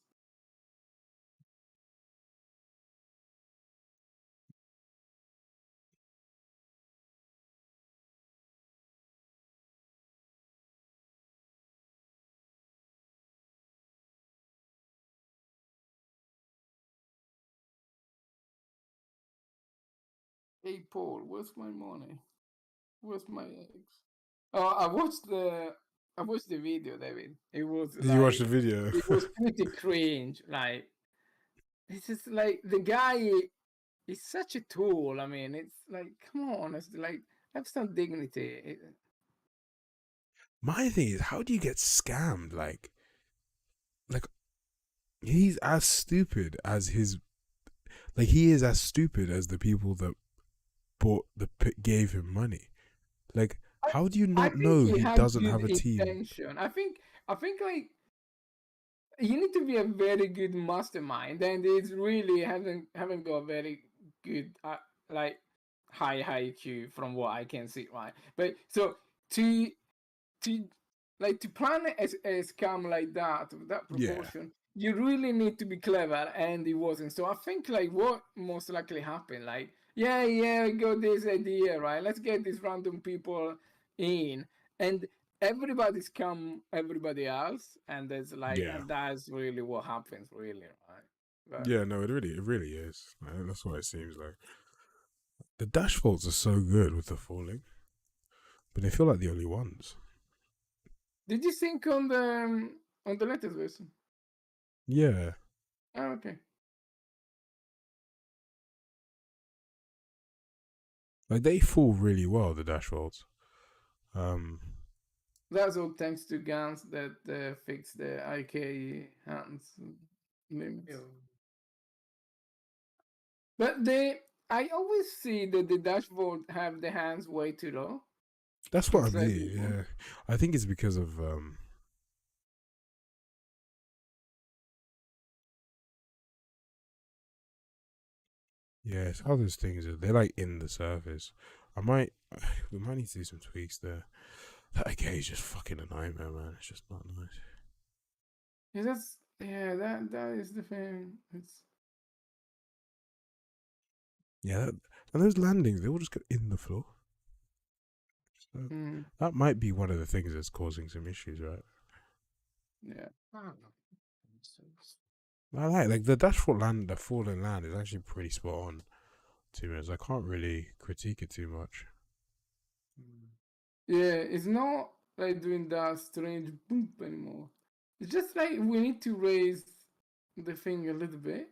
Hey Paul, where's my money? Where's my eggs? Oh, I watched the video, David. It was Did you watch the video? It was pretty cringe. Like it's just like the guy is such a tool. I mean, it's like, come on, it's like have some dignity. My thing is, how do you get scammed? Like he's as stupid as his. Like he is as stupid as the people that gave him money. Like, how do you not know he doesn't have a team? Intention. I think like you need to be a very good mastermind, and it's really haven't got very good like high IQ from what I can see, right? But so to like to plan a scam like that with that Yeah. proportion, you really need to be clever, and it wasn't. So I think like what most likely happened, like yeah, I got this idea, right? Let's get these random people in, and everybody scam everybody else, and there's like, Yeah. and that's really what happens, really, right? But Yeah, no, it really is. That's what it seems like. The dash faults are so good with the falling, but they feel like the only ones. did you think on the latest version? Yeah. Oh, okay. Like they fall really well, the dash faults. Um That's all thanks to guns that fix the IK hands limits. Ew. But I always see that the dashboard have the hands way too low. that's what I Inside mean, the yeah. I think it's because of yeah, it's how those things are. They're like in the surface. We might need to do some tweaks there. That AK is just fucking a nightmare, man. It's just not nice. that is the thing. It's Yeah, and those landings, they all just go in the floor. So that might be one of the things that's causing some issues, right? yeah. I don't know. I like the dashboard land, the fallen land is actually pretty spot on. 2 minutes. I can't really critique it too much. Yeah, it's not like doing that strange boom anymore. It's just like we need to raise the thing a little bit,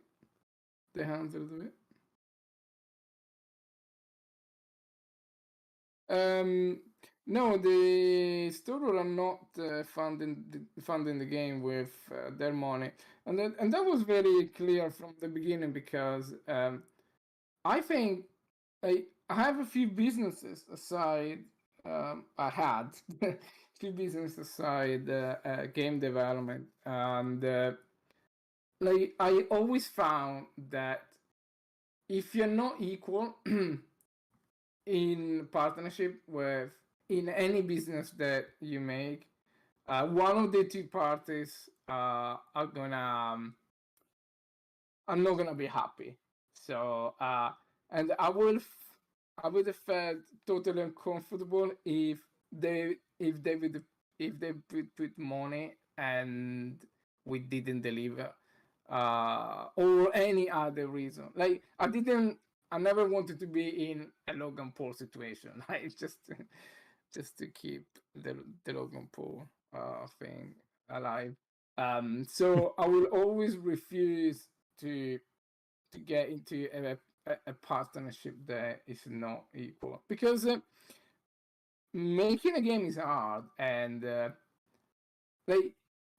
the hands a little bit. No, the STORROR are not funding the game with their money, and that was very clear from the beginning, because I think I have a few businesses aside. I had a few businesses aside game development, and like I always found that if you're not equal in partnership with in any business that you make, one of the two parties are gonna I'm not gonna be happy. So and I would have felt totally uncomfortable if they put money and we didn't deliver, or any other reason. Like I never wanted to be in a Logan Paul situation. Like just to keep the Logan Paul thing alive. So I will always refuse to get into a partnership that is not equal, because making a game is hard, and like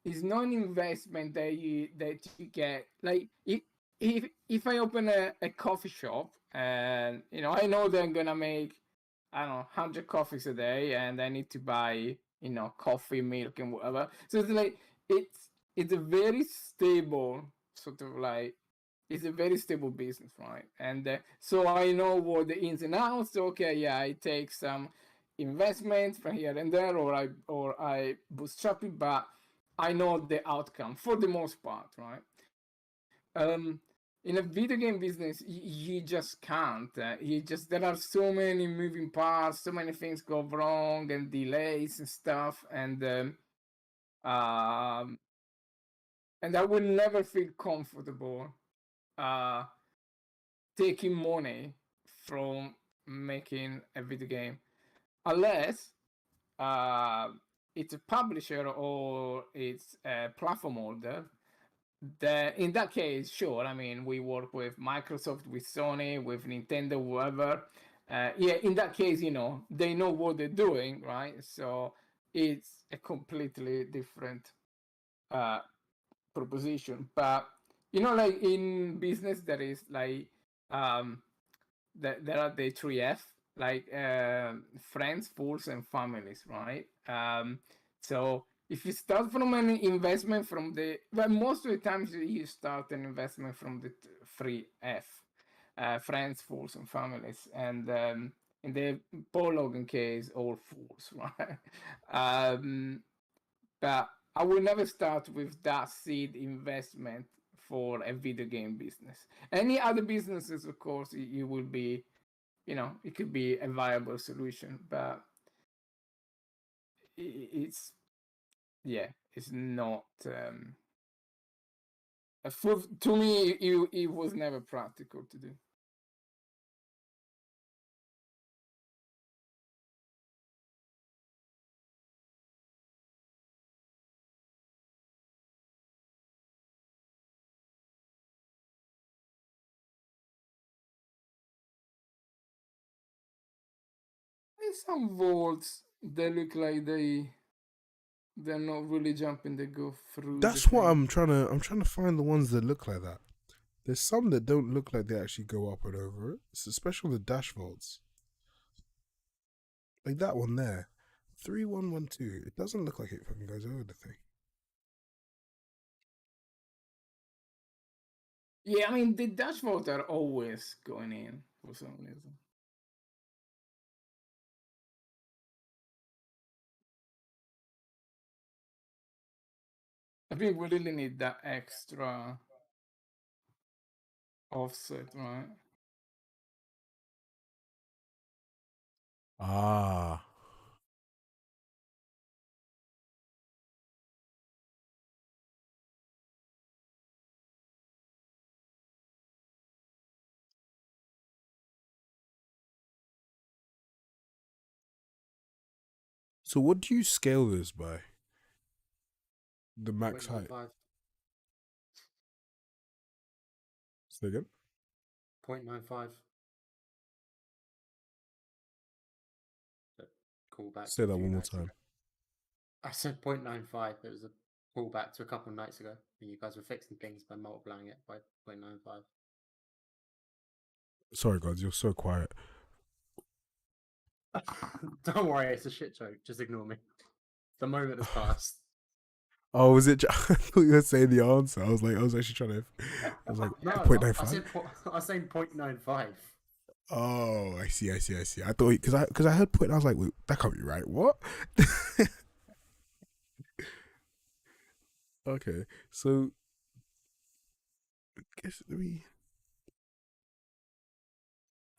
it's not an investment that you get. Like if I open a coffee shop, and I know they're gonna make, I don't know, 100 coffees a day, and I need to buy coffee, milk, and whatever. So it's like it's a very stable sort of like it's a very stable business, right? And so I know what the ins and outs. Okay, yeah, I take some investment from here and there, or I bootstrap it, but I know the outcome for the most part, right? In a video game business, you just can't. You just There are so many moving parts, so many things go wrong, and delays and stuff, um, and I would never feel comfortable uh, taking money from making a video game, unless uh, it's a publisher or it's a platform holder. In that case, sure. I mean, we work with Microsoft, with Sony, with Nintendo, whoever. Yeah, in that case, they know what they're doing, right? So it's a completely different uh, proposition. But like in business, there is like um, there are the 3F, like friends, fools, and families, right? So if you start from an investment from well, most of the times you start an investment from the 3F, friends, fools, and families, and in the Paul Logan case, all false, right? But I will never start with that seed investment for a video game business. Any other businesses, of course, you will be, it could be a viable solution, but it's, yeah, it's not. To me, it was never practical to do. There's some vaults that look like they're not really jumping. They go through. That's what I'm trying to find the ones that look like that. There's some that don't look like they actually go up and over it. It's especially the dash vaults. Like that one there. 3112. It doesn't look like it fucking goes over the thing. Yeah, I mean the dash vaults are always going in for some reason. I think we really need that extra offset, right? Ah. So what do you scale this by? The max height. 0.95. Say again? 0.95. Callback. Say that one more time. I said 0.95. It was a callback to a couple of nights ago. And you guys were fixing things by multiplying it by 0.95. Sorry, guys, you're so quiet. Don't worry, it's a shit joke. Just ignore me. The moment has passed. Oh, was it? I thought you were saying the answer. I was actually trying to. I was like, No, 0.95. I was saying 0.95. Oh, I see. I thought because I heard point. I was like, wait, that can't be right. What? Okay, so I guess let me.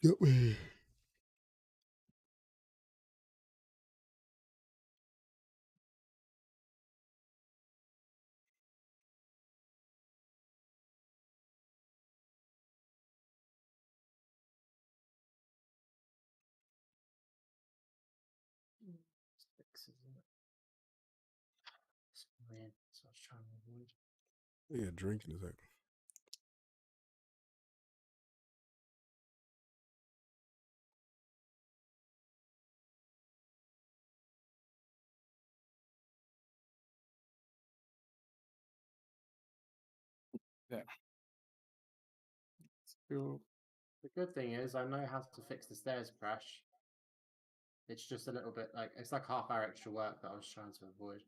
Get me. It's weird. So I was trying to avoid. Yeah, drinking is like. Yeah. So, The good thing is I know how to fix the stairs crash. It's just a little bit like it's like half hour extra work that I was trying to avoid.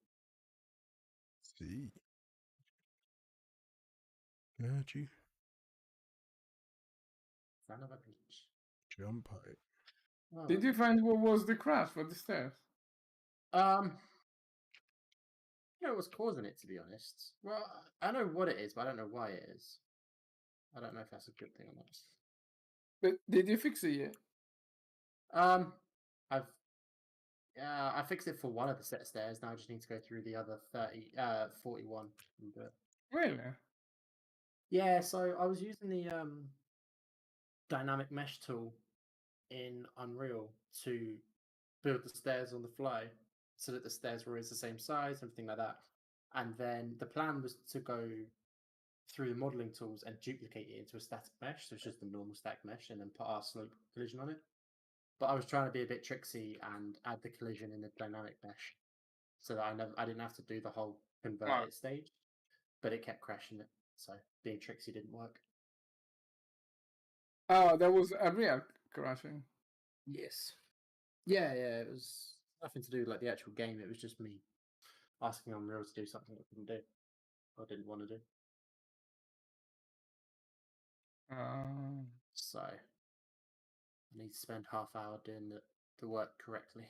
See. Got you. Son of a bitch. Jump height. Oh, did you find what was the crash for the stairs? You know what's causing it, to be honest. Well, I know what it is, but I don't know why it is. I don't know if that's a good thing or not. But did you fix it yet? I've I fixed it for one of the set of stairs. Now I just need to go through the other 41 and do it. Really? Yeah, so I was using the dynamic mesh tool in Unreal to build the stairs on the fly so that the stairs were always the same size, everything like that. And then the plan was to go through the modeling tools and duplicate it into a static mesh. So it's just a normal static mesh and then put our slope collision on it. But I was trying to be a bit tricksy and add the collision in the dynamic mesh so that I didn't have to do the whole convert it stage, but it kept crashing it. So being tricksy didn't work. Oh, that was a real crashing. Yes. Yeah, it was nothing to do with like the actual game. It was just me asking Unreal to do something I couldn't do. I didn't want to do. So I need to spend half hour doing the work correctly.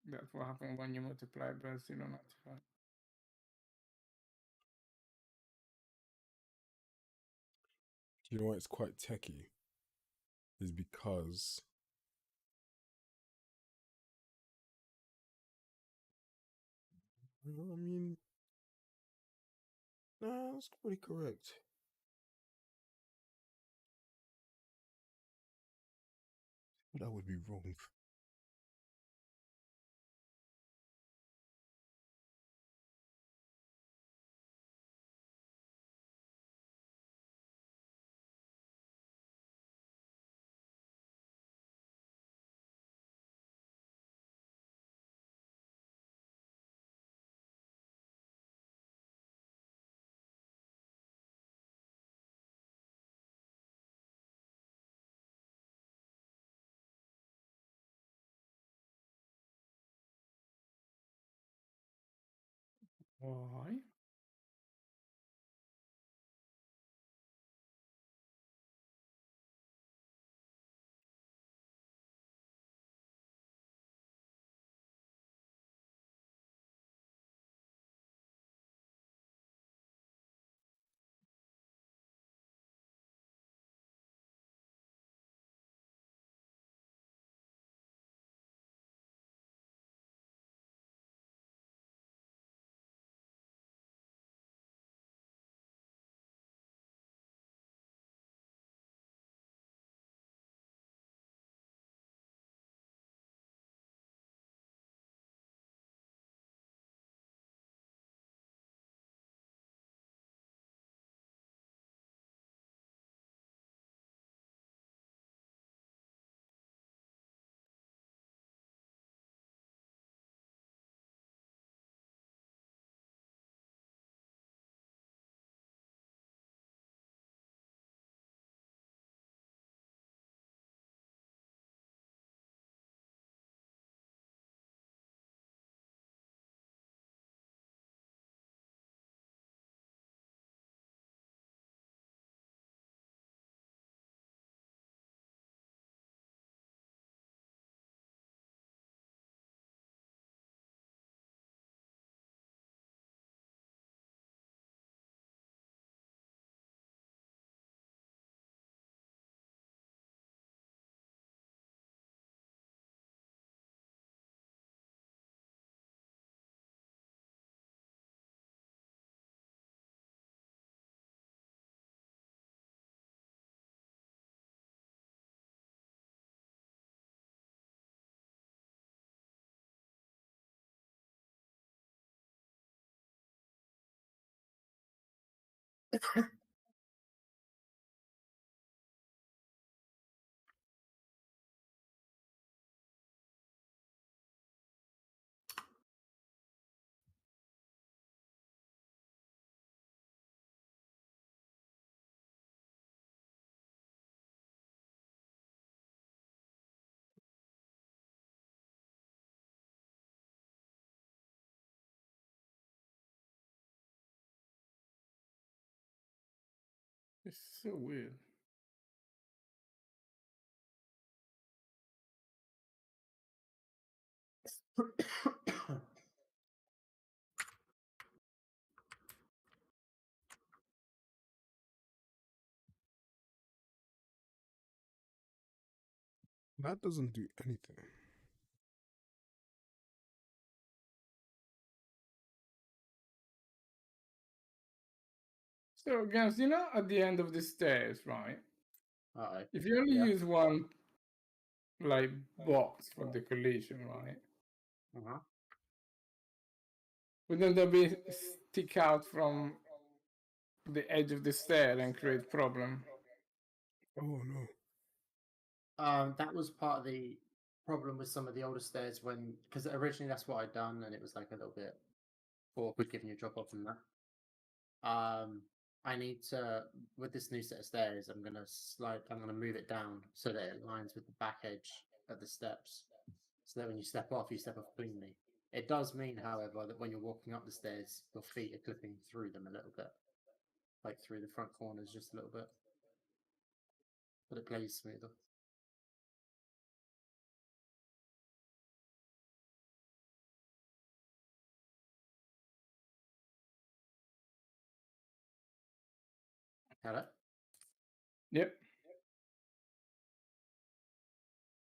That's what happens when you multiply by 0.95. Do you know why it's quite techie? Is because I mean, nah, that's pretty correct. That would be wrong. Why? It's so weird. That doesn't do anything. So, guys, you know, at the end of the stairs, right? Uh-oh. If you only Yeah. use one, like, box for the collision, right? Uh-huh. Wouldn't that be stick out from the edge of the stair and create problem? Oh no. That was part of the problem with some of the older stairs when, because originally that's what I'd done, and it was like a little bit awkward giving you a drop off from that. I need to, with this new set of stairs, I'm gonna move it down so that it aligns with the back edge of the steps, so that when you step off cleanly. It does mean, however, that when you're walking up the stairs, your feet are clipping through them a little bit, like through the front corners just a little bit, but it plays smoother. Hello? Yep.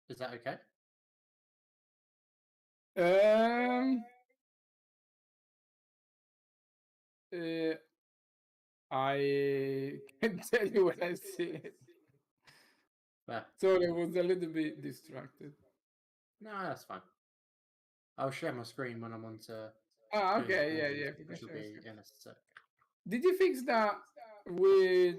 Is that okay? I can tell you when I see it. Yeah. Sorry, I was a little bit distracted. No, that's fine. I'll share my screen when I'm on to Ah, doing the okay, yeah, collisions, yeah. You can which will share be screen. in a sec. Did you fix that with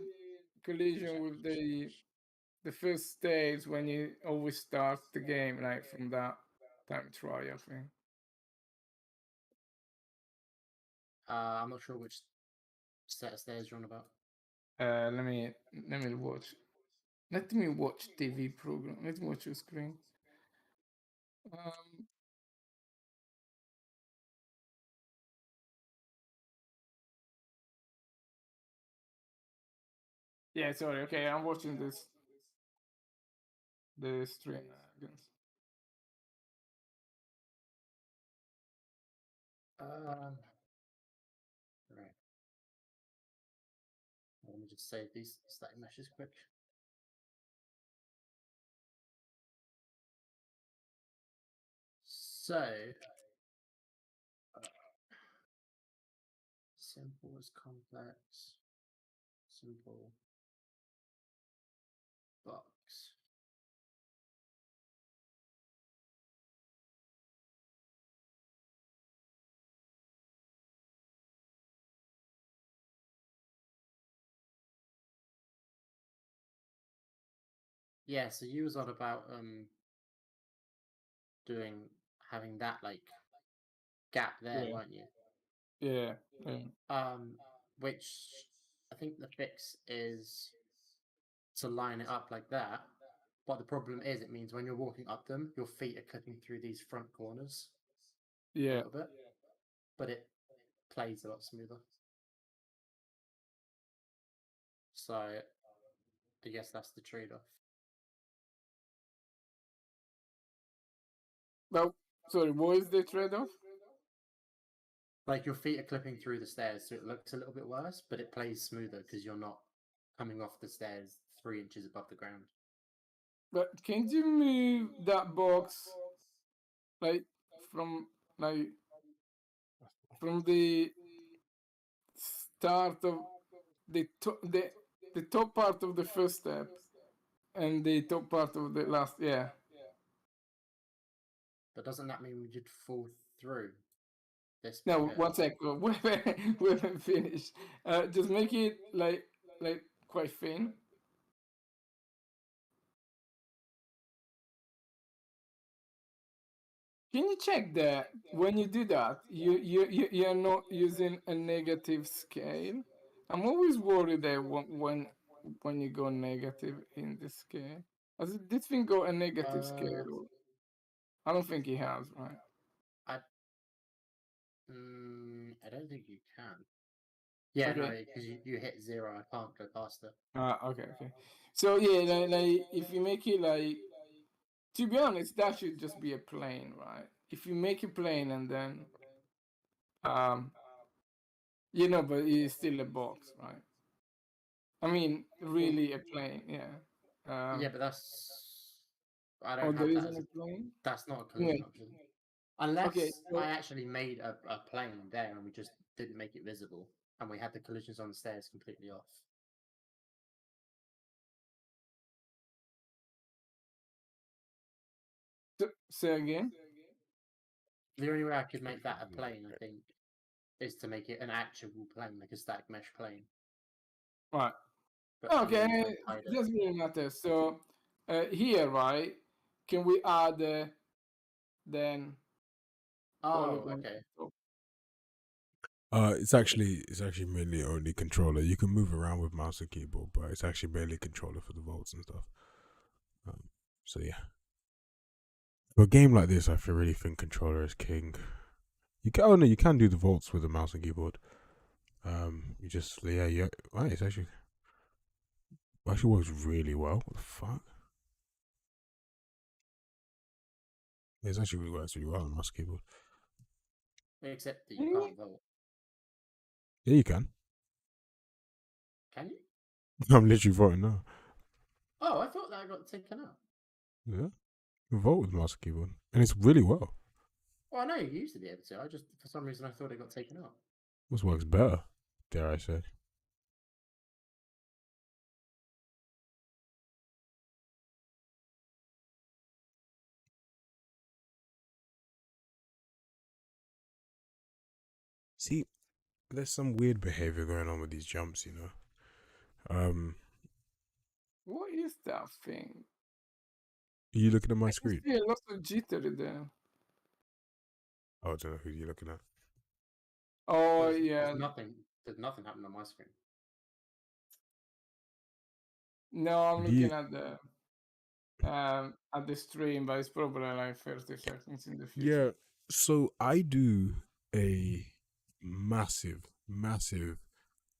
collision with the first stage when you always start the game like from that time trial thing? I'm not sure which set of stairs you're on about. Let me watch. Let me watch TV program. Let me watch your screen. Yeah, sorry. Okay, I'm watching this. The stream. Right. Let me just save these static meshes quick. So, simple is complex, simple box. Yeah, so you was on about having that like gap there, Yeah. weren't you? Yeah. Yeah. Which I think the fix is to line it up like that. But the problem is, it means when you're walking up them, your feet are clipping through these front corners a Yeah. little bit, but it plays a lot smoother. So I guess that's the trade-off. Well, sorry. What is the trade-off? Like your feet are clipping through the stairs, so it looks a little bit worse, but it plays smoother because you're not coming off the stairs 3 inches above the ground. But can you move that box like from the start of the top part of the first step and the top part of the last? Yeah. But doesn't that mean we did fall through this bit No, here? one sec. We haven't finished. Just make it like quite thin. Can you check that when you do that, you're not using a negative scale? I'm always worried that when you go negative in the scale, has this thing got a negative scale? I don't think it has, right? I don't think you can. Yeah, no, Okay. because you hit 0. I can't go past it. Okay. So yeah, like if you make it like, to be honest, that should just be a plane, right? If you make a plane and then, but it's still a box, right? I mean, really a plane, yeah. Yeah, but that's I Oh, don't there have that isn't as a plane? that's not a collision Anyway, option. okay, Unless I so actually made a plane there and we just didn't make it visible and we had the collisions on the stairs completely off. say again. The only way I could make that a plane, I think, is to make it an actual plane, like a static mesh plane. Right. But Okay, I hide it. doesn't really matter. So here, right? Can we add then Oh, polygon? okay. It's actually mainly only controller. You can move around with mouse and keyboard, but it's actually mainly controller for the volts and stuff. So yeah, for a game like this, really think controller is king. You can. Oh no, you can do the volts with a mouse and keyboard. You just right, it's actually works really well. What the fuck? It actually works really well on mouse and keyboard. Except that you can't vote. Yeah, you can. Can you? I'm literally voting now. Oh, I thought that got taken out. Yeah, you vote with mouse and keyboard, and it's really well. Well, I know you used to be able to. I just, for some reason, I thought it got taken out. This works better, dare I say. See, there's some weird behavior going on with these jumps, you know. What is that thing? Are you looking at my I can screen? see a lot of jittery there. Oh, I don't know who you're looking at. Oh There's, yeah. There's nothing. There's nothing happening on my screen. No, I'm Do you? looking at the stream, but it's probably like 30 seconds in the future. Yeah. So I do a massive, massive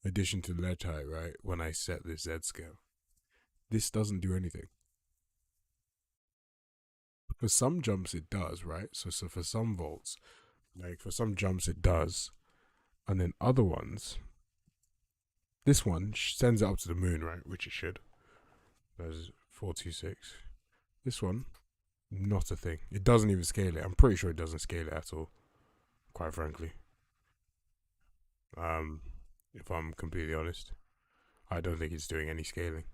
addition to ledge height, right? When I set this Z scale, this doesn't do anything. For some jumps, it does, right? So for some volts, like for some jumps, it does, and then other ones, this one sends it up to the moon, right? Which it should. There's 426. This one, not a thing. It doesn't even scale it. I'm pretty sure it doesn't scale it at all. Quite frankly. If I'm completely honest, I don't think it's doing any scaling.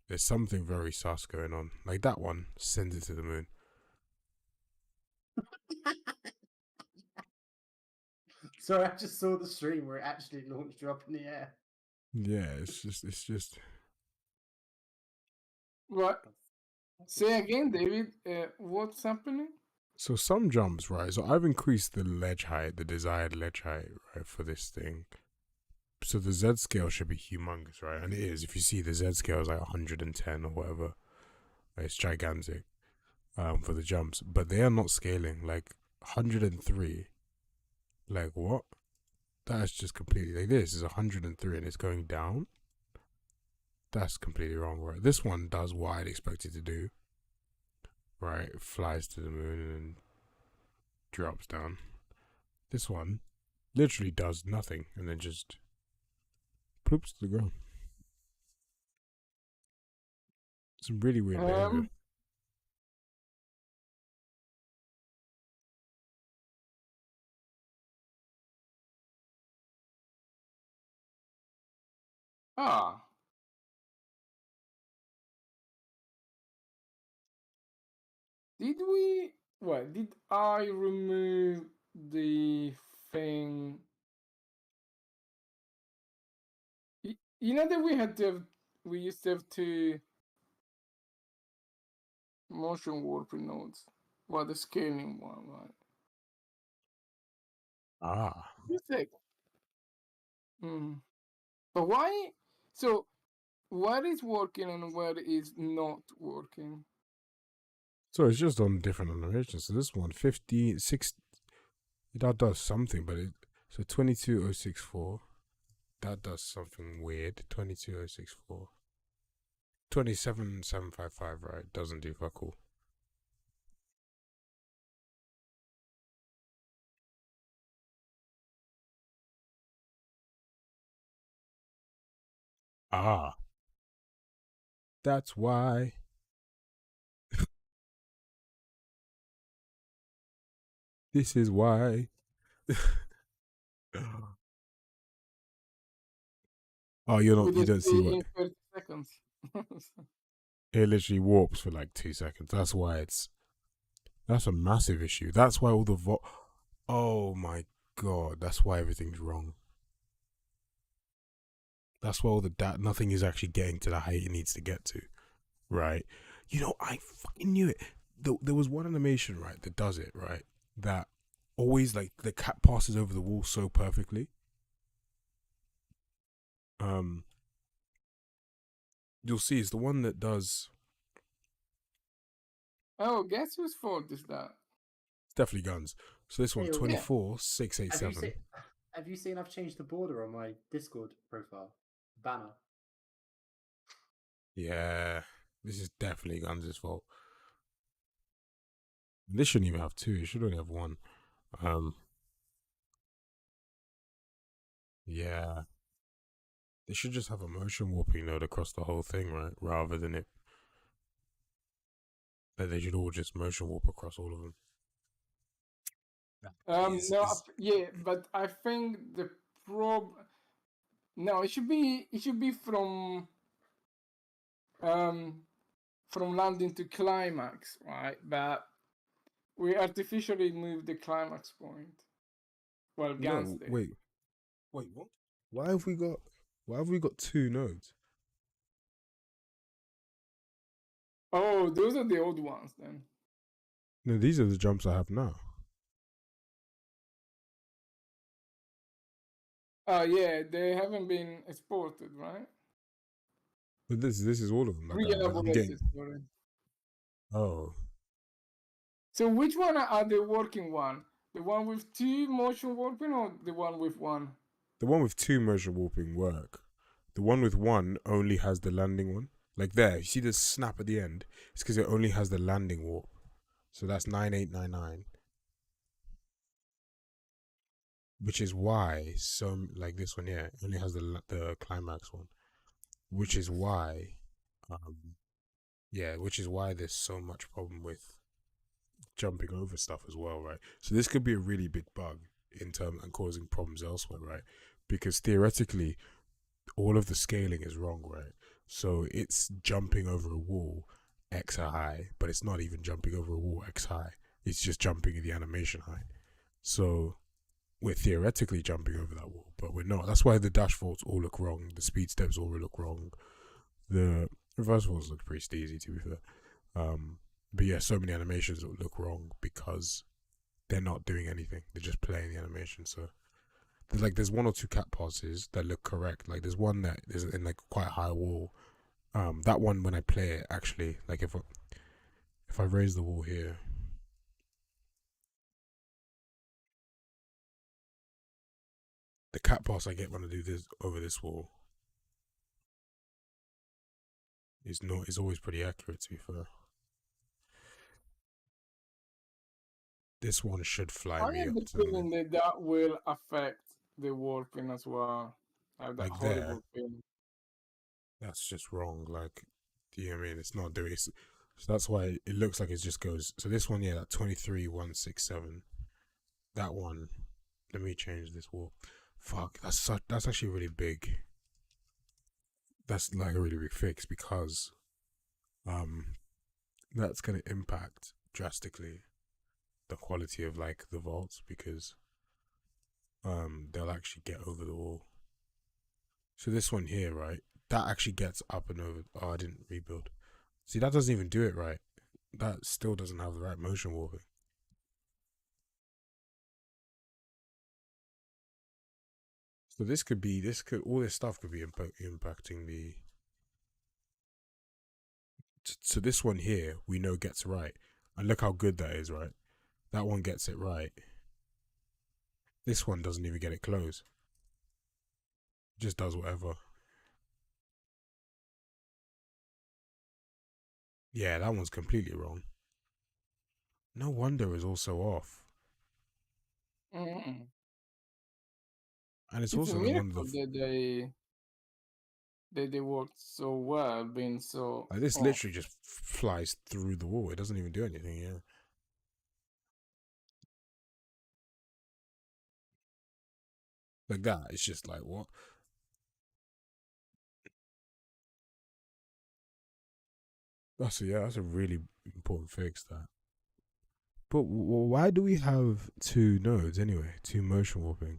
There's something very sus going on. Like that one sends it to the moon. Sorry, I just saw the stream where it actually launched you up in the air. Yeah, it's just. What? Say again, David. What's happening? So some jumps, right? So I've increased the ledge height, the desired ledge height, right, for this thing. So the Z scale should be humongous, right? And it is. If you see the Z scale is like 110 or whatever. It's gigantic for the jumps. But they are not scaling. Like 103. Like what? That's just completely, like this is 103 and it's going down. That's completely wrong, right? This one does what I'd expect it to do. Right? It flies to the moon and then drops down. This one literally does nothing and then just ploops to the ground. Some really weird behavior. Ah. Did we? What? Did I remove the thing? You know that we used to have two motion warping nodes. Well, the scaling one, right? Ah. Just like, but why? So, what is working and what is not working? So it's just on different animations. So this one, 56, that does something, but so 22064, that does something weird. 22064. 27755, right? Doesn't do fuck all. Ah. That's why. This is why. Oh, you don't see what In 30 seconds. it literally warps for like 2 seconds. That's why that's a massive issue. That's why all the oh my god, that's why everything's wrong. That's why all the nothing is actually getting to the height it needs to get to, right? You know, I fucking knew it. There was one animation, right, that does it, right? That always, like, the cat passes over the wall so perfectly. You'll see it's the one that does. Oh, guess whose fault is that? It's definitely Guns. So this one's Hey, yeah. 24, 687. Have you seen I've changed the border on my Discord profile banner? Yeah, this is definitely Guns' fault. This shouldn't even have two. It should only have one. Yeah. They should just have a motion warping node across the whole thing, right? Rather than it. That they should all just motion warp across all of them. Yeah, but I think the no, it should be from landing to climax, right? But we artificially moved the climax point. Well, Gans did. Wait, what? Why have we got two nodes? Oh, those are the old ones then. No, these are the jumps I have now. Yeah, they haven't been exported, right? But this is all of them. Like I'm getting. Sorry. Oh, So which one are the working one? The one with two motion warping or the one with one? the one with two motion warping work. The one with one only has the landing one. Like there, you see the snap at the end? It's because it only has the landing warp. So that's 9899. Which is why some like this one, yeah, only has the climax one. Which is why, which is why there's so much problem with jumping over stuff as well, right? So this could be a really big bug in terms and causing problems elsewhere, right? Because theoretically, all of the scaling is wrong, right? So it's jumping over a wall X high, but it's not even jumping over a wall X high. It's just jumping in the animation height. So we're theoretically jumping over that wall, but we're not. That's why the dash vaults all look wrong. The speed steps all look wrong. The reverse vaults look pretty steezy, to be fair. But yeah, so many animations that look wrong because they're not doing anything. They're just playing the animation. So there's one or two cat passes that look correct. Like there's one that is in like quite a high wall. That one when I play it, actually, like if I raise the wall here, the cat pass I get when I do this over this wall is always pretty accurate, to be fair. This one should fly me up to the that will affect the warping as well. That like horrible there. thing. That's just wrong. Like, do you know what I mean? It's not doing it. So that's why it looks like it just goes. So this one, yeah, that 23,167. That one. Let me change this wall. Fuck, that's actually really big. That's like a really big fix because, that's gonna impact drastically the quality of like the vaults because, they'll actually get over the wall. So this one here, right? That actually gets up and over. Oh, I didn't rebuild. See, that doesn't even do it right. That still doesn't have the right motion warping. So all this stuff could be impacting the. So this one here, we know gets right. And look how good that is, right? That one gets it right. This one doesn't even get it close. Just does whatever. Yeah, that one's completely wrong. No wonder it's also off. Mm-mm. And it's also the one that they worked so well, being so. Like this literally just flies through the wall. It doesn't even do anything, yeah. Like that, it's just like, what? That's a really important fix, that. But why do we have two nodes anyway? Two motion warping.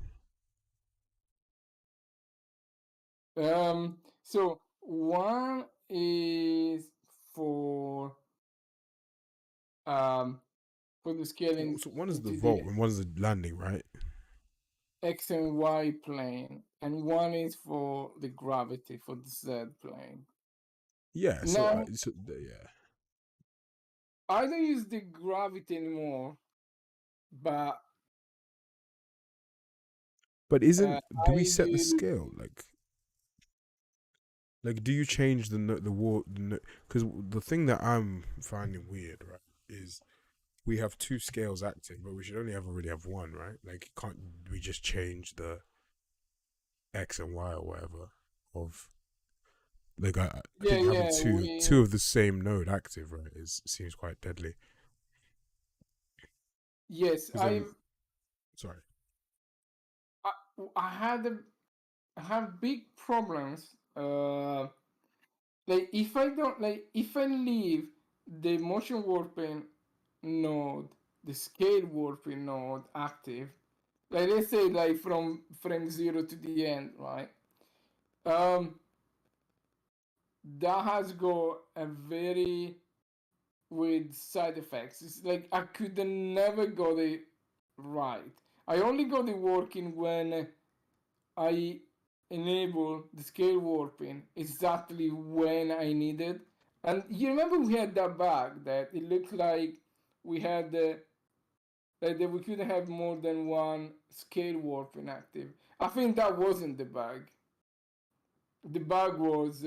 So one is for the scaling. So one is the vault and one is the landing, right? X and Y plane, and one is for the gravity for the Z plane. Yeah. Now, yeah. I don't use the gravity anymore, but But do we I set the do. scale? Do you change the war? Because the thing that I'm finding weird, right, is we have two scales active, but we should only ever really have one, right? Like, can't we just change the X and Y or whatever of I Yeah, think having yeah. two of the same node active, right, seems quite deadly. Yes, Because then, sorry. I, I had I have big problems. Like if I leave the motion warping node, the scale warping node active, like let's say like from frame 0 to the end, right? Um, that has got a very weird side effects. It's like I could never got it right. I only got it working when I enable the scale warping exactly when I needed. And you remember we had that bug that it looked like we had that we couldn't have more than one scale warping active. I think that wasn't the bug. The bug was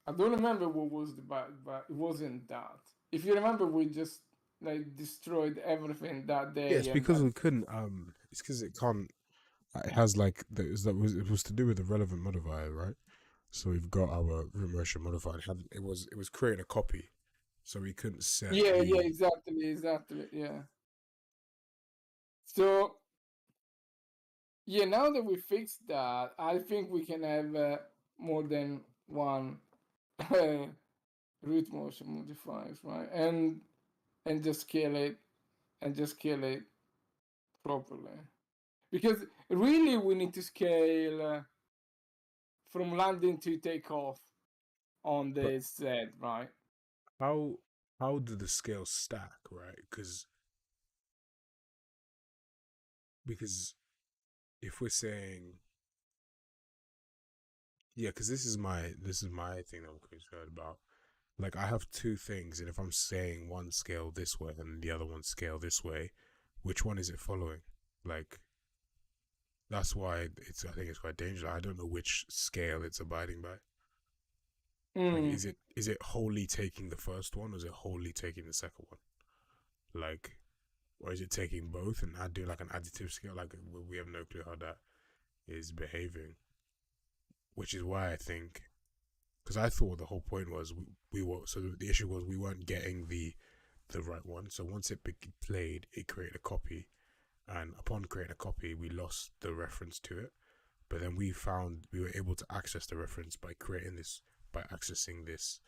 I don't remember what was the bug, but it wasn't that. If you remember, we just like destroyed everything that Yeah, day, it's and because we couldn't. It's because it can't. It has like it was to do with the relevant modifier, right? So we've got our root motion modifier. It was creating a copy, so we couldn't set yeah, yeah, the. exactly, yeah. So yeah, now that we fixed that, I think we can have more than one root motion modifiers, right? And just scale it and just scale it properly. Because really, we need to scale from landing to takeoff on But the set, right? how how do the scales stack, right? Because if we're saying yeah, because this is my thing that I'm concerned about. Like I have two things, and if I'm saying one scale this way and the other one scale this way, which one is it following? Like that's why I think it's quite dangerous. I don't know which scale it's abiding by. Like Mm. is it wholly taking the first one or is it wholly taking the second one? Like or is it taking both and doing like an additive scale? Like we have no clue how that is behaving. Which is why I think because I thought the whole point was we were so the issue was we weren't getting the right one. So once it played, it created a copy, and upon creating a copy, we lost the reference to it. But then we found we were able to access the reference by accessing this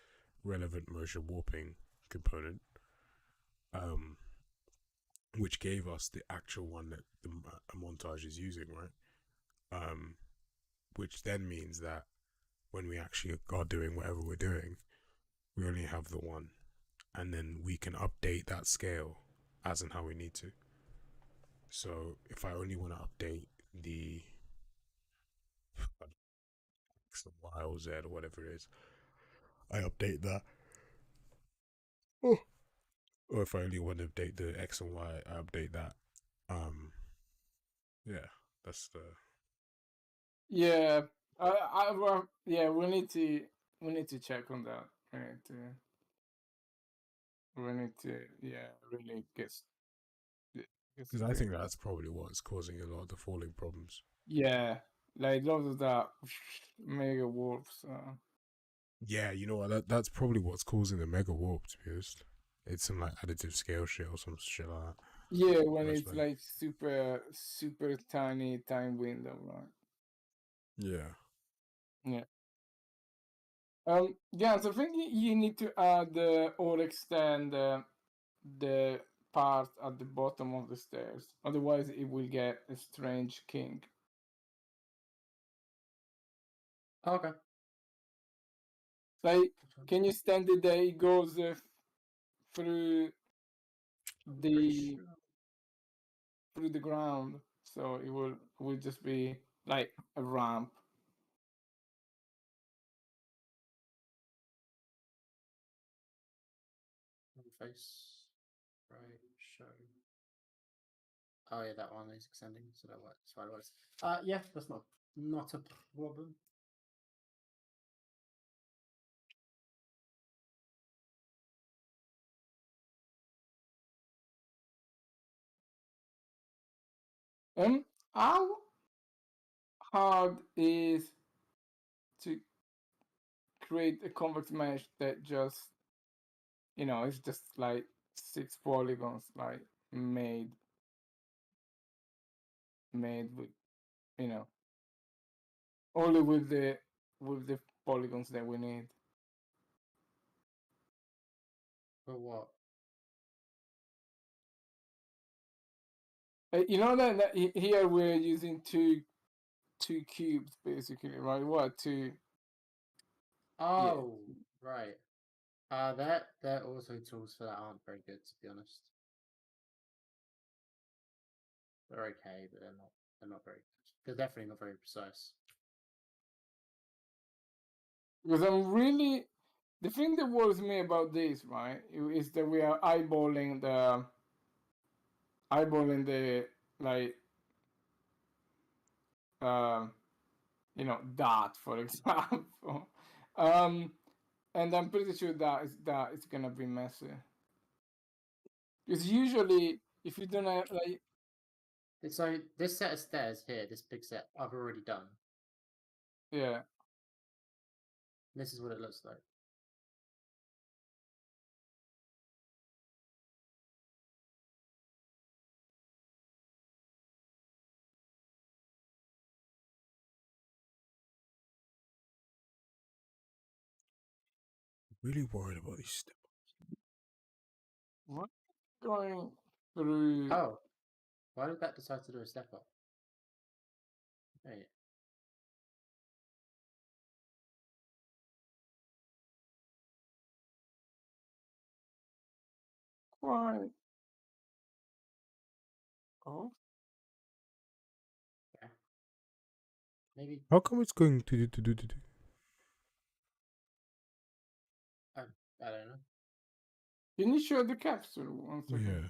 relevant motion warping component, um, which gave us the actual one that the montage is using, right? Um, which then means that when we actually are doing whatever we're doing, we only have the one, and then we can update that scale as and how we need to. So if I only want to update the X, Y, or Z or whatever it is, I update that. Oh. Or if I only want to update the X and Y, I update that. Um, yeah, that's the. Yeah, well, yeah, we need to check on that. We need to, yeah, really get Because I something. think that's probably what's causing a lot of the falling problems. Yeah, like lots of that mega warps. Yeah, you know what? That's probably what's causing the mega warp. To be honest, it's some like additive scale shit or some shit like that. Yeah, when Most it's likely. like super tiny time window, right? Yeah. Yeah. Yeah, so I think you need to add or extend the part at the bottom of the stairs. Otherwise, it will get a strange kink. Okay. Like, can you stand it that it goes through I'm pretty the sure. through the ground? So it will just be like a ramp. Face. Right. Show. Oh yeah, that one is extending, so that works. That's why it works. Yeah, that's not a problem. How hard is to create a convex mesh that just, you know, it's just like 6 polygons, like made with, you know, only with the polygons that we need. For what? You know that here we're using two cubes basically, right? What two? Yeah. Oh, right. Their auto tools for that aren't very good, to be honest. They're okay, but they're not very good. They're definitely not very precise. Because the thing that worries me about this, right, is that we are eyeballing the like you know, dot, for example. And I'm pretty sure that is gonna be messy. Because usually if you don't have like So this set of stairs here, this big set, I've already done. yeah. This is what it looks like. Really worried about these steps. What going through Oh, why did that decide to do a step up? Wait. quite oh Yeah. Maybe. How come it's going to? I don't know. can you show the capsule 1 second? Yeah.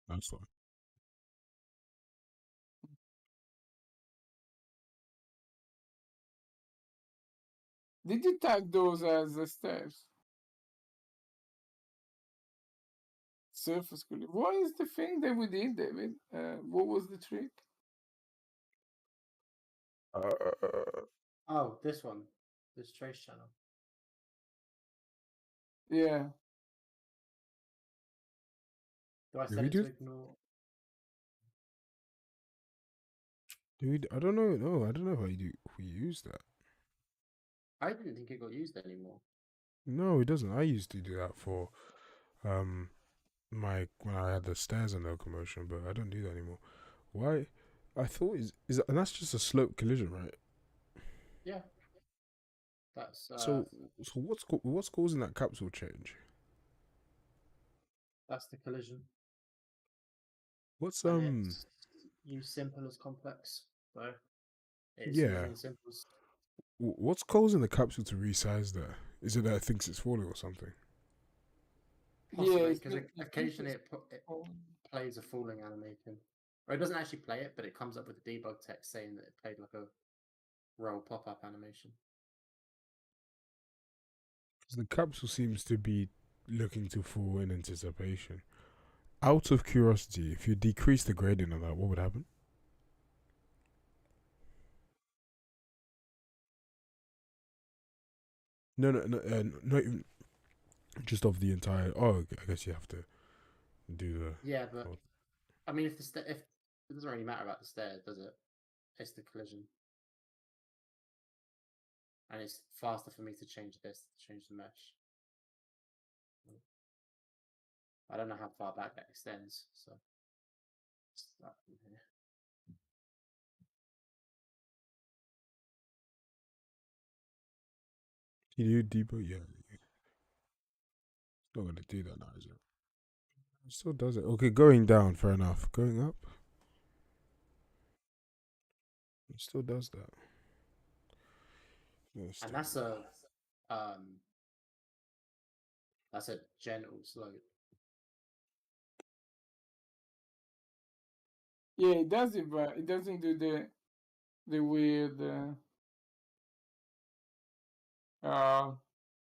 That's fine. Did you tag those as the steps? Surface cooling. What is the thing that we did, David? What was the trick? Oh, this one. This trace channel. Yeah. Do I Did set we it to do? ignore? I don't know. No, I don't know how you do. If we use that. I didn't think it got used anymore. No, it doesn't. I used to do that for when I had the stairs and locomotion, but I don't do that anymore. Why? I thought and that's just a slope collision, right? Yeah. That's So what's causing that capsule change? that's the collision. What's And it's use simple as complex. So it's yeah. using simple as What's causing the capsule to resize there? Is it that it thinks it's falling or something? possibly Yes. because occasionally it plays a falling animation. Or it doesn't actually play it, but it comes up with a debug text saying that it played like a roll pop-up animation. Because the capsule seems to be looking to fall in anticipation. Out of curiosity, if you decrease the gradient of that, what would happen? No, not even just of the entire. Oh, I guess you have to do the. Yeah, but I mean, if it doesn't really matter about the stairs, does it? It's the collision, and it's faster for me to change this, change the mesh. I don't know how far back that extends, so start from here. You do debug, yeah. It's not gonna do that now, is it? It still does it. Okay, going down, fair enough. Going up, it still does that. Yeah, And that's a um That's a gentle slope. Yeah, it does it, but it doesn't do the weird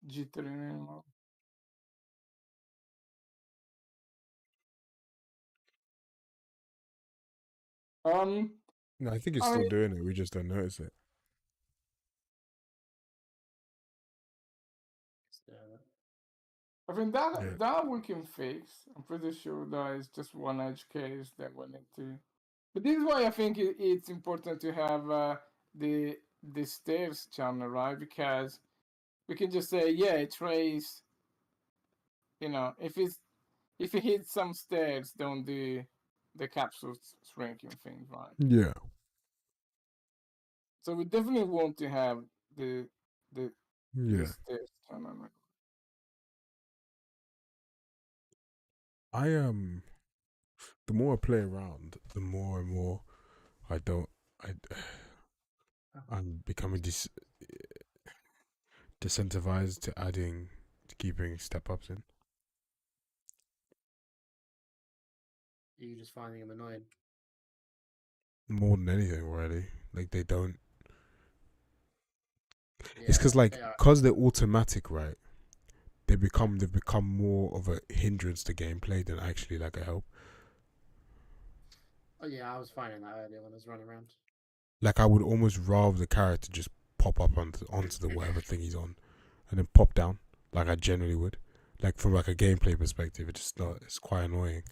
jittering anymore. No, I think it's I still mean, doing it. We just don't notice it. I think Yeah. that we can fix. I'm pretty sure that is just one edge case that we need to. But this is why I think it's important to have the stairs channel, right? Because we can just say, yeah, trace. You know, if it hits some stairs, don't do the capsule shrinking thing, right? Yeah. So we definitely want to have the the Yeah. stairs channel. I the more I play around, the more and more I don't I I'm becoming disincentivized to keeping step ups in. You just finding them annoying. More than anything, really. Like they don't. Yeah, It's because like they are. because they're automatic, right? They've become more of a hindrance to gameplay than actually like a help. Oh yeah, I was finding that earlier when I was running around. Like I would almost rather the character just pop up onto the whatever thing he's on, and then pop down like I generally would. Like from like a gameplay perspective, it's just not. It's quite annoying.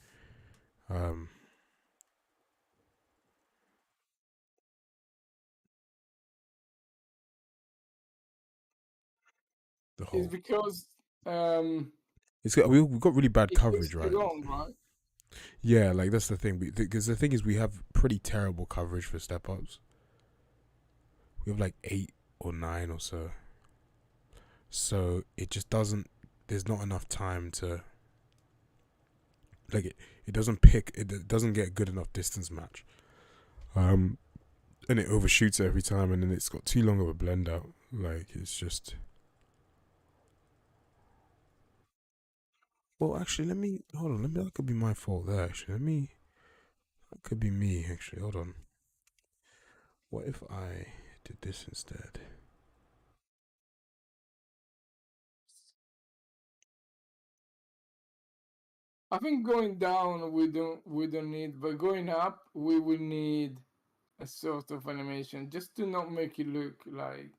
The It's whole because we've got really bad it takes coverage, too right? long, right? Yeah, like that's the thing. Because the thing is, we have pretty terrible coverage for step ups. We have like 8 or 9 or so. So it just doesn't. There's not enough time to. Like it doesn't pick. It doesn't get a good enough distance match. And it overshoots every time, and then it's got too long of a blend out. Like it's just. Well, actually, let me hold on. That could be my fault there. Actually, that could be me. Actually, hold on. What if I did this instead? I think going down we don't need, but going up we will need a sort of animation just to not make it look like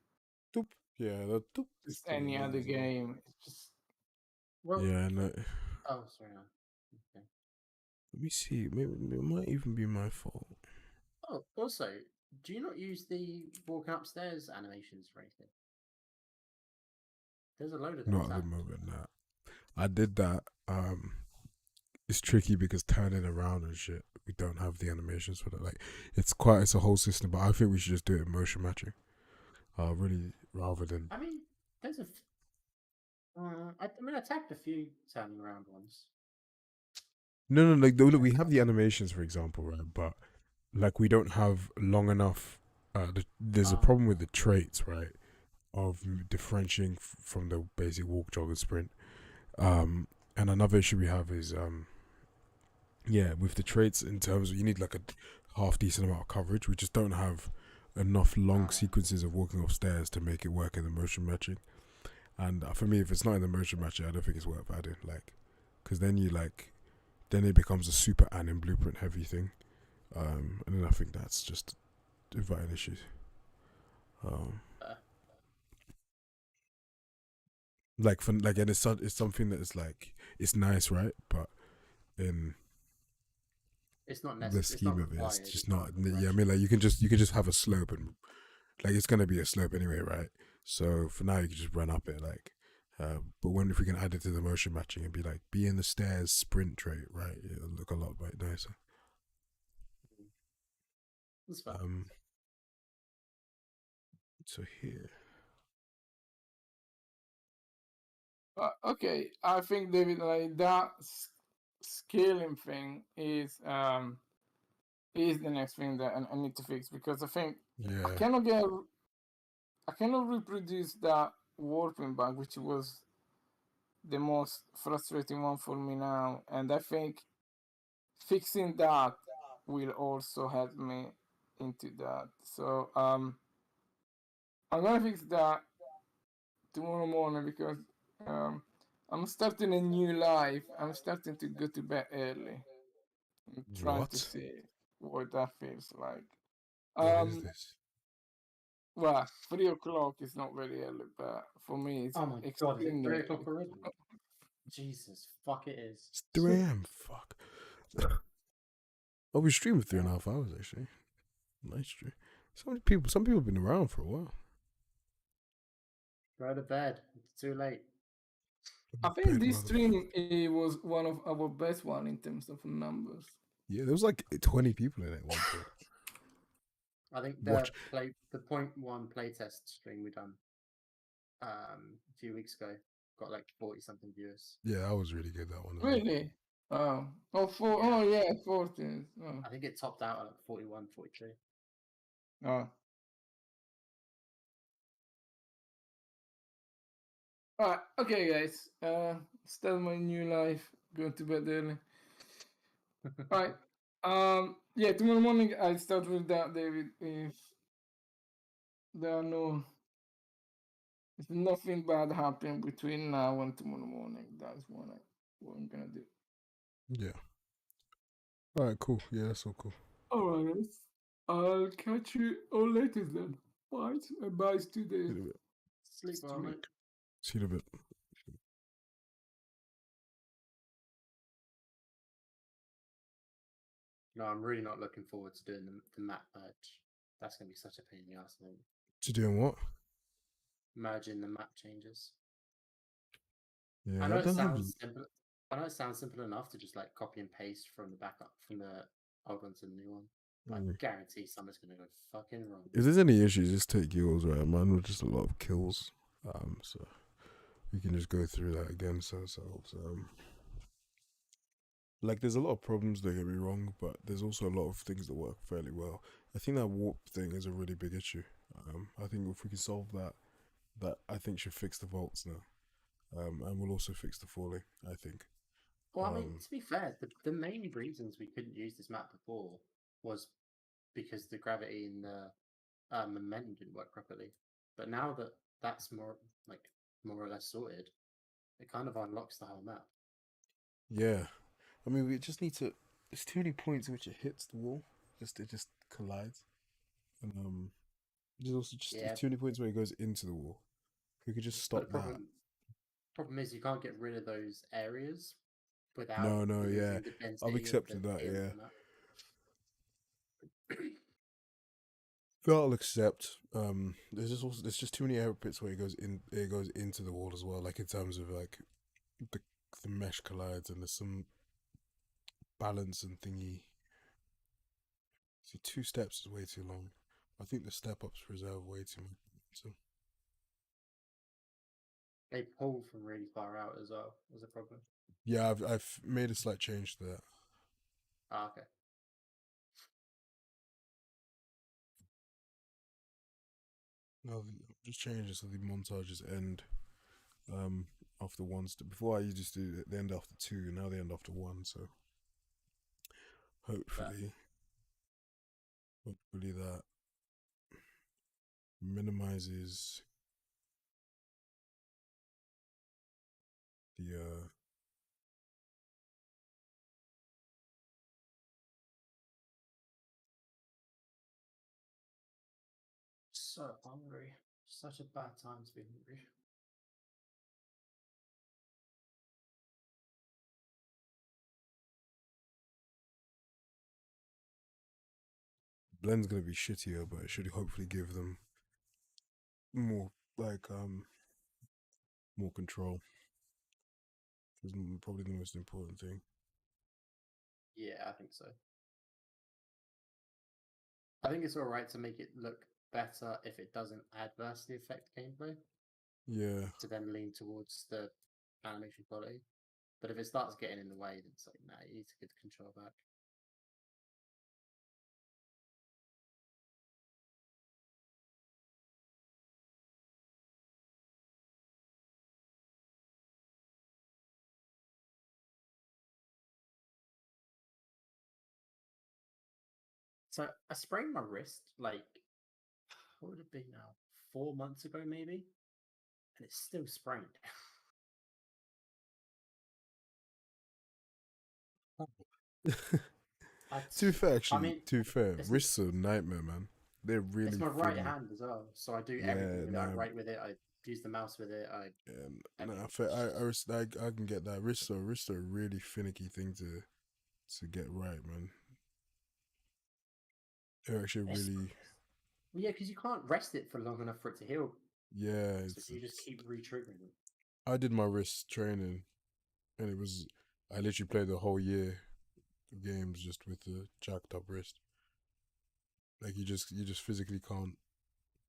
Doop. Yeah, that doop. just Something any like that other as well. game. It's just Well, Yeah, no. oh sorry. No. Okay. Let me see. Maybe it might even be my fault. Oh, also, do you not use the walking upstairs animations for anything? There's a load of them Not at the tapped. moment. Nah. I did that. It's tricky because turning around and shit, we don't have the animations for that. Like, it's a whole system, but I think we should just do it in motion matching. Really, rather than. I mean, there's a. I tapped a few turning around ones. No, like look, we have the animations, for example, right? But like, we don't have long enough. There's a problem with the traits, right? Of differentiating from the basic walk, jog, and sprint. And another issue we have is yeah, with the traits in terms of you need like a half decent amount of coverage. We just don't have enough long sequences of walking upstairs to make it work in the motion matching. And for me, if it's not in the motion matching, I don't think it's worth adding. Like, because then then it becomes a super and blueprint heavy thing. And then I think that's just inviting issues. Like and it's something that is like it's nice, right? But in It's not the necessary. It's not scheme of it, required. it's just not. Yeah, I mean, like you can just have a slope and like it's gonna be a slope anyway, right? So for now, you can just run up it, like. But if we can add it to the motion matching and be in the stairs sprint trait, right? It'll look a lot nicer. That's fine. So here, okay. I think David, like that scaling thing is the next thing that I need to fix because I think yeah, I cannot reproduce that warping bug, which was the most frustrating one for me now, and I think fixing that will also help me into that. So I'm gonna fix that tomorrow morning because um, I'm starting a new life. I'm starting to go to bed early. I'm trying to What? see what that feels like. What is this? Well, 3 o'clock is not very early, but for me it's Oh my god, is it extremely 3 o'clock early. already? Jesus, fuck it is. It's 3 a.m. Fuck. Oh, we streamed for 3.5 hours actually. Nice stream. Some people have been around for a while. Go to bed. It's too late. I think Bed, this motherfucker. stream was one of our best one in terms of numbers. Yeah, there was like 20 people in it at one point. I think Watch. the .1 playtest stream we done a few weeks ago got like 40 something viewers. Yeah, that was really good, that one as well. Really? Oh, Yeah. oh yeah, 14. Oh. I think it topped out at like 41, 42. Oh. Alright, okay guys. Start my new life. Going to bed early. Alright. Yeah, tomorrow morning I start with that, David. If there are no if nothing bad happen between now and tomorrow morning, that's what I'm gonna do. Yeah. Alright, cool. Yeah, that's all cool. Alright guys. I'll catch you all later then. Bye. Bye See today. you in a bit. Sleep well, mate. See you in a bit. No, I'm really not looking forward to doing the map merge. That's going to be such a pain in the ass, I think. To doing what? Merging the map changes. Yeah, I know I it don't have. sounds simple. I know it sounds simple enough to just like copy and paste from the backup from the old one to the new one. But I guarantee something's going to go fucking wrong. If there's any issues, just take yours, right? Mine were just a lot of kills. So we can just go through that again. So like, there's a lot of problems, don't get me wrong, but there's also a lot of things that work fairly well. I think that warp thing is a really big issue. I think if we can solve that, that I think should fix the vaults now. And we'll also fix the falling, I think. Well, I mean, to be fair, the main reasons we couldn't use this map before was because the gravity and the momentum didn't work properly. But now that that's more or less sorted, it kind of unlocks the whole map. Yeah. I mean, we just need to. There's too many points in which it hits the wall. It just collides. And there's also just there's too many points where it goes into the wall. We could just stop But the that. problem is you can't get rid of those areas without No, yeah. losing the density I've of accepted the that, area yeah. of the map. I'll accept. There's just too many air bits where it goes into the wall as well. Like in terms of like the mesh collides and there's some balance and thingy. See, 2 steps is way too long. I think the step ups reserve way too much. So They pull from really far out as well. Was a problem. yeah, I've made a slight change to that. Ah, okay. No, just change it so the montages end after 1 step. Before I used to just do they end after 2, now they end after 1. So hopefully that minimizes the So hungry. Such a bad time to be hungry. blend's gonna be shittier, but it should hopefully give them more more control. Is probably the most important thing. Yeah, I think so. I think it's alright to make it look better if it doesn't adversely affect gameplay. Yeah. To then lean towards the animation quality. But if it starts getting in the way, then it's like, nah, you need to get the control back. So I sprained my wrist like what would it be now? 4 months ago, maybe, and it's still sprained. I, To be fair, I actually, mean, to be fair, it's wrists are a nightmare, man. They're it's really my right fiddly. hand as well, so I do everything Yeah, with it. I no, write with it. I use the mouse with it. I yeah, everything. nah, fair. I can get that. Wrists are a really finicky thing to get right, man. They're actually It's, really, well, yeah, because you can't rest it for long enough for it to heal. yeah. So you just keep re-triggering it. I did my wrist training, and I literally played the whole year of games just with the jacked up wrist. Like you just physically can't.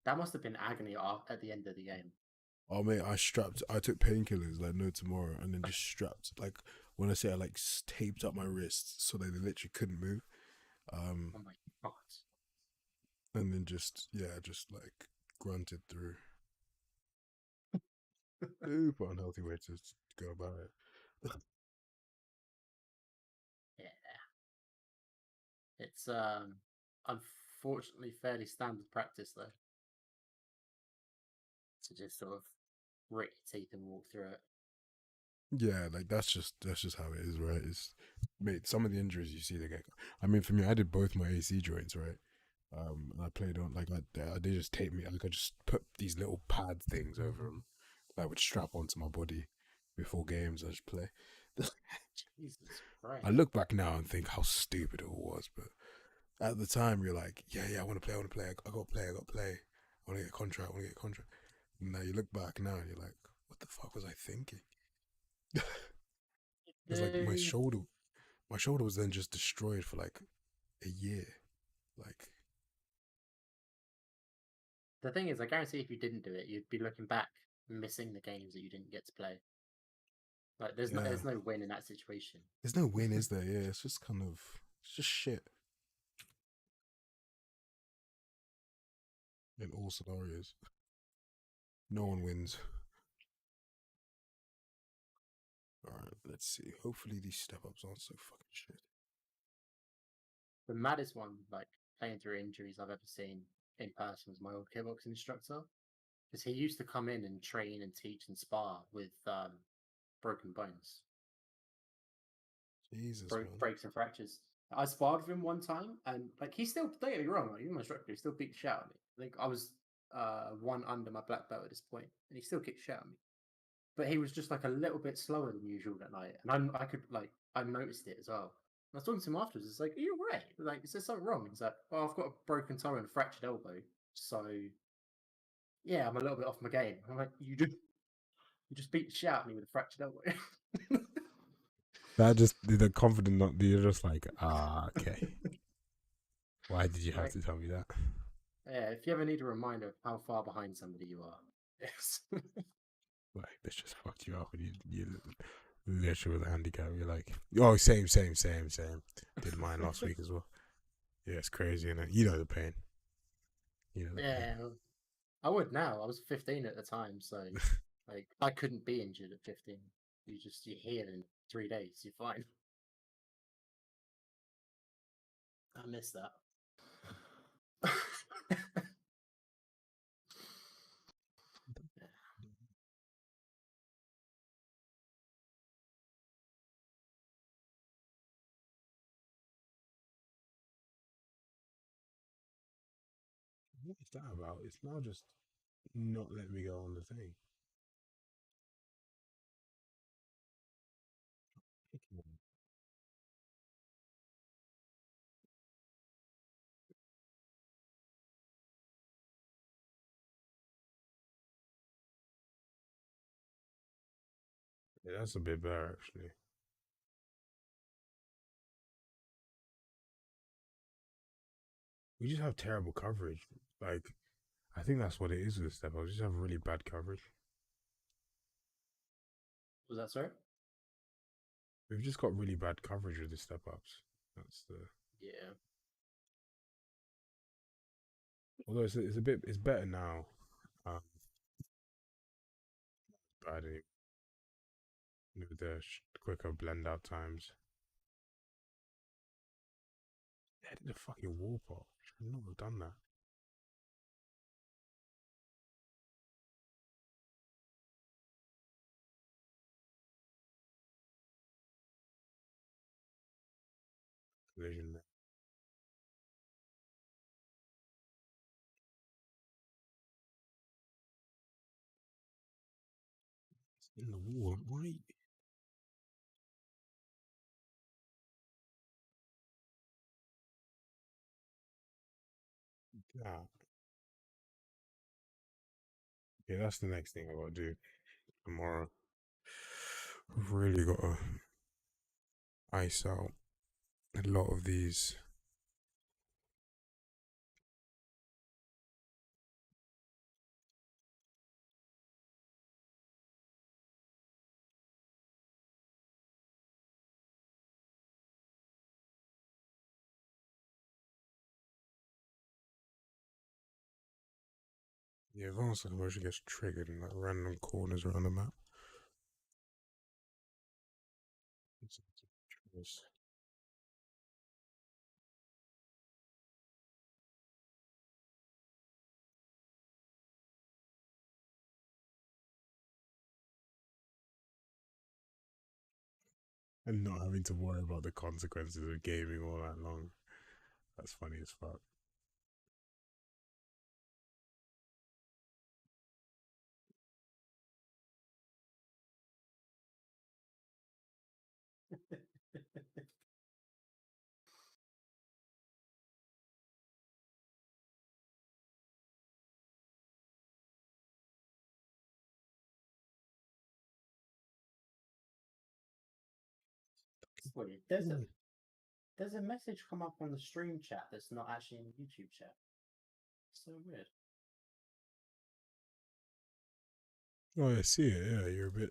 That must have been agony at the end of the game. Oh mate, I took painkillers like no tomorrow, and then just strapped. Like when I say I like taped up my wrists so that they literally couldn't move. Oh my god! And then just just like grunted through. Super unhealthy way to go about it. Yeah, it's unfortunately fairly standard practice though, to just sort of grit your teeth and walk through it. Yeah, like that's just how it is, right? It's mate, some of the injuries you see they get. I mean, for me, I did both my AC joints, right? And I played on like they just taped me. Like I just put these little pad things over them that I would strap onto my body before games. I just play. Jesus I Christ! look back now and think how stupid it all was, but at the time you're like, yeah, I want to play, I got to play, I got to play. I want to get a contract, I want to get a contract. And now you look back now and you're like, what the fuck was I thinking? It's like my shoulder was then just destroyed for like a year. Like, The thing is, I guarantee if you didn't do it, you'd be looking back, missing the games that you didn't get to play. Like, yeah, there's no win in that situation. there's no win, is there? Yeah, it's just kind of, it's just shit in all scenarios. No one wins. All right, let's see. Hopefully these step ups aren't so fucking shit. The maddest one, like playing through injuries I've ever seen in person, was my old kickboxing instructor, because he used to come in and train and teach and spar with broken bones, Jesus, man. breaks and fractures. I sparred with him one time, and like he still, don't get me wrong, like, he's my instructor, he still beat the shit out of me. I think I was one under my black belt at this point, and he still kicked shit out of me. But he was just like a little bit slower than usual that night, and I could like I noticed it as well. And I was talking to him afterwards. It's like, "Are you right? Like, is there something wrong?" He's like, "Oh, I've got a broken toe and a fractured elbow, so yeah, I'm a little bit off my game." I'm like, you just beat the shit out of me with a fractured elbow." That just the confident. Not you're just like okay. Why did you have Like, to tell me that? yeah, if you ever need a reminder of how far behind somebody you are, yes. Like this just fucked you up, and you literally with a handicap. You're like, oh, same. Did mine last week as well. Yeah, it's crazy, and you know the pain. You know the pain. Yeah, I would now. I was 15 at the time, so like I couldn't be injured at 15. You heal in 3 days, you're fine. I miss that. What is that about? It's now just not letting me go on the thing. Yeah, that's a bit better actually. We just have terrible coverage. Like, I think that's what it is with step ups. We just have really bad coverage. Was that sorry? We've just got really bad coverage with the step ups. That's the. Yeah. Although it's better now. Um, but with the quicker blend out times. did a fucking wall pop. I should not have done that. Collision there. It's in the wall. Why? That. Yeah, that's the next thing I gotta do tomorrow. I've really gotta ice out a lot of these. The advanced motion gets triggered in like random corners around the map. And not having to worry about the consequences of gaming all that long. That's funny as fuck. Wait, there's a message come up on the stream chat that's not actually in the YouTube chat. So weird. Oh, I see it. Yeah, you're a bit.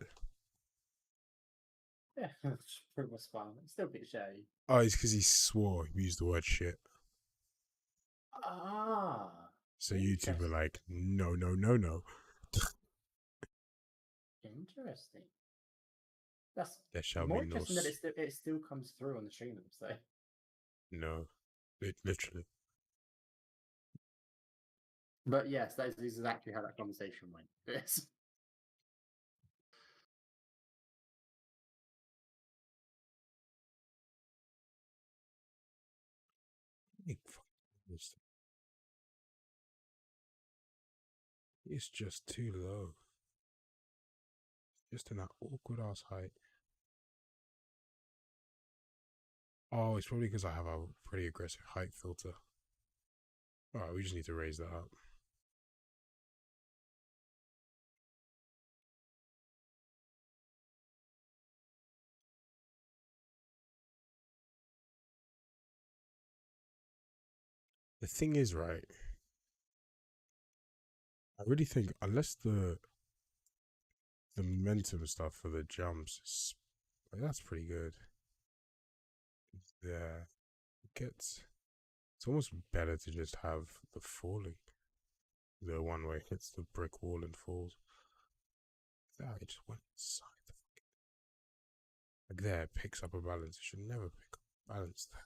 Yeah, it's pretty much fine. It's still a bit shady. Oh, it's because he swore. He used the word shit. Ah. So YouTube were like, no, no, no, no. Interesting. That's There shall more be no. interesting that it still comes through on the stream. So No, literally. but yes, that is exactly how that conversation went. Yes. It's just too low. Just in that awkward ass height. Oh, it's probably because I have a pretty aggressive height filter. Alright, we just need to raise that up. The thing is, right, I really think unless the momentum stuff for the jumps is like, that's pretty good. Yeah. It's almost better to just have the falling. The one where it hits the brick wall and falls. That it just went inside the fucking like there, it picks up a balance. It should never pick up a balance there.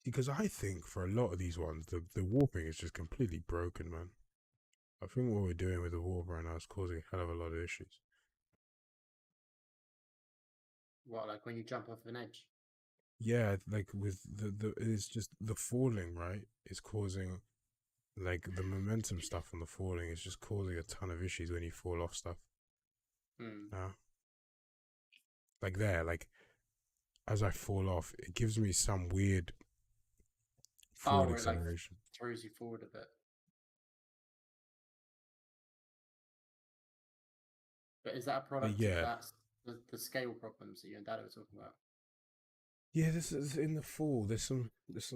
Because I think for a lot of these ones, the warping is just completely broken, man. I think what we're doing with the warp right now is causing a hell of a lot of issues. What, like when you jump off an edge? Yeah, like with the it's just the falling, right? Is causing like the momentum stuff on the falling is just causing a ton of issues when you fall off stuff. Like there, like as I fall off, it gives me some weird forward acceleration. Like throws you forward a bit. But is that a product of that the scale problems that you and Dad were talking about? Yeah, this is in the fall. There's some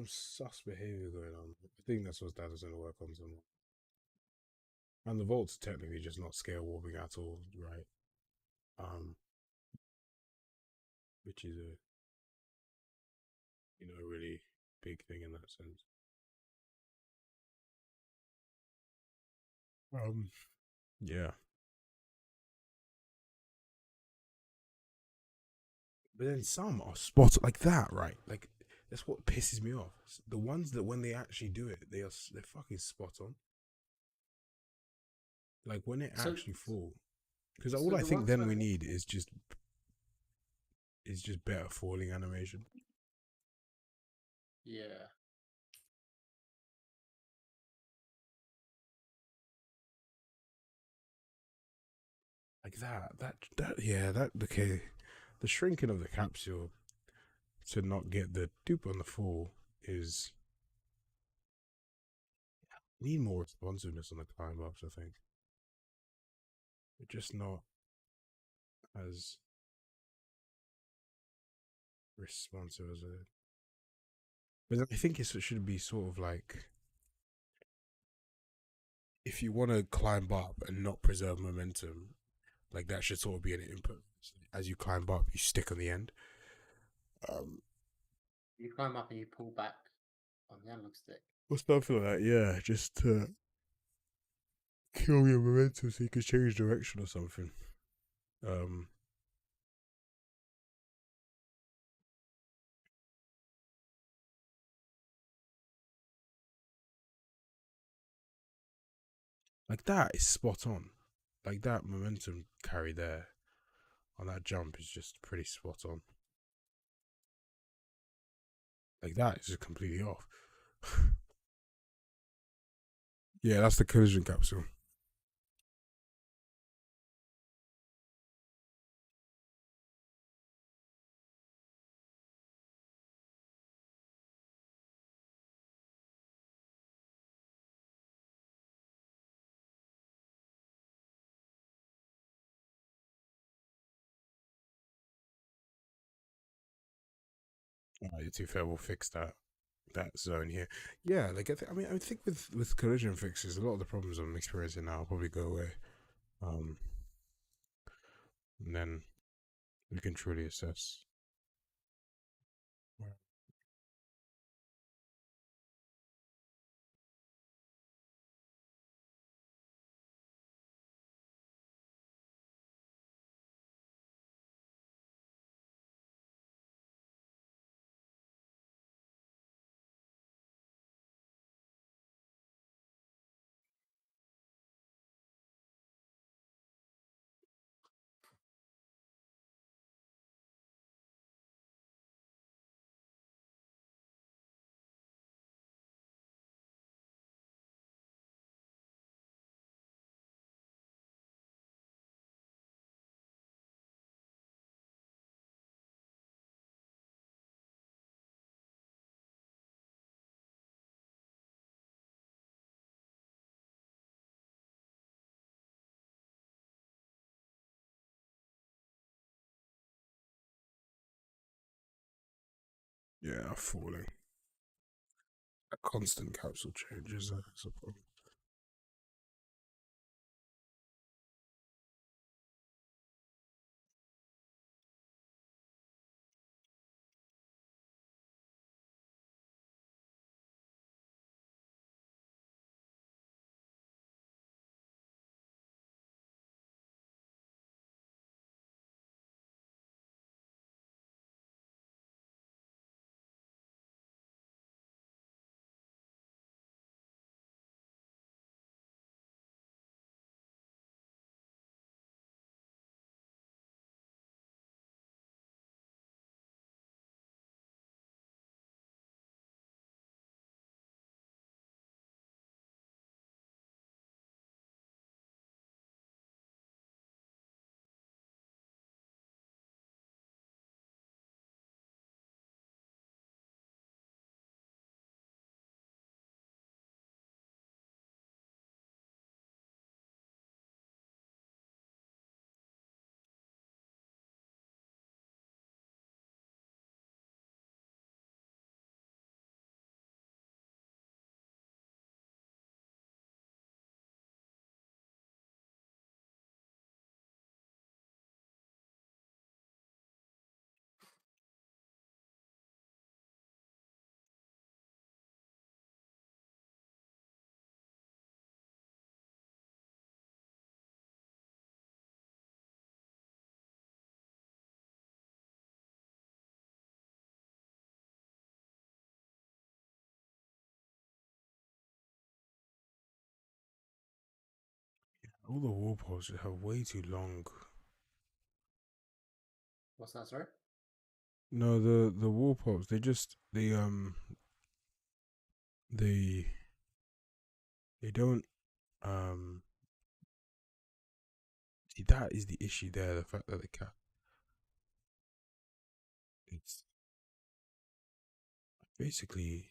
sus behavior going on. I think that's what Dad was going to work on somewhere. And the vault's technically just not scale warping at all, right? Which is really big thing in that sense. Yeah. But then some are spot like that, right? Like that's what pisses me off. The ones that when they actually do it, they're fucking spot on. Like when it So, actually fall, because so all I the think ones then where we need is just better falling animation. yeah. Like that yeah, that okay. The shrinking of the capsule to not get the dupe on the fall is need more responsiveness on the climb ups, I think. They're just not as responsive as a. But I think it should be sort of like if you want to climb up and not preserve momentum, like that should sort of be an input. As you climb up, you stick on the end. Um, You climb up and you pull back on the analog stick. or something like that, yeah, just to kill your momentum so you can change direction or something. Um, like that is spot on. Like that momentum carry there on that jump is just pretty spot on. Like that is just completely off. Yeah, that's the collision capsule. To be fair, we'll fix that zone here. Yeah, like I think with collision fixes, a lot of the problems I'm experiencing now will probably go away. And then we can truly assess. Yeah, falling. A constant capsule change is a problem. All the wall posts have way too long. What's that, sorry? No, the wall posts, they don't see, that is the issue there, the fact that it's basically,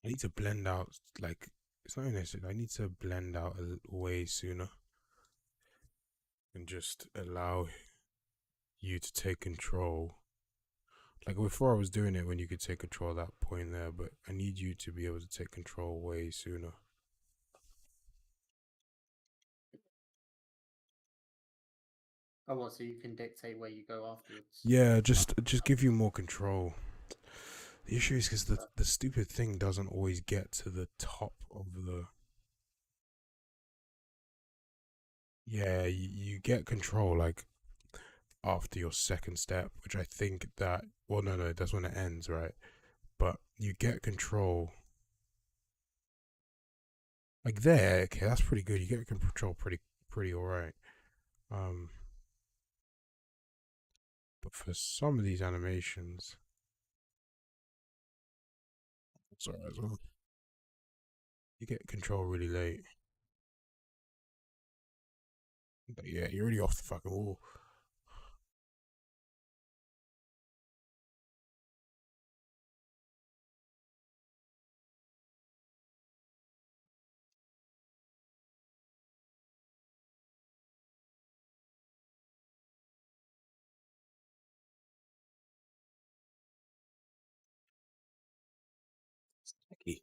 I need to blend out, like, it's not even necessary. I need to blend out way sooner and just allow you to take control. Like before, I was doing it when you could take control of that point there, but I need you to be able to take control way sooner. Oh, well, so you can dictate where you go afterwards. Yeah, just give you more control. The issue is because the stupid thing doesn't always get to the top of the. Yeah, you get control like after your second step, which I think that. Well, no, that's when it ends, right? But you get control. Like there, okay, that's pretty good. You get control pretty alright. But for some of these animations, it's alright as well. You get control really late. But yeah, you're already off the fucking wall. Sticky.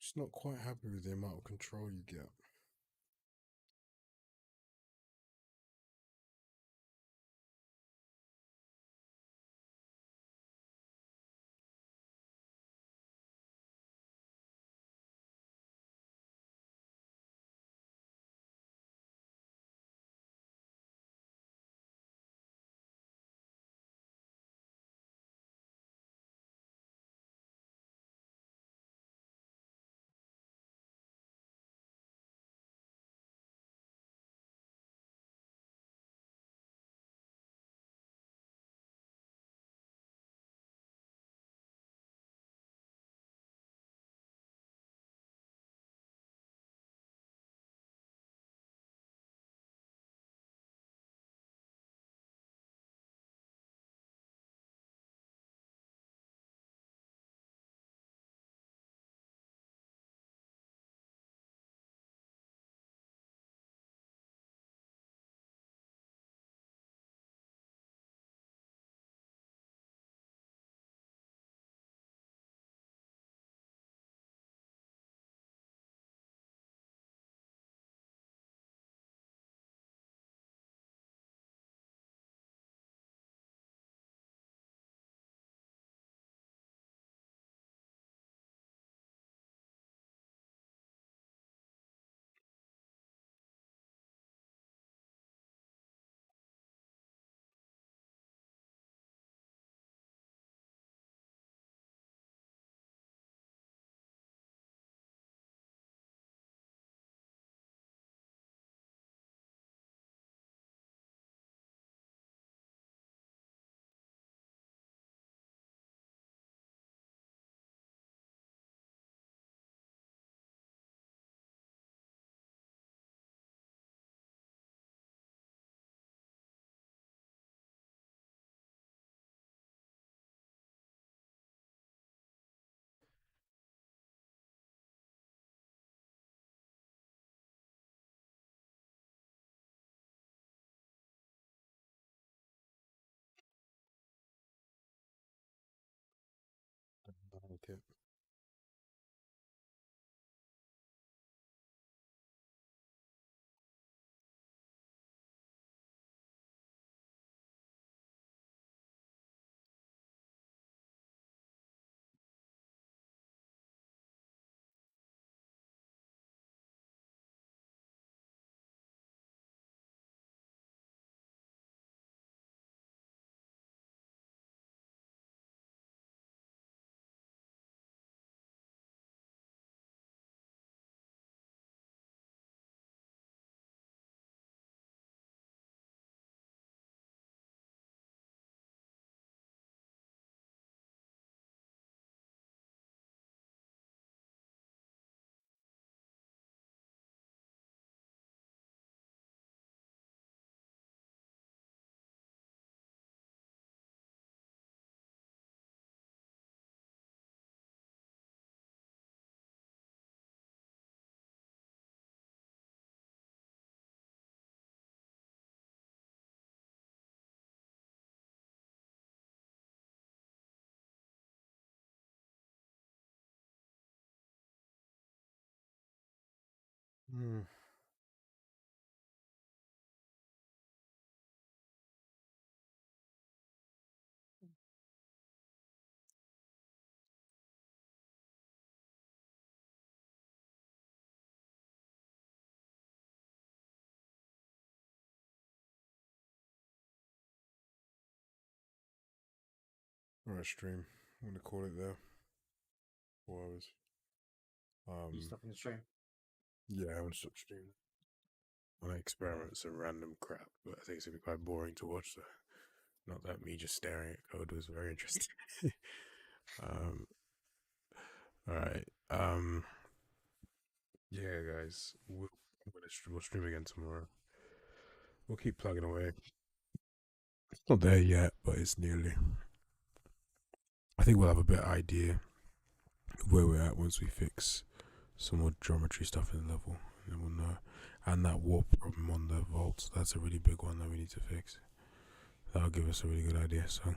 Just not quite happy with the amount of control you get. Okay. Hmm. Alright, stream. I'm gonna call it there. 4 hours. You stopping the stream? Yeah, I want to stop streaming. I want to experiment some random crap, but I think it's gonna be quite boring to watch. So, not that me just staring at code was very interesting. All right. Yeah, guys, we'll stream again tomorrow. We'll keep plugging away. It's not there yet, but it's nearly. I think we'll have a better idea of where we're at once we fix some more geometry stuff in the level, and then we'll know. And that warp problem on the vaults, that's a really big one that we need to fix. That'll give us a really good idea. So